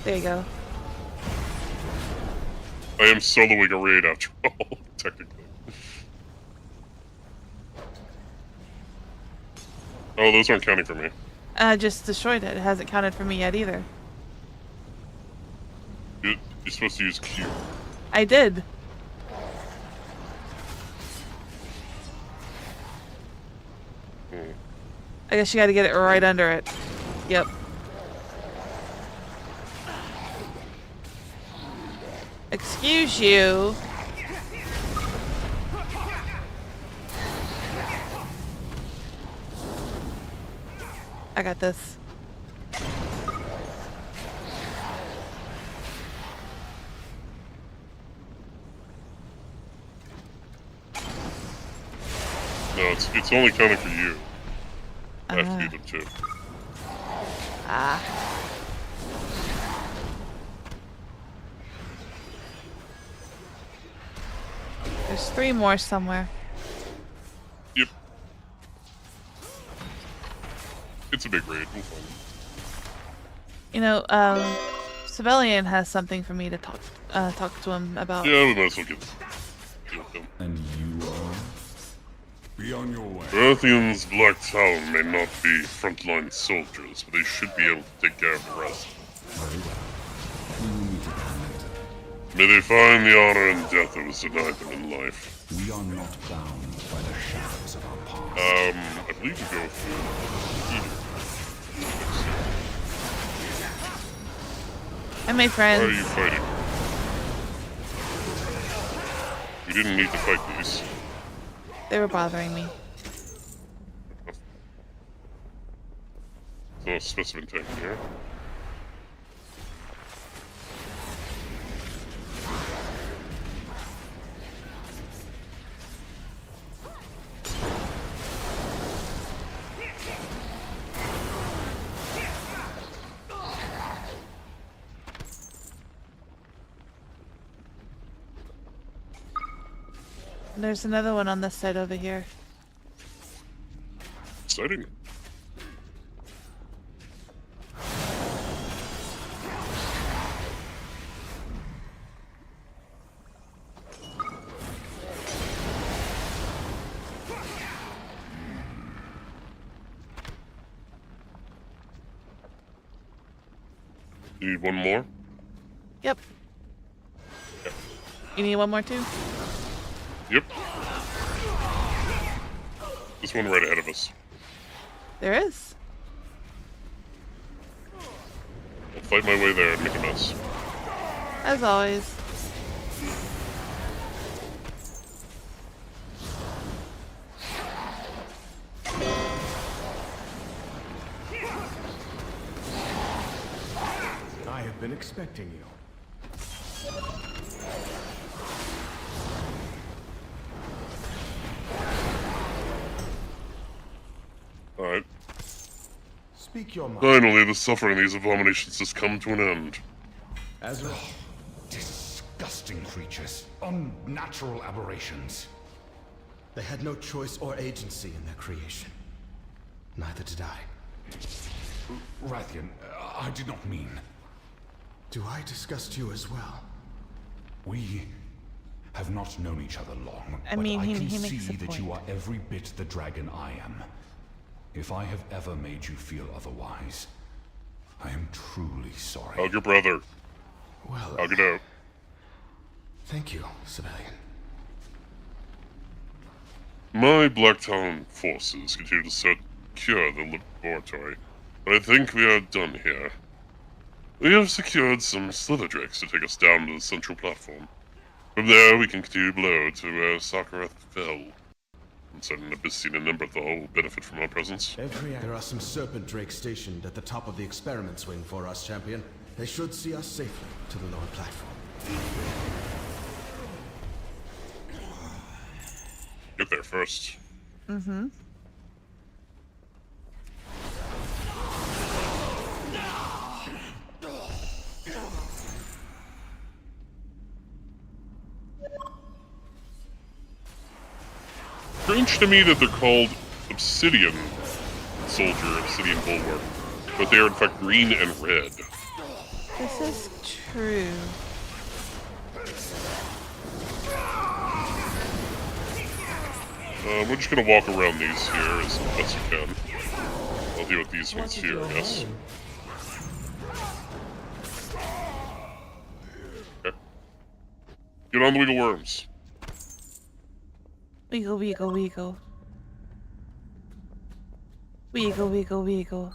There you go. I am soloing a raid after all, technically. Oh, those aren't counting for me. I just destroyed it. It hasn't counted for me yet either. You're supposed to use Q. I did. I guess you gotta get it right under it. Yep. Excuse you. I got this. No, it's only counting for you. I have to do them too. Ah. There's 3 more somewhere. Yep. It's a big raid. We'll find them. You know, Sibelian has something for me to talk to him about. Yeah, we might as well get them. And you are? Be on your way. Earthian's Black Town may not be frontline soldiers, but they should be able to take care of the rest. Very well. We will meet again later. May they find the honor and death that was denied them in life. We are not bound by the shadows of our past. I believe you go for And my friends. Why are you fighting? We didn't need to fight these. They were bothering me. No specimen tank here. There's another one on this side over here. Exciting. You need one more? Yep. You need one more too? Yep. This one right ahead of us. There is. I'll fight my way there and make a mess. As always. I have been expecting you. Alright. Speak your mind. Finally, the suffering of these abominations has come to an end. Ezra. Disgusting creatures. Unnatural aberrations. They had no choice or agency in their creation. Neither did I. Rathian, I did not mean... Do I disgust you as well? We have not known each other long, I mean, but I he can makes see a that you point. are every bit the dragon I am. If I have ever made you feel otherwise, I am truly sorry. Hug your brother. Well, Hug it out. Thank you, Sibelian. My Blacktown forces continue to secure the laboratory, but I think we are done here. We have secured some Slitherdrakes to take us down to the central platform. From there, we can continue below to where Sakareth fell. I'm certain Abyssine and Emberthal will benefit from our presence. There are some Serpent Drakes stationed at the top of the experiment wing for us, Champion. They should see us safely to the lower platform. Get there first. Mm-hmm. Strange to me that they're called Obsidian Soldier, Obsidian Bulwark, but they are in fact green and red. This is true. We're just gonna walk around these here as best we can. I'll deal with these ones here, I guess. Okay. Get on the wiggle worms. Wiggle, wiggle, wiggle. Wiggle, wiggle, wiggle.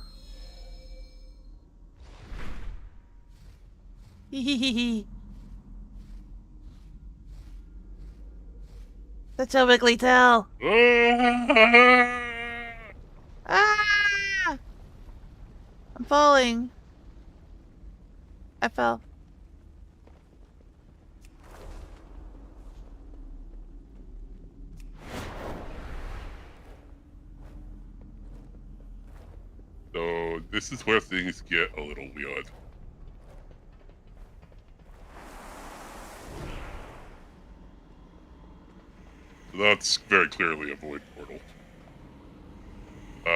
Hee hee hee hee. Such a wiggly tail. Ah! I'm falling. I fell. So this is where things get a little weird. So that's very clearly a void portal.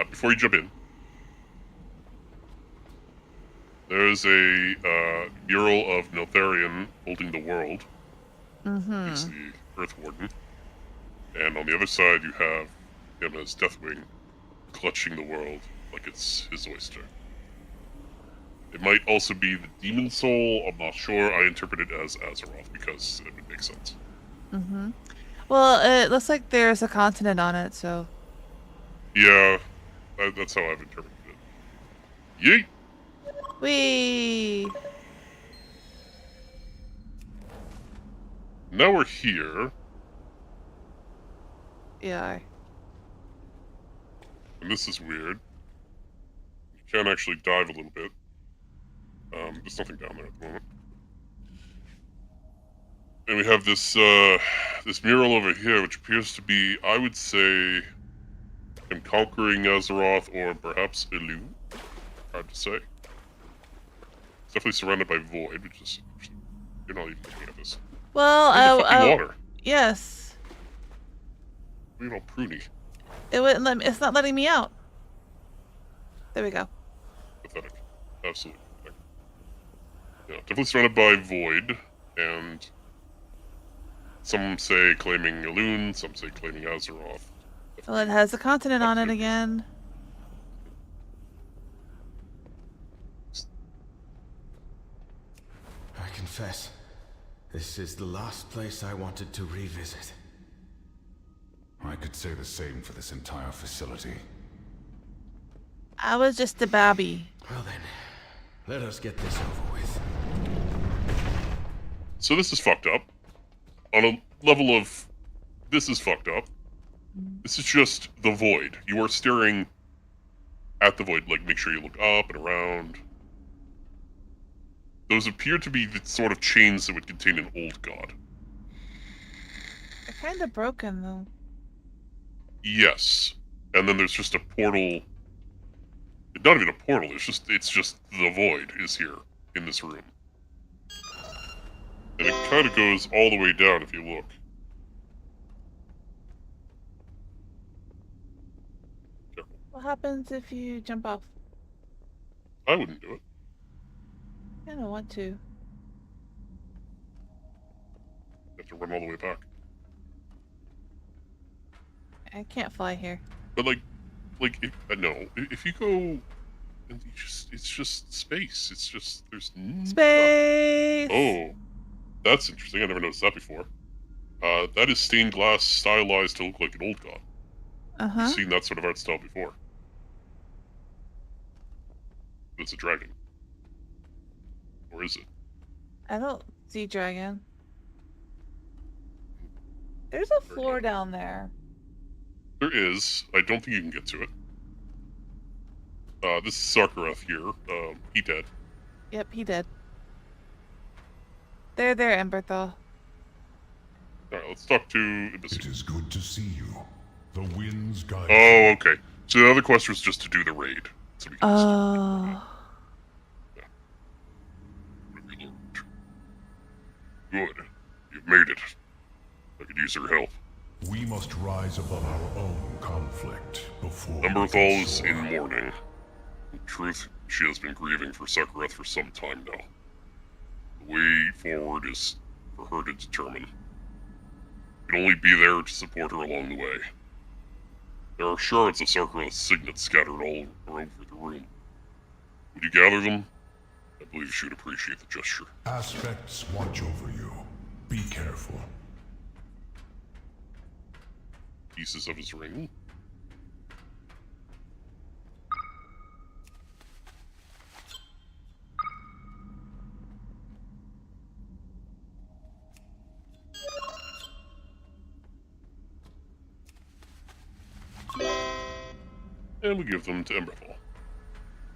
Before you jump in, there's a mural of Neltharion holding the world. Mm-hmm. He's the Earth Warden. And on the other side, you have him as Deathwing, clutching the world like it's his oyster. It might also be the Demon Soul. I'm not sure. I interpret it as Azeroth because it would make sense. Mm-hmm. Well, it looks like there's a continent on it, so... Yeah, that's how I've interpreted it. Yeet! Whee! Now we're here. Yeah. And this is weird. You can actually dive a little bit. There's nothing down there at the moment. And we have this this mural over here, which appears to be, I would say, him conquering Azeroth, or perhaps Elu. Hard to say. It's definitely surrounded by void, which is interesting. You're not even looking at this. Well, water. Yes. You're all pruny. It wouldn't let me, it's not letting me out. There we go. Pathetic. Absolutely pathetic. Yeah, definitely surrounded by void, and some say claiming Elune, some say claiming Azeroth. Well, it has a continent on it again. I confess, this is the last place I wanted to revisit. I could say the same for this entire facility. I was just a babby. Well then, let us get this over with. So this is fucked up. On a level of, this is fucked up. This is just the void. You are staring at the void. Like, make sure you look up and around. Those appear to be the sort of chains that would contain an old god. They're kind of broken, though. Yes. And then there's just a portal. Not even a portal, it's just the void is here in this room. And it kind of goes all the way down if you look. Careful. What happens if you jump off? I wouldn't do it. I don't want to. You have to run all the way back. I can't fly here. But if you go, and it's just space. It's just there's space. Oh, that's interesting. I never noticed that before. That is stained glass stylized to look like an old god. I've seen that sort of art style before. It's a dragon, or is it? I don't see dragon. There's a floor down there. There is. I don't think you can get to it. This is Sarkareth here. He dead. Yep, he did. There, Emberthal. Alright, let's talk to Ibis. It is good to see you. The winds guide Oh, okay. So the other quest was just to do the raid. So we can Good. You've made it. I could use your help. We must rise above our own conflict before... Emberthal is in mourning. In truth, she has been grieving for Sarkareth for some time now. The way forward is for her to determine. We can only be there to support her along the way. There are shards of Sarkareth's signet scattered all over the room. Would you gather them? I believe she would appreciate the gesture. Aspects watch over you. Be careful. Pieces of his ring. And we give them to Emberthal.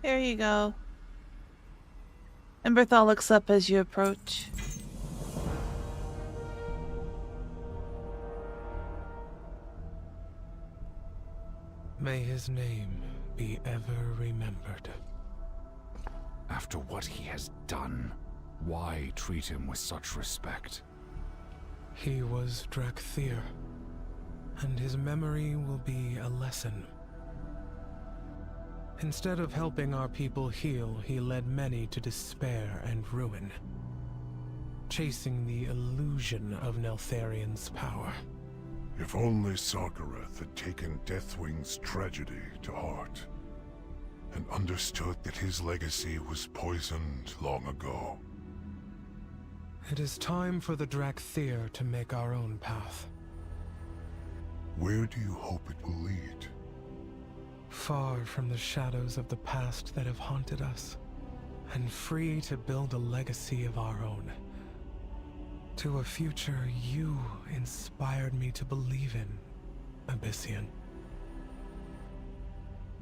Here you go. Emberthal looks up as you approach. May his name be ever remembered. After what he has done, why treat him with such respect? He was Drakthir, and his memory will be a lesson. Instead of helping our people heal, he led many to despair and ruin, chasing the illusion of Neltharion's power. If only Sarkareth had taken Deathwing's tragedy to heart, and understood that his legacy was poisoned long ago. It is time for the Drakthir to make our own path. Where do you hope it will lead? Far from the shadows of the past that have haunted us, and free to build a legacy of our own. To a future you inspired me to believe in, Abyssian.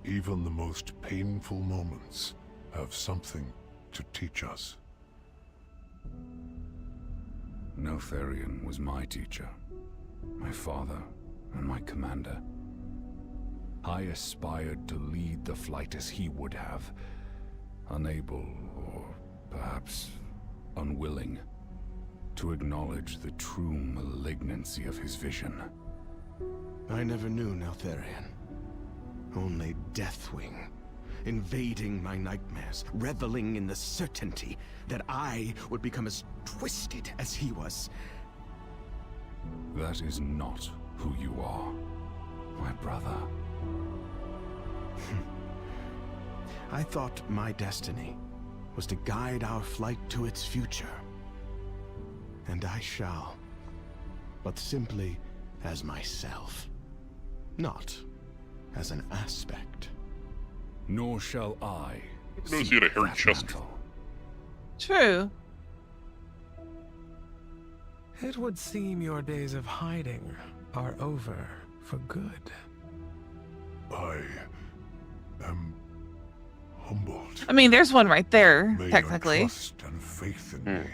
Even the most painful moments have something to teach us. Neltharion was my teacher, my father, and my commander. I aspired to lead the flight as he would have, unable, or perhaps unwilling, to acknowledge the true malignancy of his vision. I never knew Neltharion. Only Deathwing, invading my nightmares, reveling in the certainty that I would become as twisted as he was. That is not who you are, my brother. I thought my destiny was to guide our flight to its future. And I shall, but simply as myself, not as an aspect. Nor shall I. Who knows he had a hairy chest? True. It would seem your days of hiding are over for good. I am humbled. I mean, there's one right there, May technically. your trust and faith in me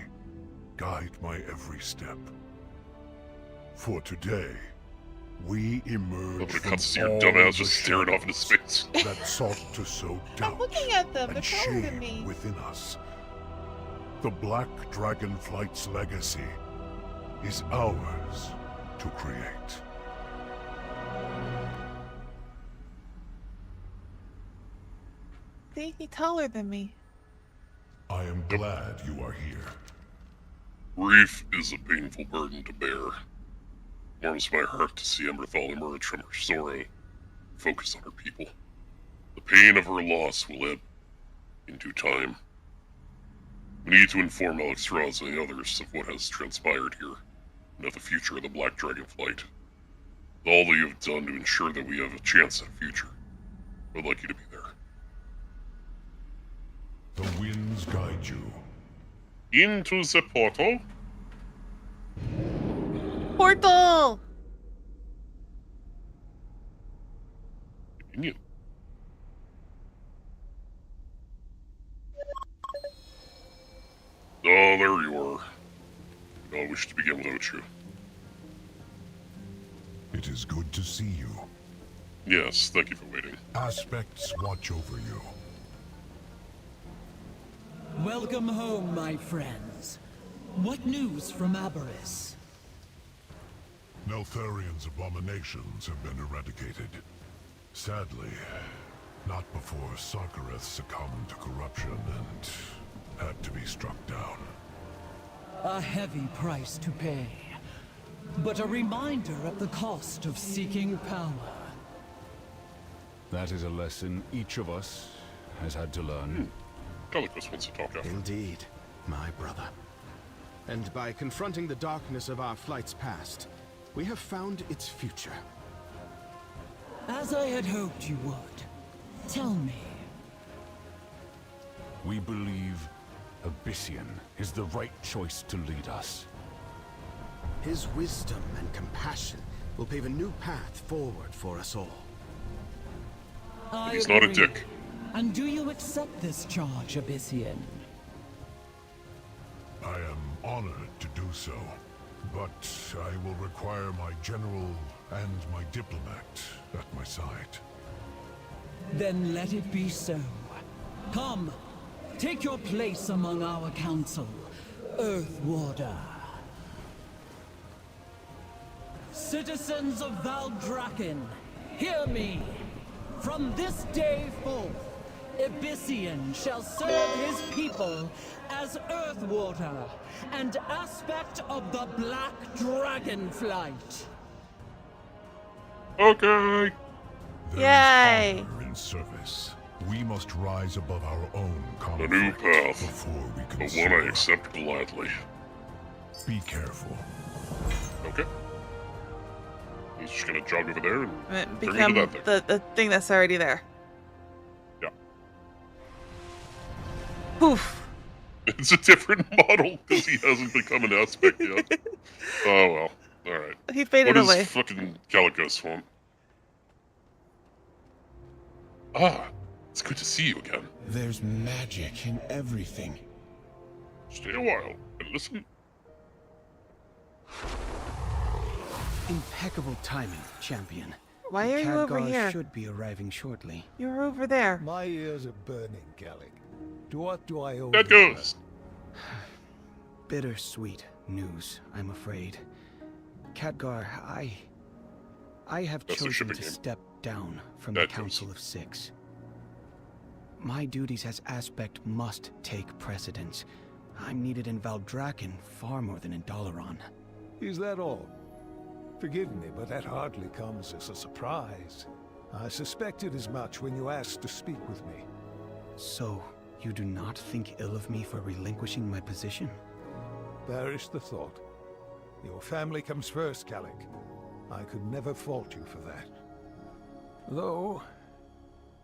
guide my every step. For today, we emerge Nobody from cuts to your all dumbass the just staring off into space. that sought to sow doubt I'm looking at them. They're and taller than shame me. within us. The Black Dragonflight's legacy is ours to create. See, he's taller than me. I am glad you are here. Grief is a painful burden to bear. Warms my heart to see Emberthal emerge from her sorrow, focus on her people. The pain of her loss will ebb in due time. We need to inform Alex Ross and the others of what has transpired here, and of the future of the Black Dragonflight. All that you have done to ensure that we have a chance at a future. I'd like you to be there. The winds guide you. Into the portal. Portal! Convenient. Oh, there you are. I wish to begin without you. It is good to see you. Yes, thank you for waiting. Aspects watch over you. Welcome home, my friends. What news from Aberys? Neltharion's abominations have been eradicated. Sadly, not before Sarkareth succumbed to corruption and had to be struck down. A heavy price to pay, but a reminder of the cost of seeking power. That is a lesson each of us has had to learn. Calicos wants to talk after. Indeed, my brother. And by confronting the darkness of our flight's past, we have found its future. As I had hoped you would. Tell me. We believe Abyssian is the right choice to lead us. His wisdom and compassion will pave a new path forward for us all. He's not a dick. And do you accept this charge, Abyssian? I am honored to do so, but I will require my general and my diplomat at my side. Then let it be so. Come, take your place among our council, Earth Warder. Citizens of Valdrakken, hear me. From this day forth, Abyssian shall serve his people as Earth Warder and aspect of the Black Dragon Flight. Okay. Yay! Honor in service. We must rise above our own A new conflict path. before we can The one I soar. accept gladly. Be careful. Okay. He's just gonna jog over there and It bring me become to that thing. the thing that's already there. Yeah. Poof. It's a different model because he hasn't become an aspect yet. Oh well. Alright. He faded What away. does fucking Calicos want? Ah, it's good to see you again. There's magic in everything. Stay a while and listen. Impeccable timing, champion. Why are you over Khadgar here? should be arriving shortly. You're over there. My ears are burning, Gallic. What do I owe That you? goes. Bittersweet news, I'm afraid. Khadgar, I have That's a chosen shipping to game. step down from That the goes. Council of Six. My duties as Aspect must take precedence. I'm needed in Valdrakken far more than in Dalaran. Is that all? Forgive me, but that hardly comes as a surprise. I suspected as much when you asked to speak with me. So, you do not think ill of me for relinquishing my position? Perish the thought. Your family comes first, Gallic. I could never fault you for that. Though,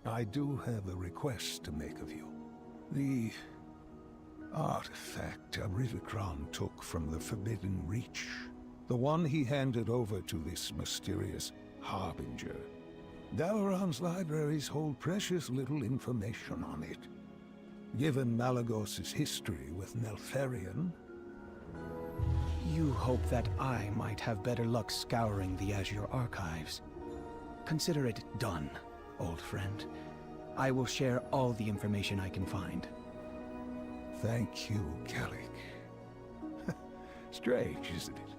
I do have a request to make of you. The artifact Aridikron took from the Forbidden Reach. The one he handed over to this mysterious Harbinger. Dalaran's libraries hold precious little information on it. Given Malagos' history with Neltharion, You hope that I might have better luck scouring the Azure archives. Consider it done, old friend. I will share all the information I can find. thank you, Gallic. Strange, isn't it?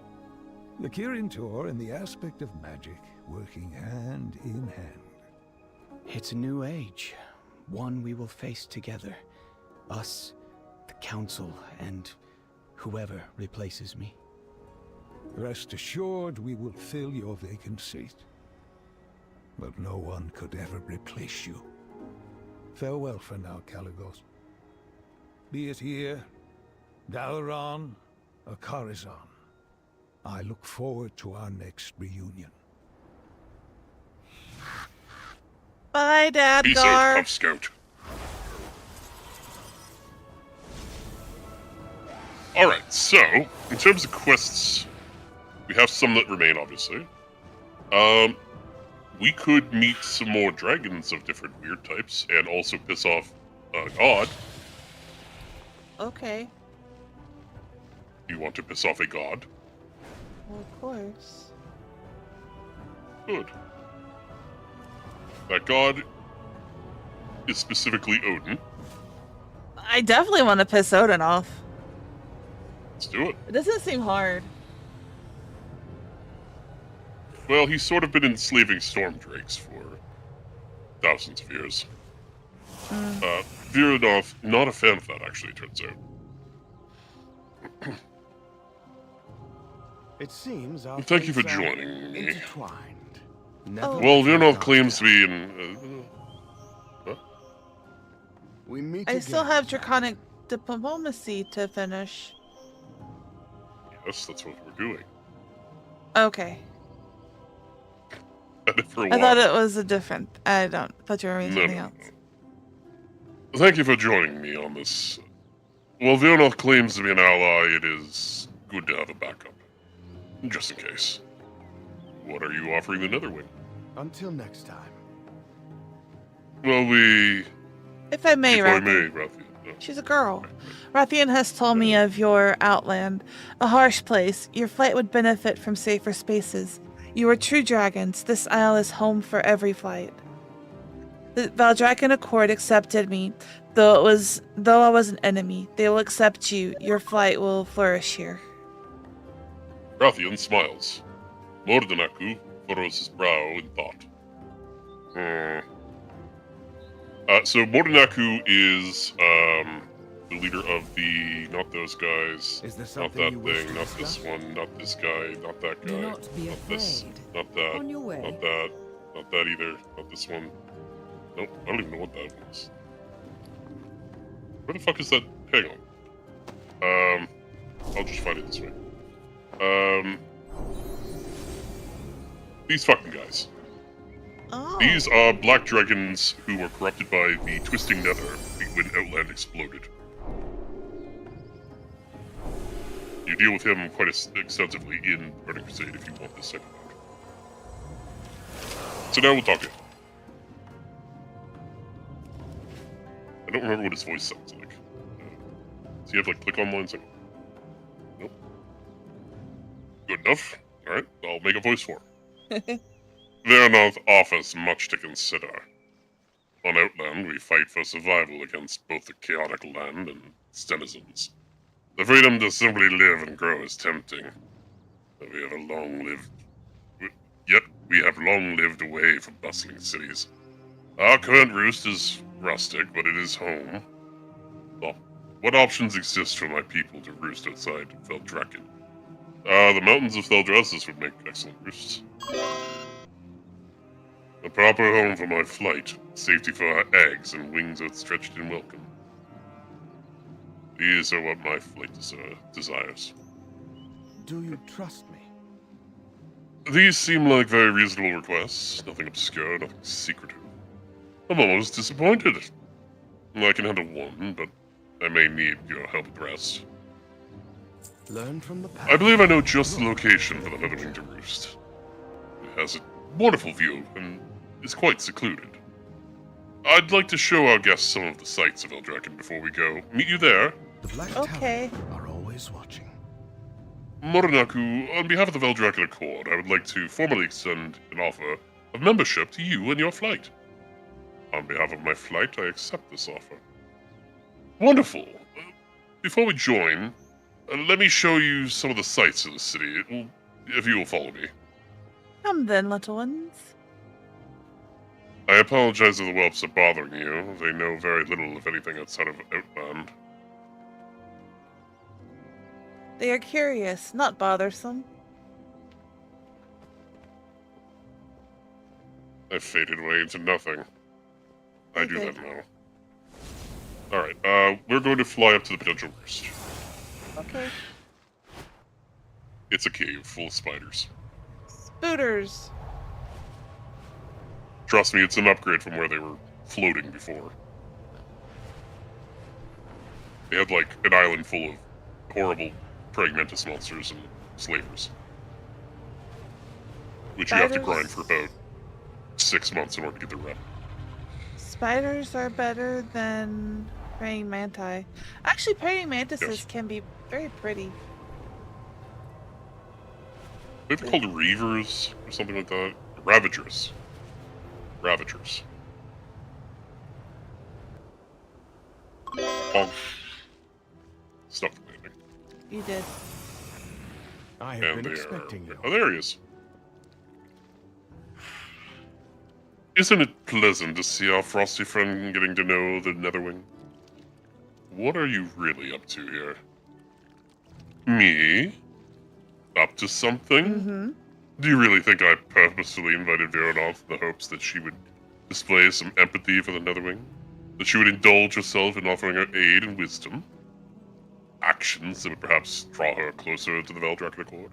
The Kirin Tor and the aspect of magic working hand in hand. It's a new age, one we will face together. Us, the Council, and whoever replaces me. Rest assured we will fill your vacant seat. But no one could ever replace you. Farewell for now, Caligos. Be it here, Dalaran, or Karazhan, I look forward to our next reunion. Bye, Dad Peace out, Gar. Puff Scout. Alright, so, in terms of quests, we have some that remain, obviously. We could meet some more dragons of different weird types, and also piss off God. Okay. You want to piss off a god? Well, of course. Good. That god is specifically Odin. I definitely want to piss Odin off. Let's do it. It doesn't seem hard. Well, he's sort of been enslaving storm drakes for thousands of years. Viridov, not a fan of that, actually, it turns out. It seems our Thank you for fates are joining me. intertwined. Never Well, let Vernov our claims doubts to be in. We meet I again. still have draconic diplomacy to finish. Yes, that's what we're doing. Okay. Had it for a I while. thought it was a different. I thought you were reading No, something no, else. Thank you for joining me on this. While Vernov claims to be an ally, it is good to have a backup. Just in case. What are you offering the Netherwing? Until next time. Well, If I may, If I Rathian. may, Rathian. No. She's a girl. Rathian has told me of your outland. A harsh place. Your flight would benefit from safer spaces. You are true dragons. This isle is home for every flight. The Valdraken Accord accepted me, though I was an enemy. They will accept you. Your flight will flourish here. Rathian smiles. Mordanaku furrows his brow in thought. So Mordanaku is the leader of the not those guys, Is there not something that you wish thing, to not this discuss? one, not this guy, not that guy, Do not be not this, afraid. not that, On your way. not that, not that either, not this one. Nope, I don't even know what that was. Where the fuck is that? Hang on. I'll just find it this way. These fucking guys. Oh. These are black dragons who were corrupted by the Twisting Nether when Outland exploded. You deal with him quite extensively in Burning Crusade if you want this second round. So now we'll talk it. I don't remember what his voice sounds like. Does he have like click online something? Nope. Good enough. Alright, I'll make a voice for him. Vernov offers much to consider. On Outland, we fight for survival against both the chaotic land and its denizens. The freedom to simply live and grow is tempting, but we have long lived away from bustling cities. Our current roost is rustic, but it is home. Well, what options exist for my people to roost outside Veldraken? The mountains of Theldraszus would make excellent roosts. A proper home for my flight, safety for our eggs, and wings outstretched in welcome. These are what my flight desires. Do you trust me? These seem like very reasonable requests. Nothing obscure, nothing secretive. I'm almost disappointed. I can handle one, but I may need your help with the rest. Learn from the past. I believe I know just the location for the Netherwing to roost. It has a wonderful view and is quite secluded. I'd like to show our guests some of the sights of Eldraken before we go. Meet you there. The Black Okay. Tower are always watching. Mordanaku, on behalf of the Veldraken Accord, I would like to formally extend an offer of membership to you and your flight. On behalf of my flight, I accept this offer. Wonderful. Before we join, let me show you some of the sights of the city, if you will follow me. Come then, little ones. I apologize if the whelps are bothering you. They know very little, if anything, outside of Outland. They are curious, not bothersome. I faded away into nothing. I do did. that now. Alright, we're going to fly up to the potential roost. Okay. It's a cave full of spiders. Spooters. Trust me, it's an upgrade from where they were floating before. They had, like, an island full of horrible praying mantis monsters and slavers. Which you have to grind for about 6 months in order to get the rep. Spiders are better than praying manti. Actually, praying mantises can be very pretty. They're called reavers or something like that. Ravagers. Ravagers. Stuck the landing. You did. I have been expecting you. Oh, there he is. Isn't it pleasant to see our frosty friend getting to know the Netherwing? What are you really up to here? Me? Up to something? Do you really think I purposefully invited Veronoth in the hopes that she would display some empathy for the Netherwing? That she would indulge herself in offering her aid and wisdom? Actions that would perhaps draw her closer to the Veldrak Accord?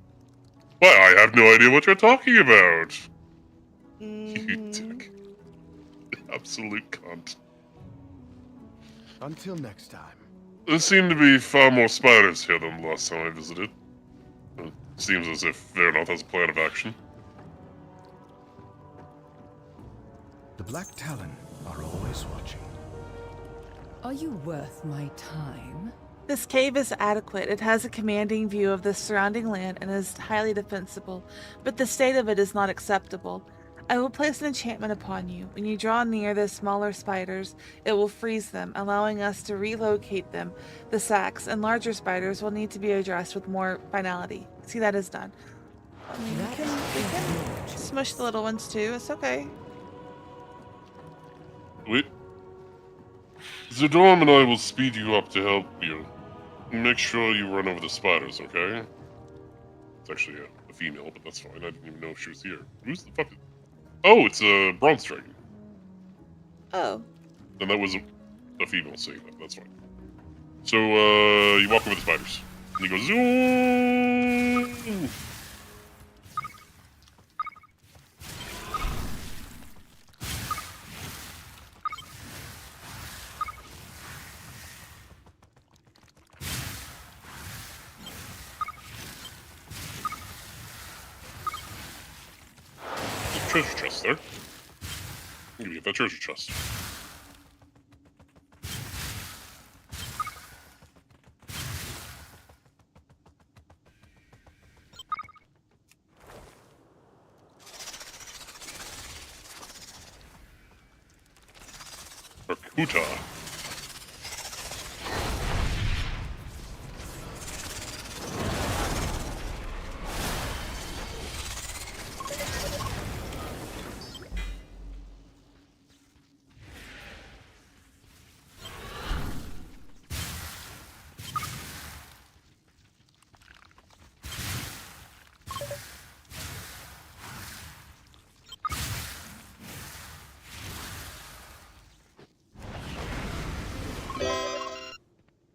Why, I have no idea what you're talking about! You dick. Absolute cunt. Until next time. There seem to be far more spiders here than the last time I visited. It seems as if Veronoth has a plan of action. The Black Talon are always watching. Are you worth my time? This cave is adequate. It has a commanding view of the surrounding land and is highly defensible, but the state of it is not acceptable. I will place an enchantment upon you. When you draw near the smaller spiders, it will freeze them, allowing us to relocate them. The sacks and larger spiders will need to be addressed with more finality. See, that is done. We can smush the little ones too. It's okay. Wait. Zedorm and I will speed you up to help you. Make sure you run over the spiders, okay? It's actually a female, but that's fine. I didn't even know she was here. Who's the fuck? Oh, it's a bronze dragon. Oh. Then that was a female saying that. That's fine. So, you walk over the spiders. And you go zoom! Treasure chest there. I'm gonna get that treasure chest. Barkuta.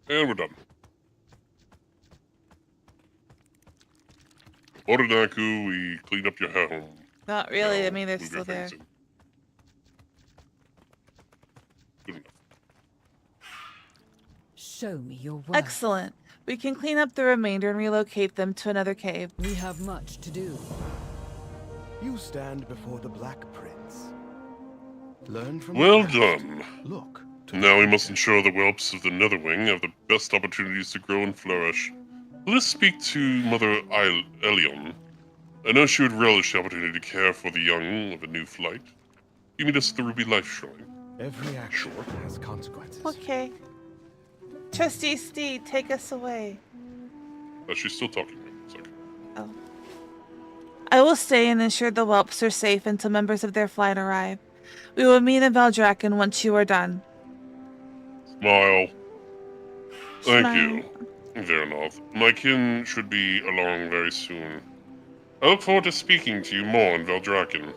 And we're done. Orinaku, we cleaned up your home. Not really. Now, I mean, they're move still your there. things in. Good enough. Show me your work. Excellent. We can clean up the remainder and relocate them to another cave. We have much to do. You stand before the Black Prince. Learn from Well the past. done. Look. Now we must ensure the whelps of the Netherwing have the best opportunities to grow and flourish. Let us speak to Mother Elion. I know she would relish the opportunity to care for the young of a new flight. You meet us at the Ruby Life Shrine. Every action has consequences. Okay. Trustee Steed, take us away. She's still talking. It's okay. Oh. I will stay and ensure the whelps are safe until members of their flight arrive. We will meet in Veldraken once you are done. Smile. Thank Smile. you, Veronoth. My kin should be along very soon. I look forward to speaking to you more in Veldraken.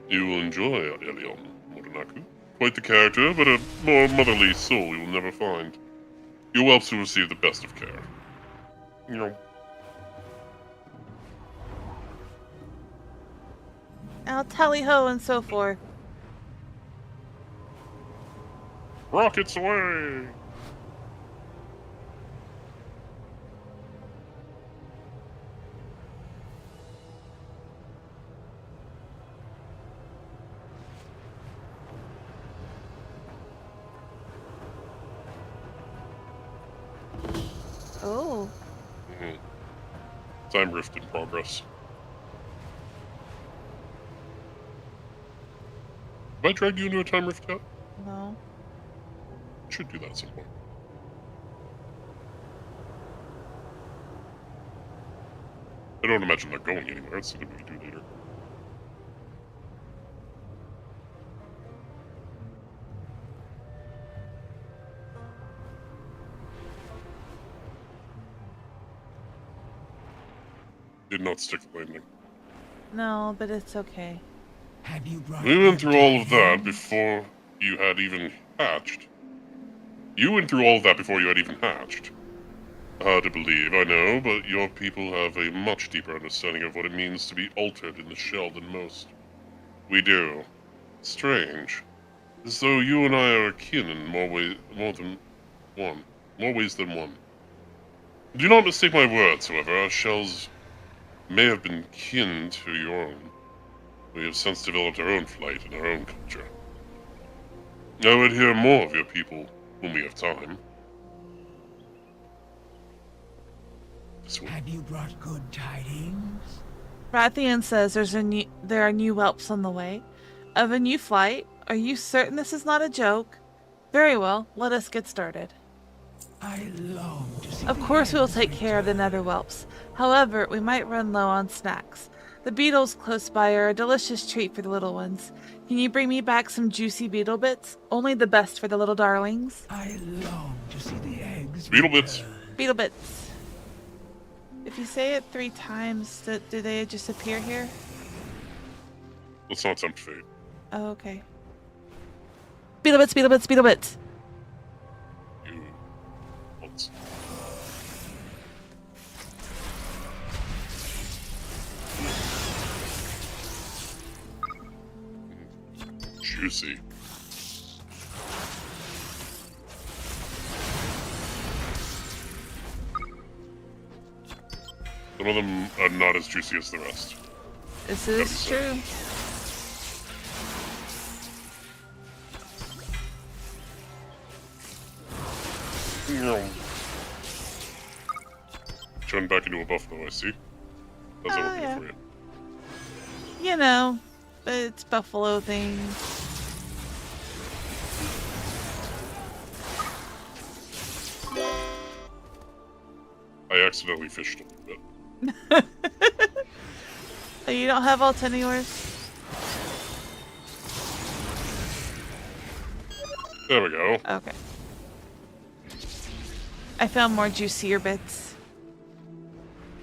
You will enjoy Elion, Morinaku. Quite the character, but a more motherly soul you will never find. Your whelps will receive the best of care. You know. Now tally ho and so forth. Rockets away! Oh. Time rift in progress. Have I dragged you into a time rift yet? No. Should do that at some point. I don't imagine they're going anywhere. It's something we can do later. Did not stick the landing. No, but it's okay. Have you brought We went through all of that tidings? before you had even hatched. You went through all of that before you had even hatched. Hard to believe, I know, but your people have a much deeper understanding of what it means to be altered in the shell than most. We do. Strange. As though you and I are akin in more ways than one. Do not mistake my words, however. Our shells may have been kin to your own. We have since developed our own flight and our own culture. I would hear more of your people when we have time. Have you brought good tidings? Rathian says there are new whelps on the way. Of a new flight? Are you certain this is not a joke? Very well, let us get started. I long to see Of course we will take care of the nether whelps. However, we might run low on snacks. The beetles close by are a delicious treat for the little ones. Can you bring me back some juicy beetle bits? Only the best for the little darlings. I long to see the eggs. Beetle bits. Beetle bits. If you say it 3 times, do they just appear here? Let's not tempt fate. Oh, okay. Beetle bits, beetle bits, beetle bits. Let's... Juicy. Some of them are not as juicy as the rest. This is true. Turn back into a buffalo, I see. How's that working yeah. for you? You know, it's buffalo thing. I accidentally fished a little bit. Oh, you don't have all 10 of yours? There we go. Okay. I found more juicier bits.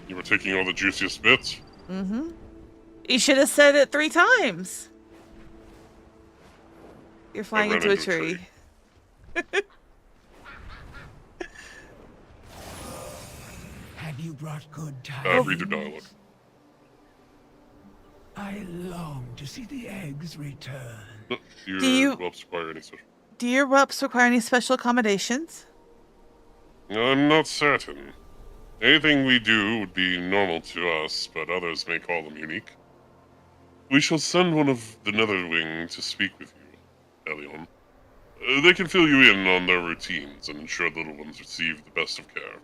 You were taking all the juiciest bits? Mm-hmm. You should have said it 3 times. You're flying ran into a into a tree. Have you brought good tidings? Read your dialogue. I long to see the eggs return. Do your whelps require any special? Do your whelps require any special accommodations? I'm not certain. Anything we do would be normal to us, but others may call them unique. We shall send one of the Netherwing to speak with you, Elion. They can fill you in on their routines and ensure the little ones receive the best of care.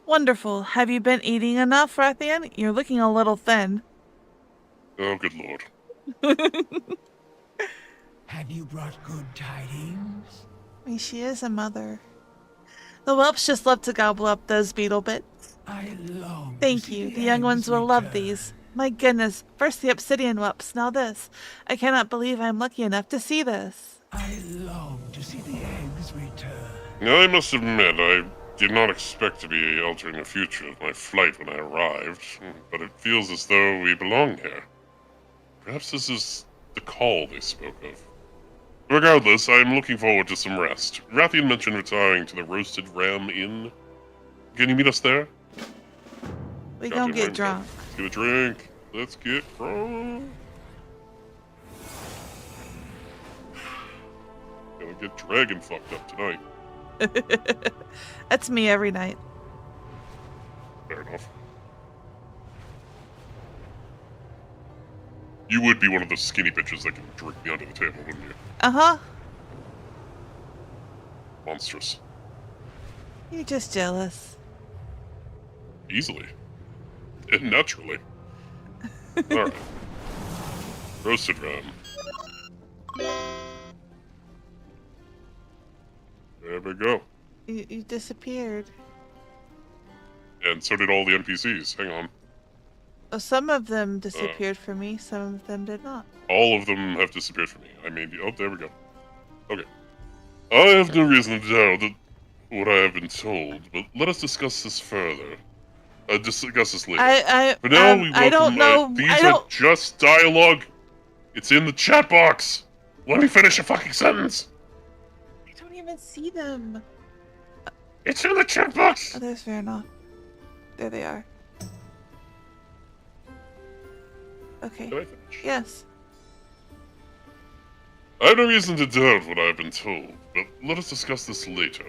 Wonderful. Have you been eating enough, Rathian? You're looking a little thin. Oh, good lord. Have you brought good tidings? I mean, she is a mother. The whelps just love to gobble up those beetle bits. I long Thank you. The young ones will love these. My goodness. First the obsidian whelps, now this. I cannot believe I'm lucky enough to see this. I long to see the eggs return. I must admit, I did not expect to be altering the future of my flight when I arrived, but it feels as though we belong here. Perhaps this is the call they spoke of. Regardless, I am looking forward to some rest. Rathian mentioned retiring to the Roasted Ram Inn. Can you meet us there? We don't get drunk. Let's get a drink. Let's get drunk. Gonna get dragon fucked up tonight. That's me every night. Fair enough. You would be one of those skinny bitches that can drink me under the table, wouldn't you? Uh-huh. Monstrous. You're just jealous. Easily. And naturally. Alright. Roasted ram. There we go. You disappeared. And so did all the NPCs. Hang on. Oh, some of them disappeared for me, some of them did not. All of them have disappeared from me. I mean, oh, there we go. Okay. I have no reason to doubt that what I have been told, but let us discuss this further. discuss this later. I But now we welcome, I don't know. these I are don't. just dialogue. It's in the chat box. Let me finish a fucking sentence. I don't even see them. It's in the chat box. Oh, there's Vernoth. There they are. Okay. Can I finish? Yes. I have no reason to doubt what I've been told, but let us discuss this later.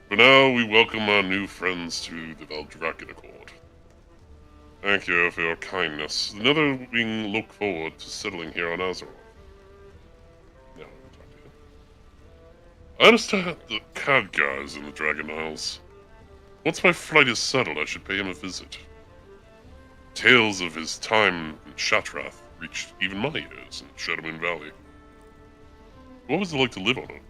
For now, we welcome our new friends to the Veldraken Accord. Thank you for your kindness. The Netherwing look forward to settling here on Azeroth. Now, let me talk to you. I understand that Khadgar is in the Dragon Isles. Once my flight is settled, I should pay him a visit. Tales of his time in Shatrath reached even my ears in Shadowmoon Valley. What was it like to live on it?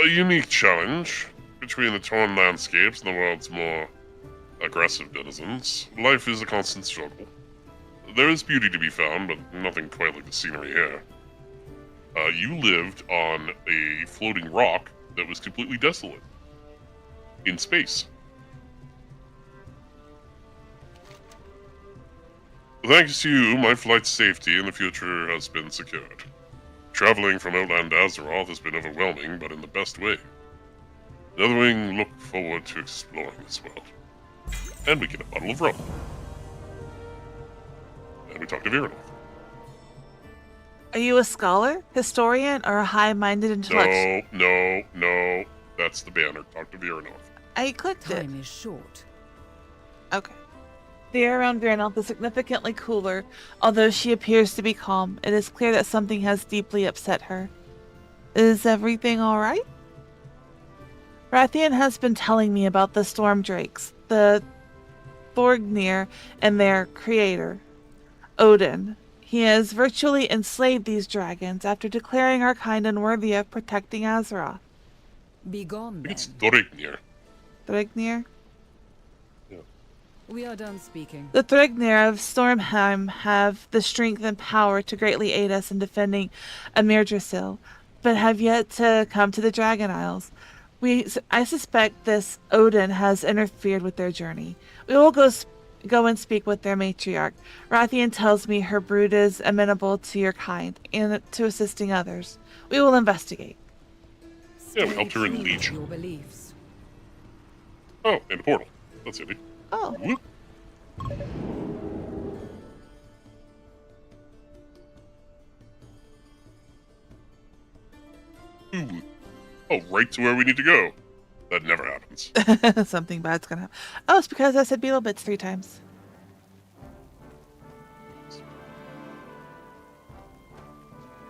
A unique challenge between the torn landscapes and the world's more aggressive denizens. Life is a constant struggle. There is beauty to be found, but nothing quite like the scenery here. You lived on a floating rock that was completely desolate. In space. Thanks to you, my flight's safety in the future has been secured. Traveling from Outland Azeroth has been overwhelming, but in the best way. Netherwing look forward to exploring this world. And we get a bottle of rum. And we talk to Viranoth. Are you a scholar, historian, or a high-minded intellectual? No. That's the banner. Talk to Viranoth. I clicked it. Time is short. Okay. The air around Viranoth is significantly cooler, although she appears to be calm. It is clear that something has deeply upset her. Is everything alright? Rathian has been telling me about the Storm Drakes, the Thorgnir, and their creator, Odin. He has virtually enslaved these dragons after declaring our kind unworthy of protecting Azeroth. Begone then. It's Thorgnir. Thorgnir? We are done speaking. The Thorgnir of Stormheim have the strength and power to greatly aid us in defending Amirdrasil, but have yet to come to the Dragon Isles. I suspect this Odin has interfered with their journey. We will go and speak with their matriarch. Rathian tells me her brood is amenable to your kind and to assisting others. We will investigate. Yeah, we helped her in Legion. Your beliefs. Oh, and a portal. That's handy. Oh. Whoop. Ooh. Oh, right to where we need to go. That never happens. Something bad's gonna happen. Oh, it's because I said beetle bits 3 times.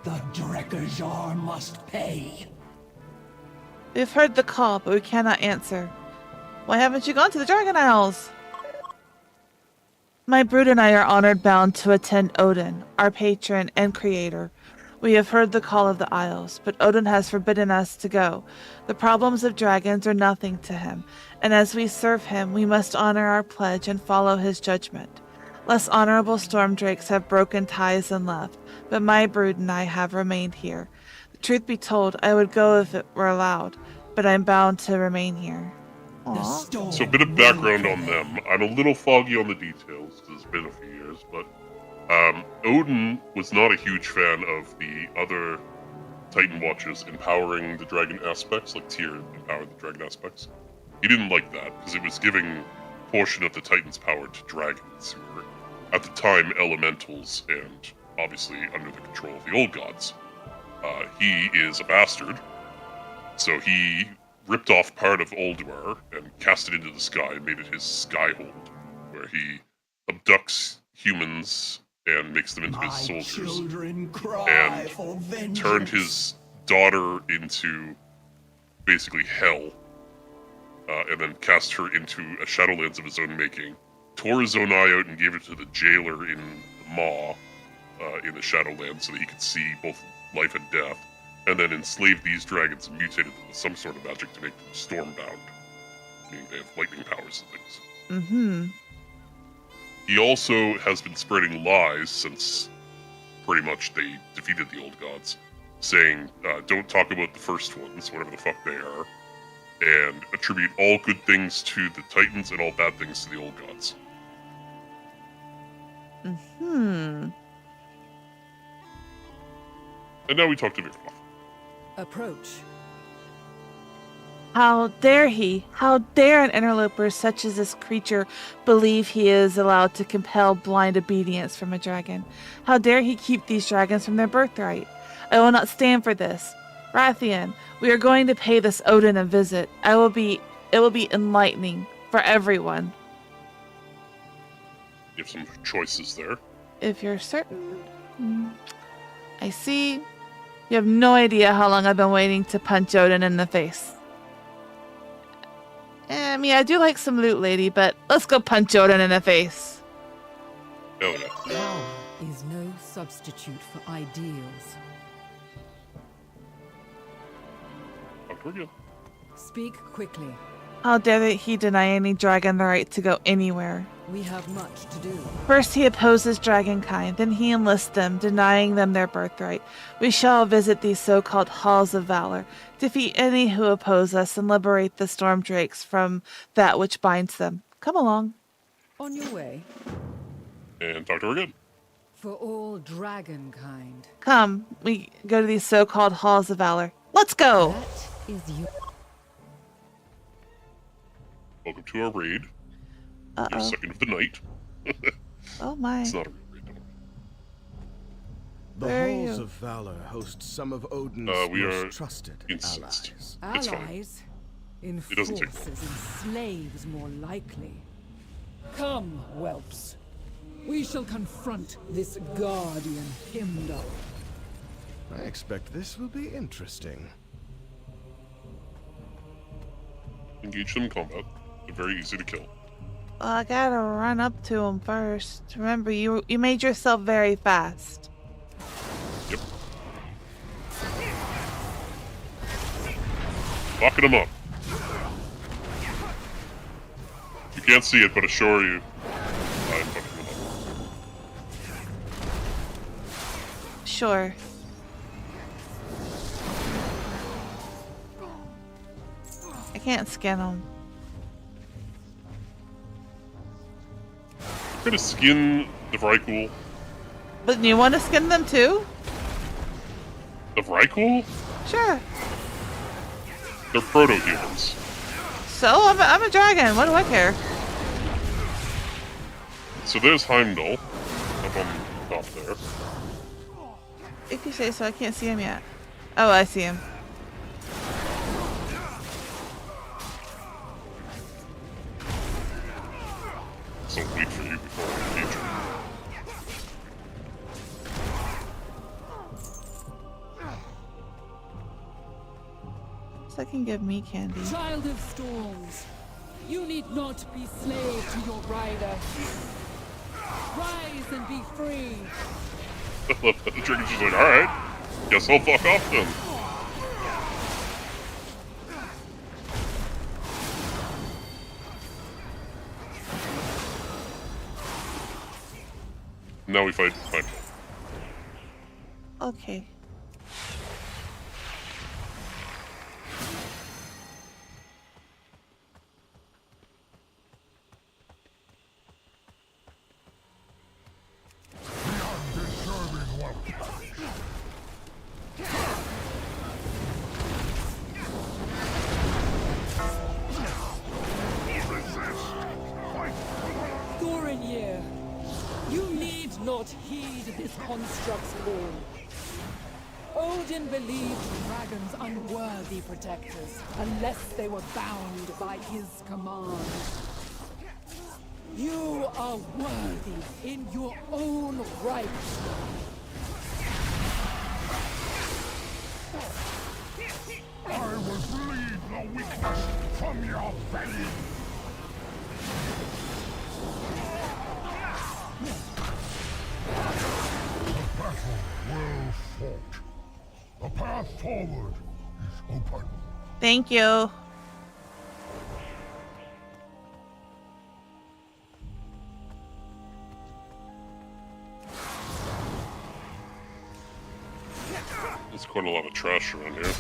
The Drekazar must pay. We've heard the call, but we cannot answer. Why haven't you gone to the Dragon Isles? My brood and I are honored bound to attend Odin, our patron and creator. We have heard the call of the Isles, but Odin has forbidden us to go. The problems of dragons are nothing to him, and as we serve him, we must honor our pledge and follow his judgment. Less honorable storm drakes have broken ties and left, but my brood and I have remained here. The truth be told, I would go if it were allowed, but I'm bound to remain here. Aww. So a bit of background on them. I'm a little foggy on the details, because it's been a few years, but Odin was not a huge fan of the other Titan Watchers empowering the dragon aspects, like Tyr empowered the dragon aspects. He didn't like that, because it was giving portion of the Titans' power to dragons, who were, at the time, elementals, and obviously under the control of the old gods. He is a bastard, so he ripped off part of Ulduar and cast it into the sky and made it his Skyhold, where he abducts humans and makes them into his soldiers, and turned his daughter into basically hell, and then cast her into a Shadowlands of his own making, tore his own eye out and gave it to the jailer in Maw, in the Shadowlands, so that he could see both life and death, and then enslaved these dragons and mutated them with some sort of magic to make them stormbound, meaning they have lightning powers and things. Mm-hmm. He also has been spreading lies since pretty much they defeated the old gods, saying, don't talk about the first ones, whatever the fuck they are, and attribute all good things to the Titans and all bad things to the old gods. Hmm. And now we talk to Viroth. Approach. How dare he? How dare an interloper such as this creature believe he is allowed to compel blind obedience from a dragon? How dare he keep these dragons from their birthright? I will not stand for this. Rathian, we are going to pay this Odin a visit. It will be enlightening for everyone. You have some choices there. If you're certain. I see. You have no idea how long I've been waiting to punch Odin in the face. I mean, I do like some loot, lady, but let's go punch Odin in the face. Hell yeah. Power is no substitute for ideals. Talk to her again. Speak quickly. How dare he deny any dragon the right to go anywhere? We have much to do. First he opposes dragonkind, then he enlists them, denying them their birthright. We shall visit these so-called halls of valor, defeat any who oppose us, and liberate the storm drakes from that which binds them. Come along. On your way. And talk to her again. For all dragonkind. Come, we go to these so-called halls of valor. Let's go! That is your... Welcome to our raid. Your second of the night. Oh my. It's not a real raid, don't worry. The Where are halls you? of valor host some of Odin's We are most trusted incensed. allies. It's fine. Allies? It doesn't take Enforcers and slaves, more likely. Come, whelps. We shall confront this guardian Himdall. I expect this will be interesting. Engage them in combat. They're very easy to kill. Well, I gotta run up to him first. Remember, you made yourself very fast. Yep. Locking them up. You can't see it, but assure you, I'm fucking them up. Sure. I can't skin him. I'm gonna skin the Vrykul. But you want to skin them too? The Vrykul? Sure. They're proto-humans. So, I'm a dragon. What do I care? So there's Heimdall up on top there. If you say so, I can't see him yet. Oh, I see him. So wait for you before I engage you. So I can give me candy. Child of storms, you need not be slave to your rider. Rise and be free. I love that the dragon's just like, alright, guess I'll fuck off then. Now we fight Heimdall. Okay. Thorinir, you need not heed this construct's call. Odin believed dragons unworthy protectors unless they were bound by his command. You are worthy in your own right. I will bleed the weakness from your belly. The battle well fought. The path forward is open. Thank you. There's quite a lot of trash around here.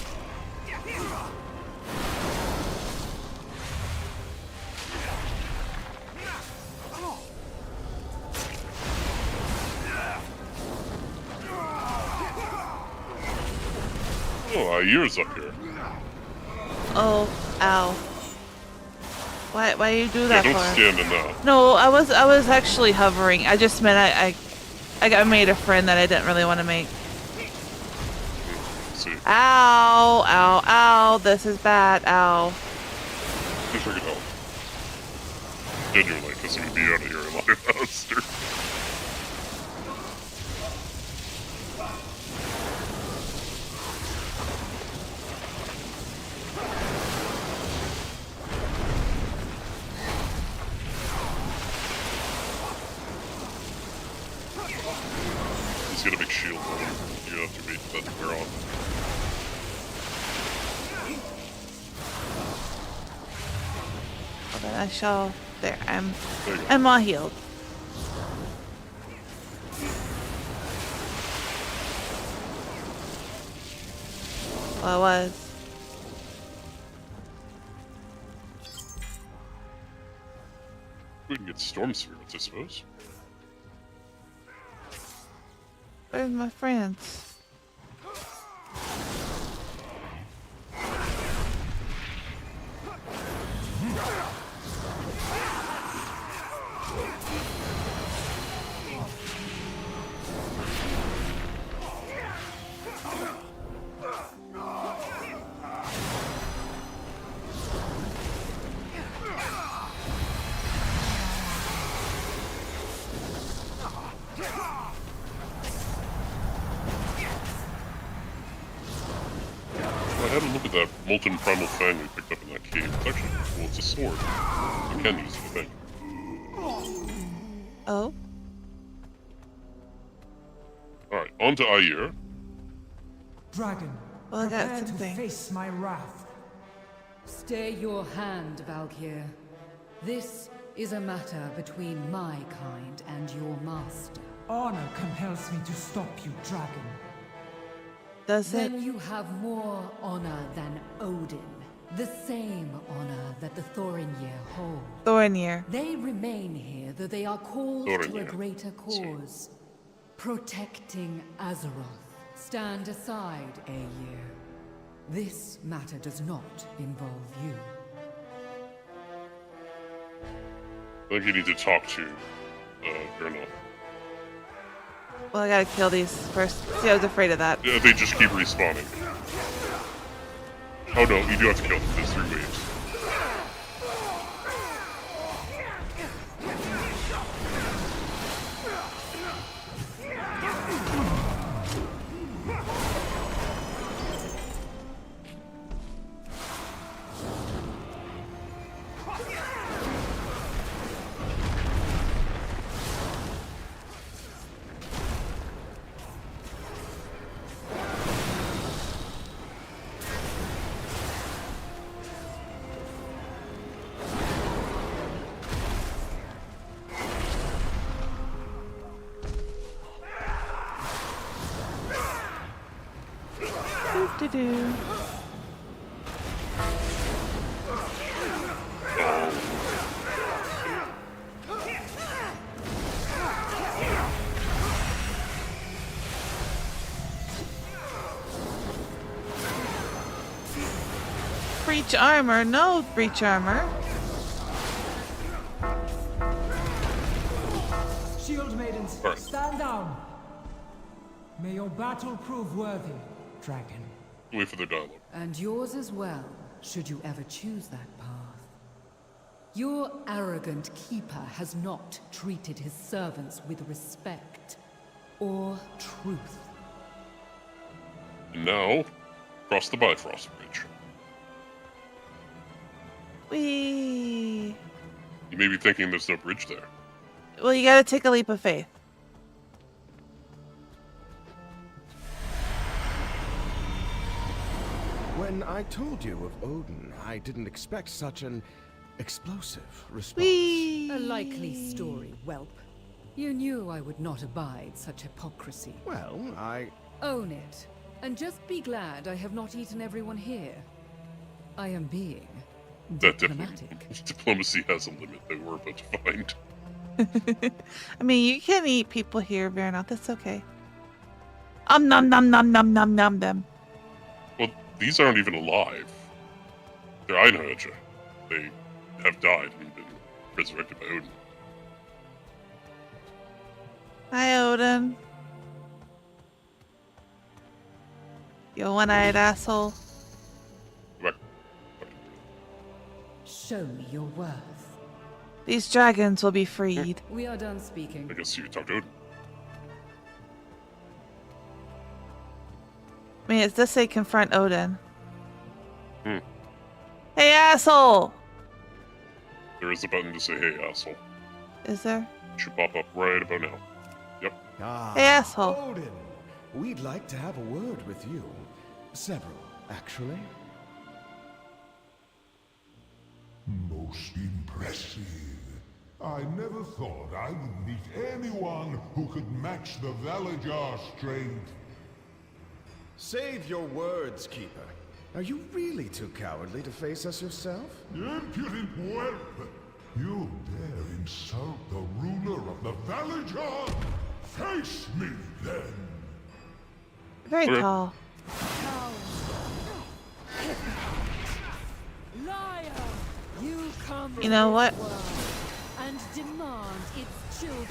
Oh, Ayr's up here. Oh, ow. Why you do that Yeah, don't for? stand in that. No, I was actually hovering. I just meant I made a friend that I didn't really want to make. Let's see. Ow, ow, ow. This is bad. Ow. If I could help. Genuinely, because we'd be out of here a lot faster. He's got a big shield on him. You have to wait for that to wear off. Hold on, I shall. There, There you go. I'm all healed. Well, I was. We can get storm spirits, I suppose. Where's my friends? I had a look at that molten primal fang we picked up in that cave. It's actually cool. It's a sword. You can use it, I think. Oh. Alright, on to Ayr. Dragon, Well, I got prepare to something. face my wrath. Stay your hand, Valkyr. This is a matter between my kind and your master. Honor compels me to stop you, dragon. Does it? Then you have more honor than Odin. The same honor that the Thorinir hold. Thorinir. They remain here, though they are called to a Thorinir. greater cause. Protecting Azeroth. Stand aside, Aegir. This matter does not involve you. I think you need to talk to Gernot. Well, I gotta kill these first. See, I was afraid of that. Yeah, they just keep respawning. Oh no, you do have to kill them. There's 3 waves. Do-do-do. Breach armor, no breach armor. Shield maidens, Right. stand down. May your battle prove worthy, dragon. Wait for their dialogue. And yours as well, should you ever choose that path. Your arrogant keeper has not treated his servants with respect or truth. And now, cross the Bifrost Bridge. Whee! You may be thinking there's no bridge there. Well, you gotta take a leap of faith. When I told you of Odin, I didn't expect such an explosive response. Whee! A likely story, whelp. You knew I would not abide such hypocrisy. Well, I... Own it, and just be glad I have not eaten everyone here. I am being That diplomatic. diplomacy has a limit that we're about to find. I mean, you can eat people here, Vernoth. That's okay. Nom nom nom nom nom nom nom. Well, these aren't even alive. They're Einherjar. They have died and been resurrected by Odin. Hi, Odin. You one-eyed asshole. Show me your worth. These dragons will be freed. We are done speaking. I guess you talked to Odin. I mean, it does say confront Odin. Hmm. Hey, asshole! There is a button to say, hey, asshole. Is there? It should pop up right about now. Yep. Hey, asshole. Odin, we'd like to have a word with you. Several, actually. Most impressive. I never thought I would meet anyone who could match the Valajar strength. Save your words, Keeper. Are you really too cowardly to face us yourself? Impudent whelp! You dare insult the ruler of the Valajar? Face me, then! Very tall. Liar! You come You know what? and demand its children.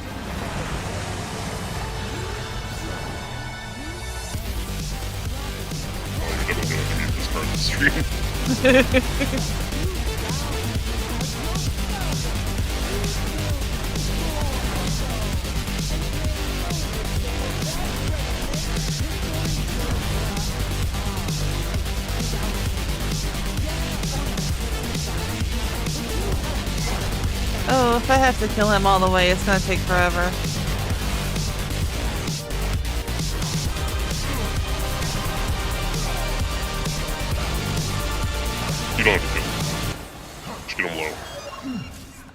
Oh, you're never gonna keep this part of the stream. Oh, if I have to kill him all the way, it's gonna take forever. You don't have to kill him. Just get him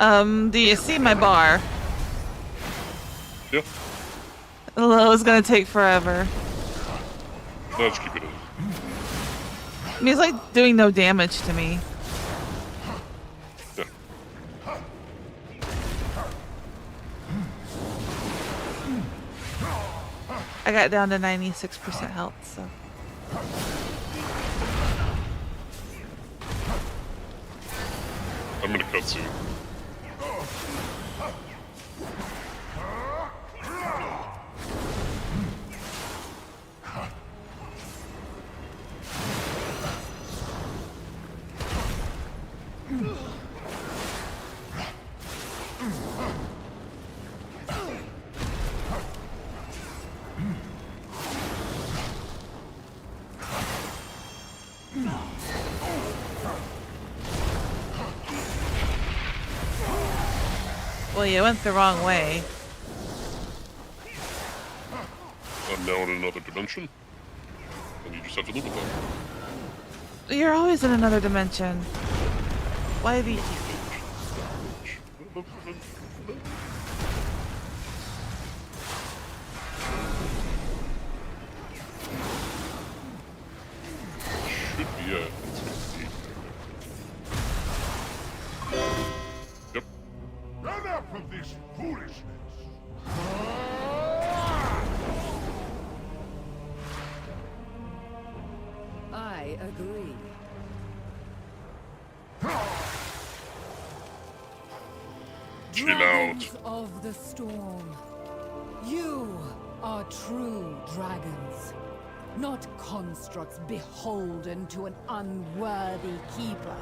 low. Do you see my bar? Yeah. Low is gonna take forever. No, just keep it in. I mean, it's like doing no damage to me. Yeah. I got down to 96% health, so. I'm in a cutscene. Well, you went the wrong way. I'm now in another dimension. And you just have to live with that. You're always in another dimension. Why the... Should be it. Yep. Enough of this foolishness! I agree. Chill out. Dragons of the storm. You are true dragons, not constructs beholden to an unworthy keeper.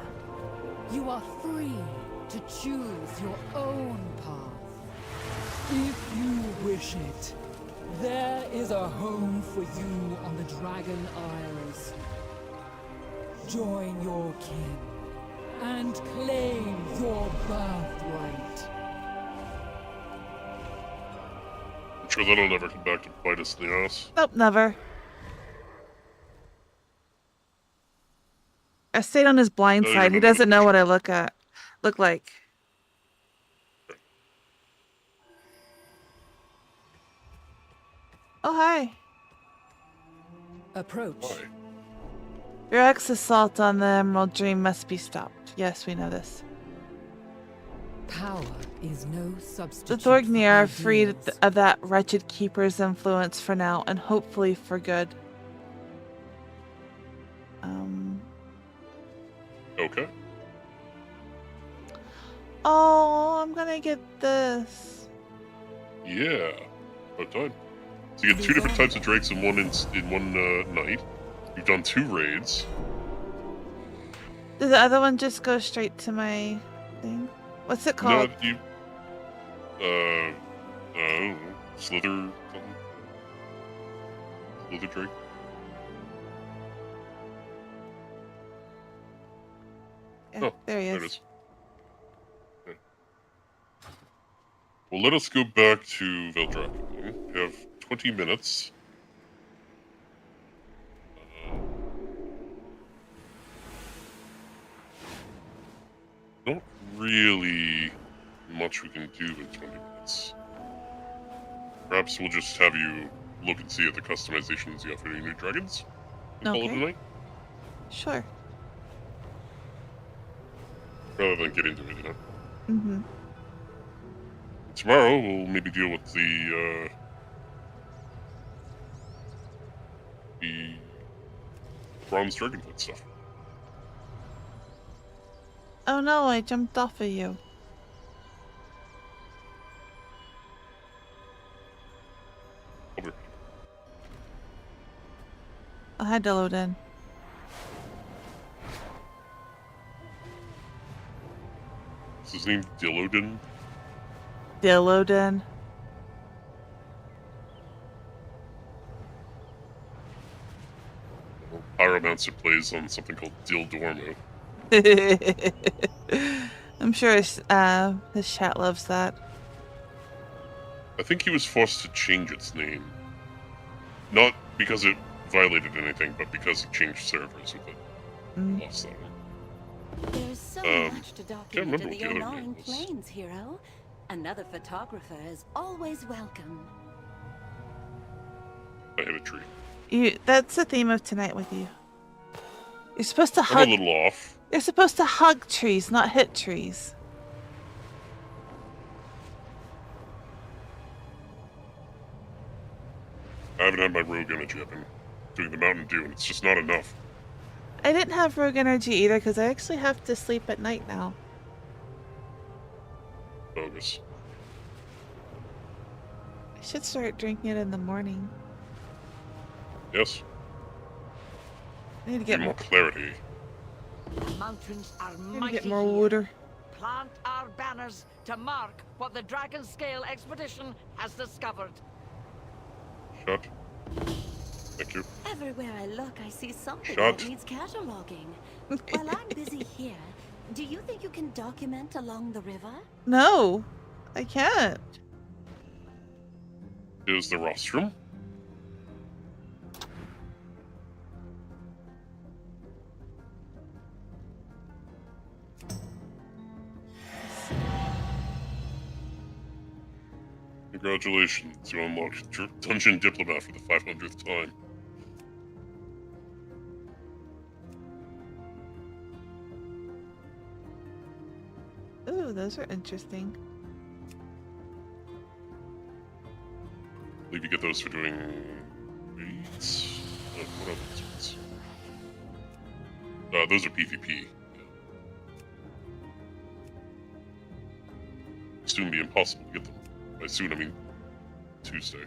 You are free to choose your own path. If you wish it, there is a home for you on the Dragon Isles. Join your kin and claim your birthright. I'm sure that'll never come back to bite us in the ass. Nope, never. I stayed on his blind No, side. He you're doesn't know what I look like. Oh, hi. Approach. Your ex assault on the Emerald Dream must be stopped. Yes, we know this. Power is no The substitute. Thorgnir are freed of that wretched keeper's influence for now, and hopefully for good. Oh, I'm gonna get this. Yeah, about time. So you get 2 different types of drakes in one night. You've done 2 raids. Did the other one just go straight to my thing? What's it called? No, you. I don't know. Slither something. Slither drake. Yeah, Oh, there he is. There it is. Okay. Well, let us go back to Veldraken. We have 20 minutes. Not really much we can do in 20 minutes. Perhaps we'll just have you look and see at the customizations you have for your new dragons. And call it a Okay. night. Sure. Rather than get into it, you know. Mm-hmm. Tomorrow we'll maybe deal with the bronze dragonfoot stuff. Oh no, I jumped off of you. Over. I had to load in. Is his name Dillodin? Dillodin. Pyromancer plays on something called Dildormo. I'm sure his chat loves that. I think he was forced to change its name. Not because it violated anything, but because he changed servers with it. Mm. Lost that one. There's so much to Can't document remember in what the the other name Onaran was. Plains, hero. Another photographer is always welcome. I hit a tree. That's the theme of tonight with you. You're supposed to I'm hug. a little off. You're supposed to hug trees, not hit trees. I haven't had my rogue energy. I've been doing the Mountain Dew, and it's just not enough. I didn't have rogue energy either because I actually have to sleep at night now. Bogus. I should start drinking it in the morning. Yes. I need to Need get more more. clarity. The mountains are I need to mighty get more here. water. Plant our banners to mark what the Dragon Scale expedition has discovered. Shut. Thank you. Everywhere I look, I see something Shut. that needs cataloging. While I'm busy here, do you think you can document along the river? No, I can't. Here's the rostrum. Congratulations, you unlocked Dungeon Diplomat for the 500th time. Ooh, those are interesting. I believe you get those for doing raids. What are those ones? Those are PvP. Yeah. Soon be impossible to get them. By soon, I mean Tuesday.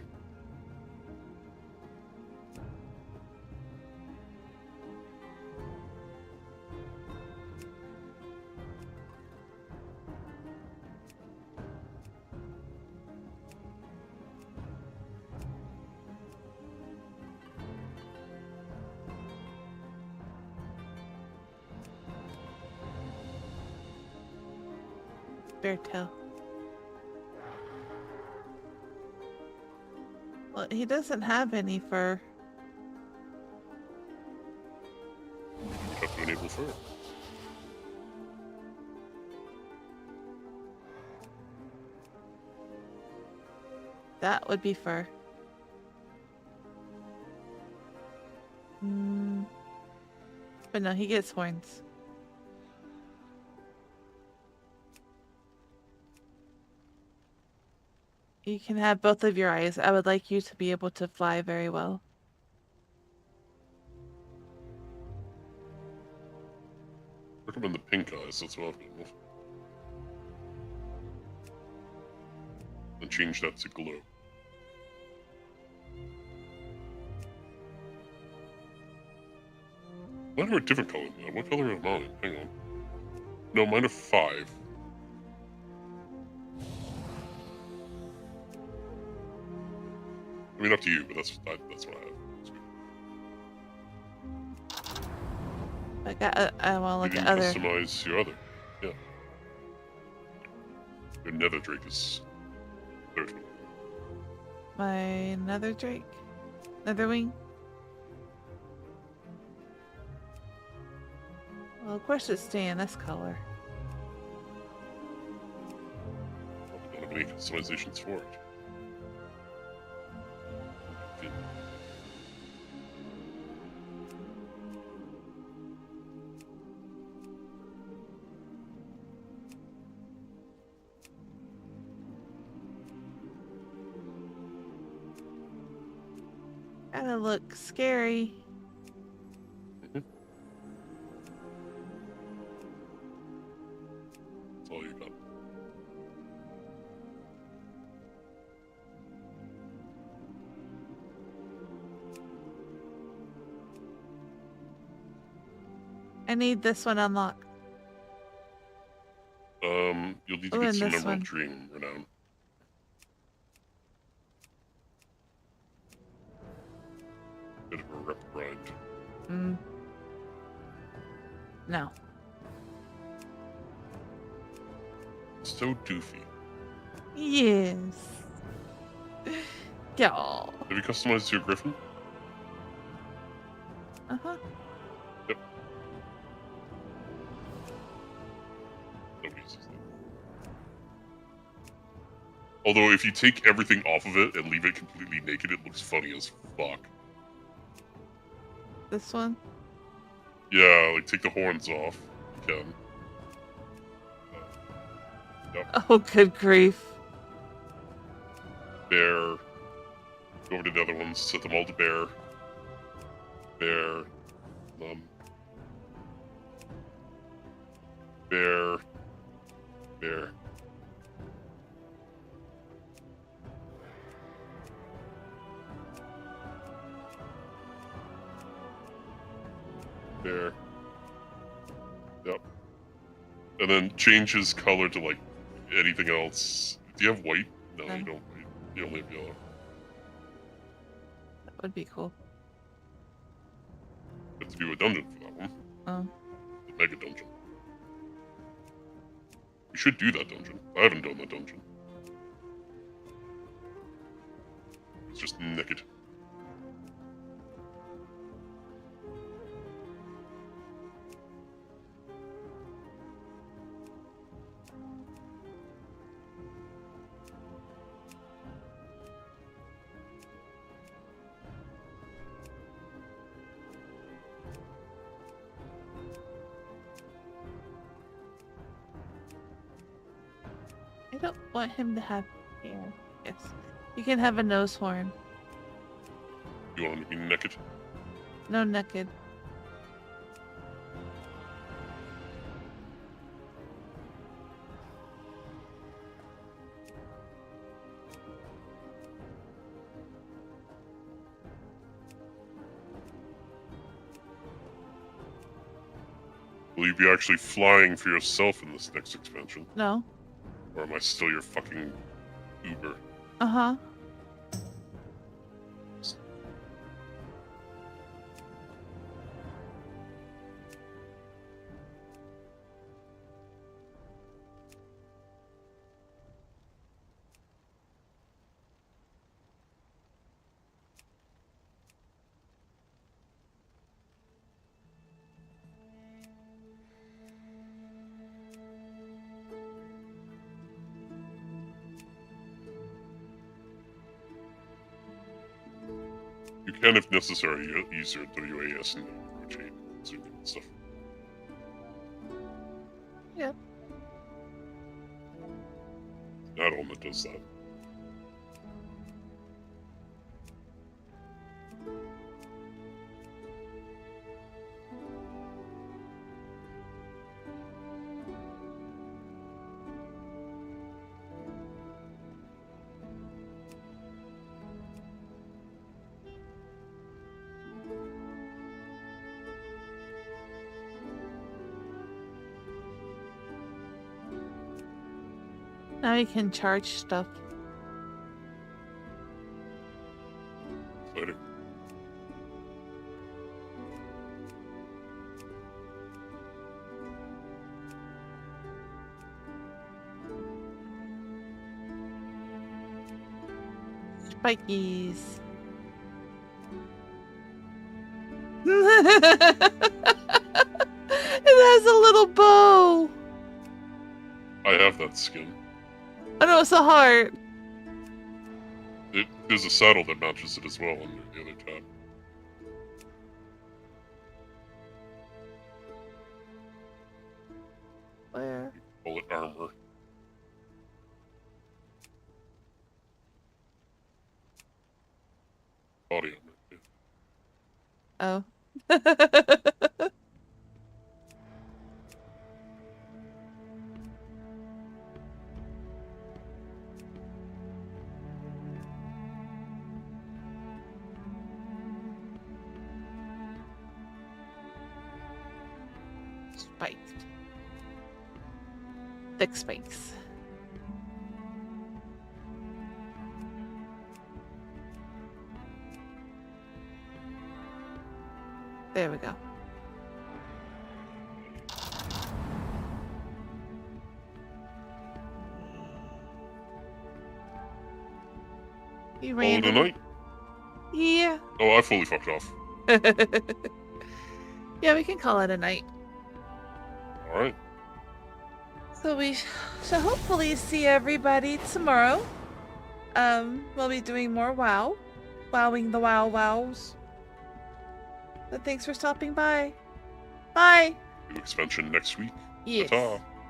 Bear tail. Well, he doesn't have any fur. You have to enable fur. That would be fur. But no, he gets horns. You can have both of your eyes. I would like you to be able to fly very well. Recommend the pink eyes, that's what I've been with. and change that to glow. Mine are a different color now. What color are mine? Hang on. No, mine are 5. I mean, up to you, but that's what I have. I want to You look can at other. customize your other. Yeah. Your Nether Drake is 30. My Nether Drake? Netherwing? Well, of course it's staying this color. I don't have any customizations for it. Gotta look scary. That's all you got. I need this one unlocked. You'll need to Oh, get and some this Emerald one. Dream renown. Bit of a rep grind. No. So doofy. Yes. Yeah. Have you customized your Griffin? Uh-huh. Yep. Nobody uses that. Although, if you take everything off of it and leave it completely naked, it looks funny as fuck. This one? Yeah, like take the horns off. You can. Yep. Oh, good grief. Bear. Go over to the other ones, set them all to bear. Bear. Bear. Bear. Bear. Yep. And then change his color to like anything else. Do you have white? No, No. you don't. You only have yellow. That would be cool. You have to do a dungeon for that one. Oh. The mega dungeon. You should do that dungeon. I haven't done that dungeon. It's just naked. I don't want him to have hair. Yes. You can have a nose horn. You want him to be naked? No naked. Will you be actually flying for yourself in this next expansion? No. Or am I still your fucking Uber? Uh-huh. You can, if necessary, use your WAS and rotate zoom and stuff. Yep. Add-on that does that. Now you can charge stuff. Later. Spikies. It has a little bow. I have that skin. I know it's a heart. There's a saddle that matches it as well under the other tab. Where? Bullet armor. Body armor. Oh. Spiked. Thick spikes. There we go. You Call it a night? Yeah. Oh, I fully fucked off. Yeah, we can call it a night. Alright. So we shall hopefully see everybody tomorrow. We'll be doing more WoW. Wowing the WoW wows. But thanks for stopping by. Bye! New expansion next week. Yes. Ta-ta.